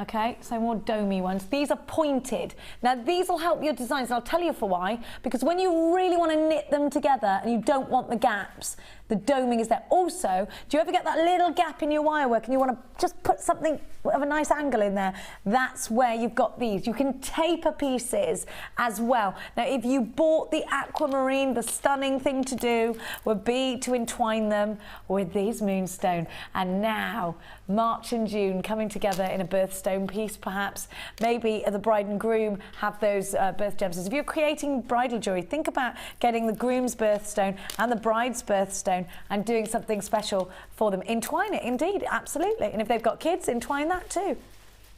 Okay, so more domey ones. These are pointed. Now these will help your designs, and I'll tell you for why. Because when you really want to knit them together and you don't want the gaps, the doming is there. Also, do you ever get that little gap in your wirework and you want to just put something of a nice angle in there? That's where you've got these. You can taper pieces as well. Now, if you bought the aquamarine, the stunning thing to do would be to entwine them with these moonstone. And now, March and June coming together in a birthstone piece, perhaps. Maybe the bride and groom have those birth gemstones. If you're creating bridal jewelry, think about getting the groom's birthstone and the bride's birthstone and doing something special for them. Entwine it, indeed, absolutely. And if they've got kids, entwine that too.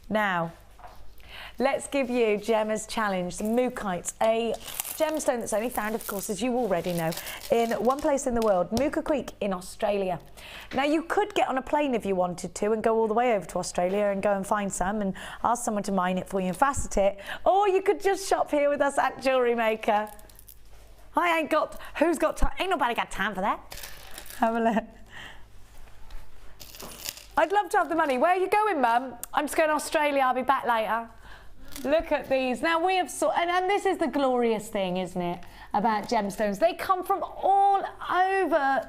Now, let's give you Gemma's challenge, the Mookites, a gemstone that's only found, of course, as you already know, in one place in the world, Mooka Creek in Australia. Now, you could get on a plane if you wanted to and go all the way over to Australia and go and find some and ask someone to mine it for you and facet it, or you could just shop here with us at Jewellery Maker. Who's got time? Ain't nobody got time for that. Have a look. I'd love to have the money. Where are you going, Mum? I'm just going to Australia. I'll be back later. Look at these. Now we have and this is the glorious thing, isn't it, about gemstones? They come from all over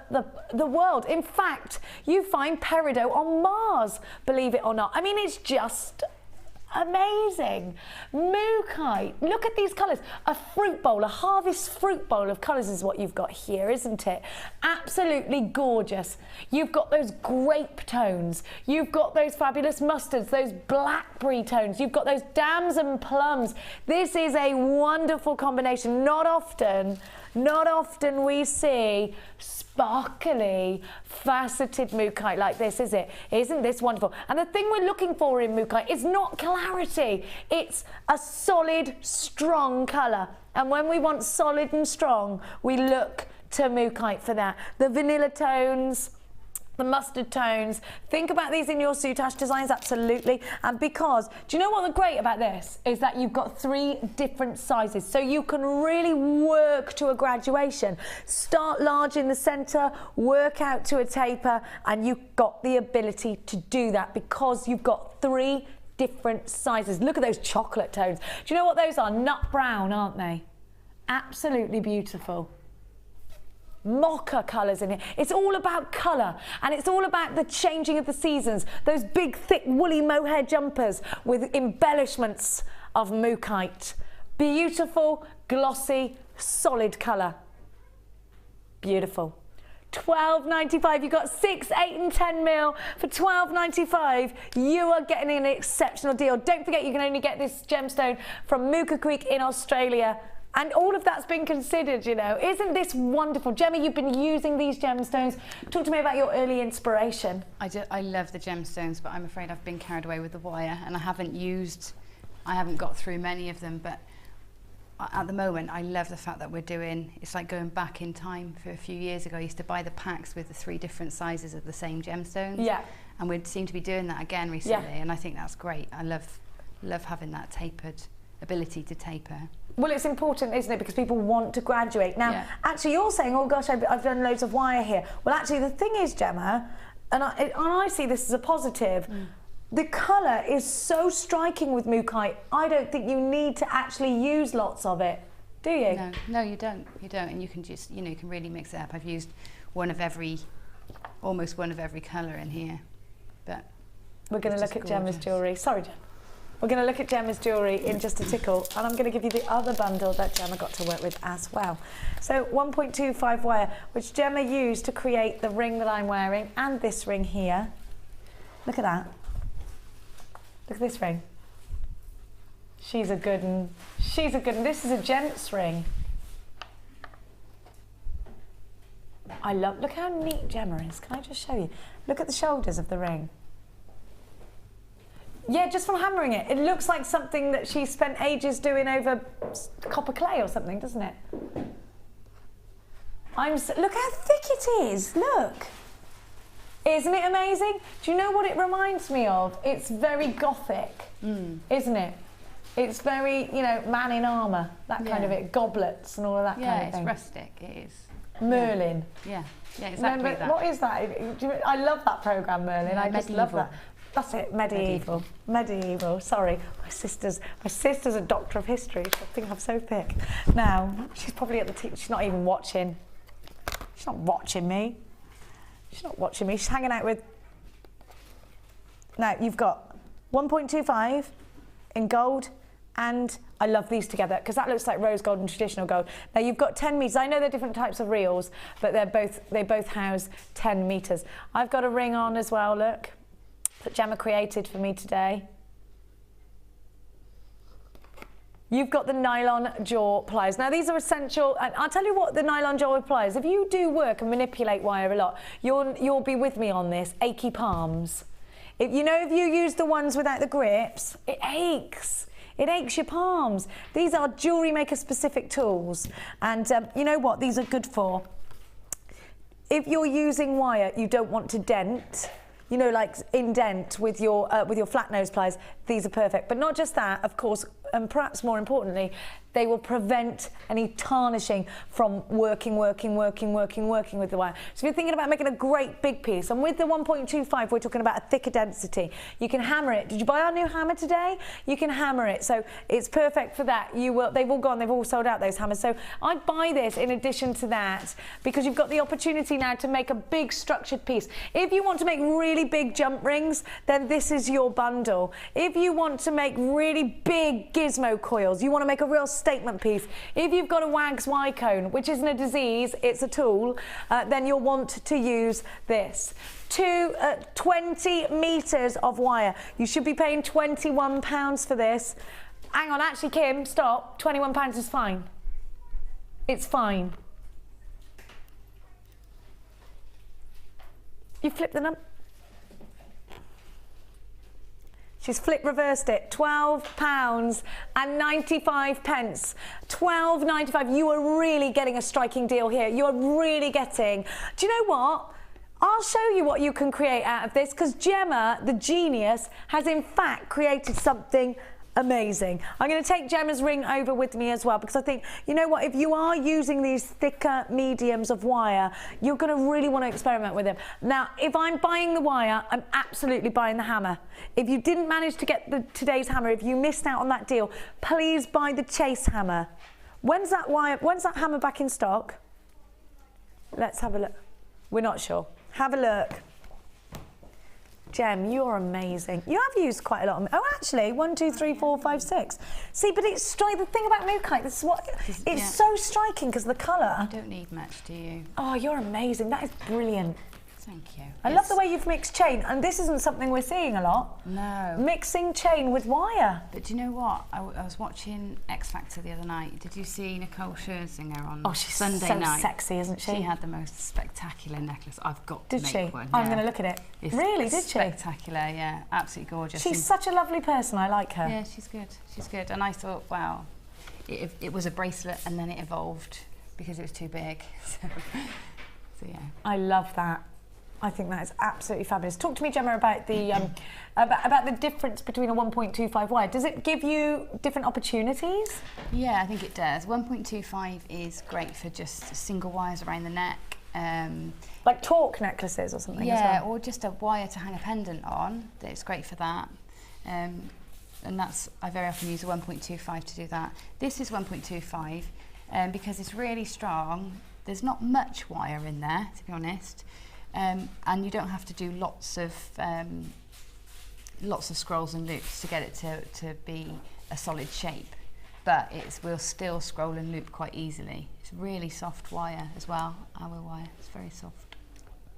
the world. In fact, you find peridot on Mars, believe it or not. I mean, it's just amazing. Mookaite, look at these colours. A fruit bowl, a harvest fruit bowl of colours is what you've got here, isn't it? Absolutely gorgeous. You've got those grape tones. You've got those fabulous mustards, those blackberry tones. You've got those damson plums. This is a wonderful combination. Not often we see sparkly, faceted mookaite like this, is it? Isn't this wonderful? And the thing we're looking for in mookaite is not clarity. It's a solid, strong colour. And when we want solid and strong, we look to mookaite for that. The vanilla tones, the mustard tones. Think about these in your soutache designs, absolutely. And because, do you know what the great about this is that you've got 3 different sizes, so you can really work to a graduation. Start large in the centre, work out to a taper, and you've got the ability to do that because you've got 3 different sizes. Look at those chocolate tones. Do you know what those are? Nut brown, aren't they? Absolutely beautiful. Mocha colours in it. It's all about colour, and it's all about the changing of the seasons. Those big, thick, woolly mohair jumpers with embellishments of mookaite. Beautiful, glossy, solid colour. Beautiful. £12.95. You've got 6, 8 and 10 mil for £12.95. You are getting an exceptional deal. Don't forget you can only get this gemstone from Mooka Creek in Australia. And all of that's been considered, you know. Isn't this wonderful? Gemma, you've been using these gemstones. Talk to me about your early inspiration. I love the gemstones, but I'm afraid I've been carried away with the wire, and I haven't got through many of them, but at the moment I love the fact that we're doing, it's like going back in time for a few years ago. I used to buy the packs with the 3 different sizes of the same gemstones. Yeah. And we seem to be doing that again recently, and I think that's great. I love having that tapered ability to taper. Well, it's important, isn't it? Because people want to graduate. Now, actually, you're saying, oh gosh, I've done loads of wire here. Well, actually, the thing is, Gemma, and I see this as a positive, the colour is so striking with mookaite, I don't think you need to actually use lots of it, do you? No, you don't. You don't, and you can just, you know, you can really mix it up. I've used almost one of every colour in here. But we're going to look at Gemma's jewellery. Sorry, Gemma. We're going to look at Gemma's jewellery in just a tickle, and I'm going to give you the other bundle that Gemma got to work with as well. So 1.25 wire, which Gemma used to create the ring that I'm wearing and this ring here. Look at that. Look at this ring. She's a good one. She's a good one. This is a gent's ring. I love, look how neat Gemma is. Can I just show you? Look at the shoulders of the ring. Yeah, just from hammering it. It looks like something that she spent ages doing over copper clay or something, doesn't it? Look how thick it is, look. Isn't it amazing? Do you know what it reminds me of? It's very gothic, isn't it? It's very, you know, man in armour, that kind of it, goblets and all of that kind of thing. Yeah, it's rustic, it is. Merlin. Yeah, exactly that. What is that? I love that programme, Merlin. I just love that. That's it, medieval. Sorry, my sister's a doctor of history. I think I'm so thick. Now, she's probably at the she's not even watching. She's not watching me. She's not watching me. She's hanging out with. Now, you've got 1.25 in gold, and I love these together because that looks like rose gold and traditional gold. Now, you've got 10 metres. I know they're different types of reels, but they both house 10 metres. I've got a ring on as well, look, that Gemma created for me today. You've got the nylon jaw pliers. Now these are essential, and I'll tell you what, the nylon jaw pliers, if you do work and manipulate wire a lot, you'll be with me on this, achy palms. If you use the ones without the grips, it aches. It aches your palms. These are Jewellery Maker specific tools, and you know what these are good for? If you're using wire you don't want to dent, you know, like indent with your flat nose pliers, these are perfect. But not just that, of course, and perhaps more importantly, They will prevent any tarnishing from working with the wire. So if you're thinking about making a great big piece, and with the 1.25, we're talking about a thicker density. You can hammer it. Did you buy our new hammer today? You can hammer it, so it's perfect for that. They've all gone, they've all sold out, those hammers. So I'd buy this in addition to that, because you've got the opportunity now to make a big structured piece. If you want to make really big jump rings, then this is your bundle. If you want to make really big gizmo coils, you want to make a real statement piece. If you've got a Wags Y cone, which isn't a disease, it's a tool, then you'll want to use this. 20 metres of wire. You should be paying £21 for this. Hang on, actually, Kim, stop. £21 is fine. It's fine. You flip the number. She's flip reversed it. £12 and 95 pence. £12.95. You are really getting a striking deal here. You are really getting. Do you know what? I'll show you what you can create out of this, because Gemma, the genius, has in fact created something amazing. I'm going to take Gemma's ring over with me as well, because I think, you know what, if you are using these thicker mediums of wire, you're going to really want to experiment with them. Now, if I'm buying the wire, I'm absolutely buying the hammer. If you didn't manage to get today's hammer, if you missed out on that deal, please buy the Chase hammer. When's that hammer back in stock? Let's have a look. We're not sure. Have a look. Gem, you're amazing. You have used quite a lot of... Oh, actually, 1, 2, 3, 4, 5, 6. See, but it's the thing about mookaite, this is what... It's so striking because the colour... You don't need much, do you? Oh, you're amazing. That is brilliant. Thank you. I love the way you've mixed chain, and this isn't something we're seeing a lot. No. Mixing chain with wire. But do you know what? I was watching X Factor the other night. Did you see Nicole Scherzinger on Sunday night? So sexy, isn't she? She had the most spectacular necklace. I've got to make one. I'm going to look at it. It's really, did she? Spectacular, yeah. Absolutely gorgeous. She's such a lovely person. I like her. Yeah, she's good. She's good. And I thought, wow, it was a bracelet, and then it evolved because it was too big. So yeah. I love that. I think that is absolutely fabulous. Talk to me, Gemma, about the about the difference between a 1.25 wire. Does it give you different opportunities? Yeah, I think it does. 1.25 is great for just single wires around the neck. Like torque necklaces or something? Yeah, as well? or just a wire to hang a pendant on. It's great for that. And I very often use a 1.25 to do that. This is 1.25 because it's really strong. There's not much wire in there, to be honest. And you don't have to do lots of scrolls and loops to get it to be a solid shape, but will still scroll and loop quite easily. It's really soft wire as well, our wire. It's very soft.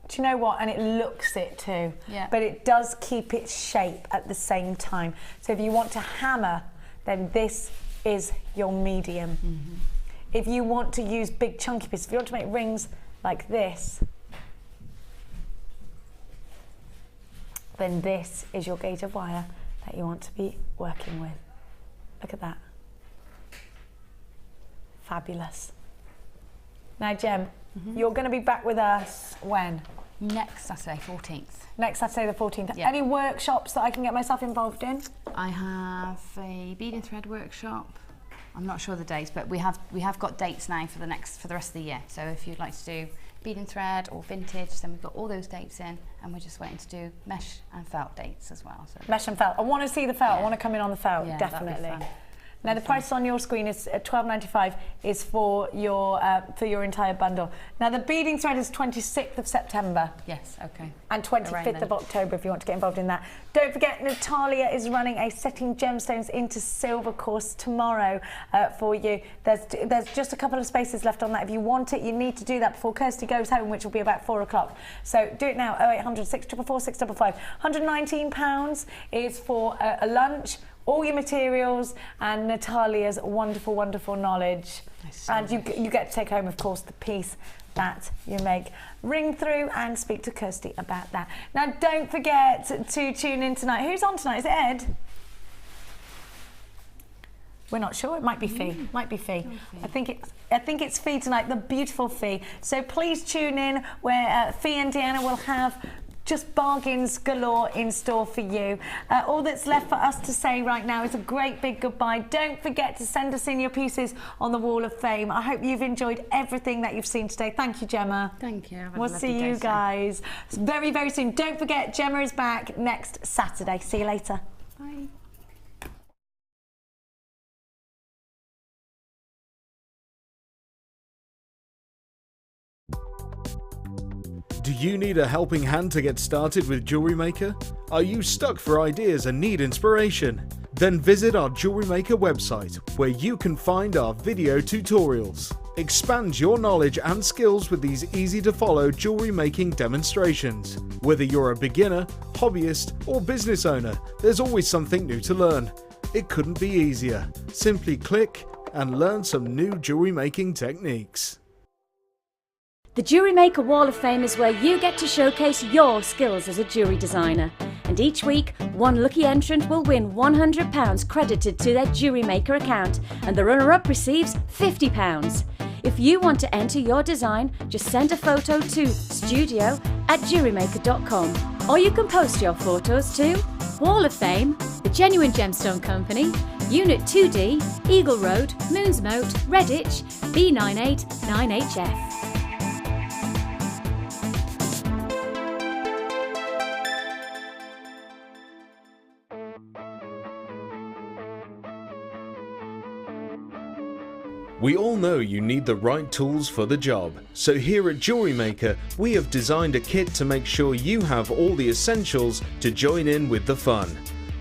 Do you know what? And it looks it too. Yeah. But it does keep its shape at the same time. So if you want to hammer, then this is your medium. Mm-hmm. If you want to use big chunky pieces, if you want to make rings like this, then this is your gauge of wire that you want to be working with. Look at that. Fabulous. Now, Gem, you're going to be back with us when? Next Saturday, 14th. Next Saturday the 14th. Yeah. Any workshops that I can get myself involved in? I have a bead and thread workshop. I'm not sure the dates, but we have got dates now for the rest of the year. So if you'd like to do bead and thread or vintage, then we've got all those dates in, and we're just waiting to do mesh and felt dates as well. So. Mesh and felt. I want to see the felt. Yeah. I want to come in on the felt, yeah, definitely. That'd be fun. Now the price on your screen is £12.95 is for your entire bundle. Now the beading thread is 26th of September. Yes, okay. And 25th of October if you want to get involved in that. Don't forget, Natalia is running a Setting Gemstones into Silver course tomorrow for you. There's just a couple of spaces left on that. If you want it, you need to do that before Kirsty goes home, which will be about 4 o'clock. So do it now, 0800 644 655. £119 is for a lunch, all your materials, and Natalia's wonderful, wonderful knowledge. And you get to take home, of course, the piece that you make. Ring through and speak to Kirsty about that. Now, don't forget to tune in tonight. Who's on tonight? Is it Ed? We're not sure. It might be Fee. Might be Fee. I think it's Fee tonight. The beautiful Fee. So please tune in where Fee and Deanna will have just bargains galore in store for you. All that's left for us to say right now is a great big goodbye. Don't forget to send us in your pieces on the Wall of Fame. I hope you've enjoyed everything that you've seen today. Thank you, Gemma. Thank you. We'll see you guys very, very soon. Don't forget, Gemma is back next Saturday. See you later. Bye. Do you need a helping hand to get started with Jewellery Maker? Are you stuck for ideas and need inspiration? Then visit our Jewellery Maker website, where you can find our video tutorials. Expand your knowledge and skills with these easy to follow jewellery making demonstrations. Whether you're a beginner, hobbyist or business owner, there's always something new to learn. It couldn't be easier. Simply click and learn some new jewellery making techniques. The Jewellery Maker Wall of Fame is where you get to showcase your skills as a jewellery designer. And each week, one lucky entrant will win £100 credited to their Jewellery Maker account, and the runner-up receives £50. If you want to enter your design, just send a photo to studio@jewellerymaker.com, or you can post your photos to Wall of Fame, The Genuine Gemstone Company, Unit 2D, Eagle Road, Moonsmote, Redditch, B989HF. We all know you need the right tools for the job, so here at Jewellery Maker we have designed a kit to make sure you have all the essentials to join in with the fun.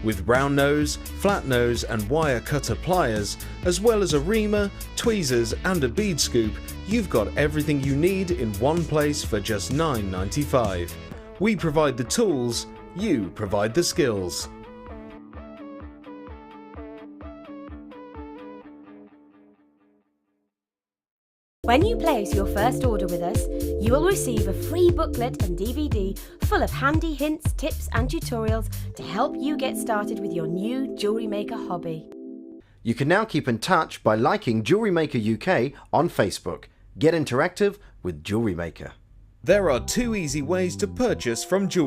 With round nose, flat nose and wire cutter pliers, as well as a reamer, tweezers and a bead scoop, you've got everything you need in one place for just $9.95. We provide the tools, you provide the skills. When you place your first order with us, you will receive a free booklet and DVD full of handy hints, tips and tutorials to help you get started with your new Jewellery Maker hobby. You can now keep in touch by liking Jewellery Maker UK on Facebook. Get interactive with Jewellery Maker. There are two easy ways to purchase from Jewellery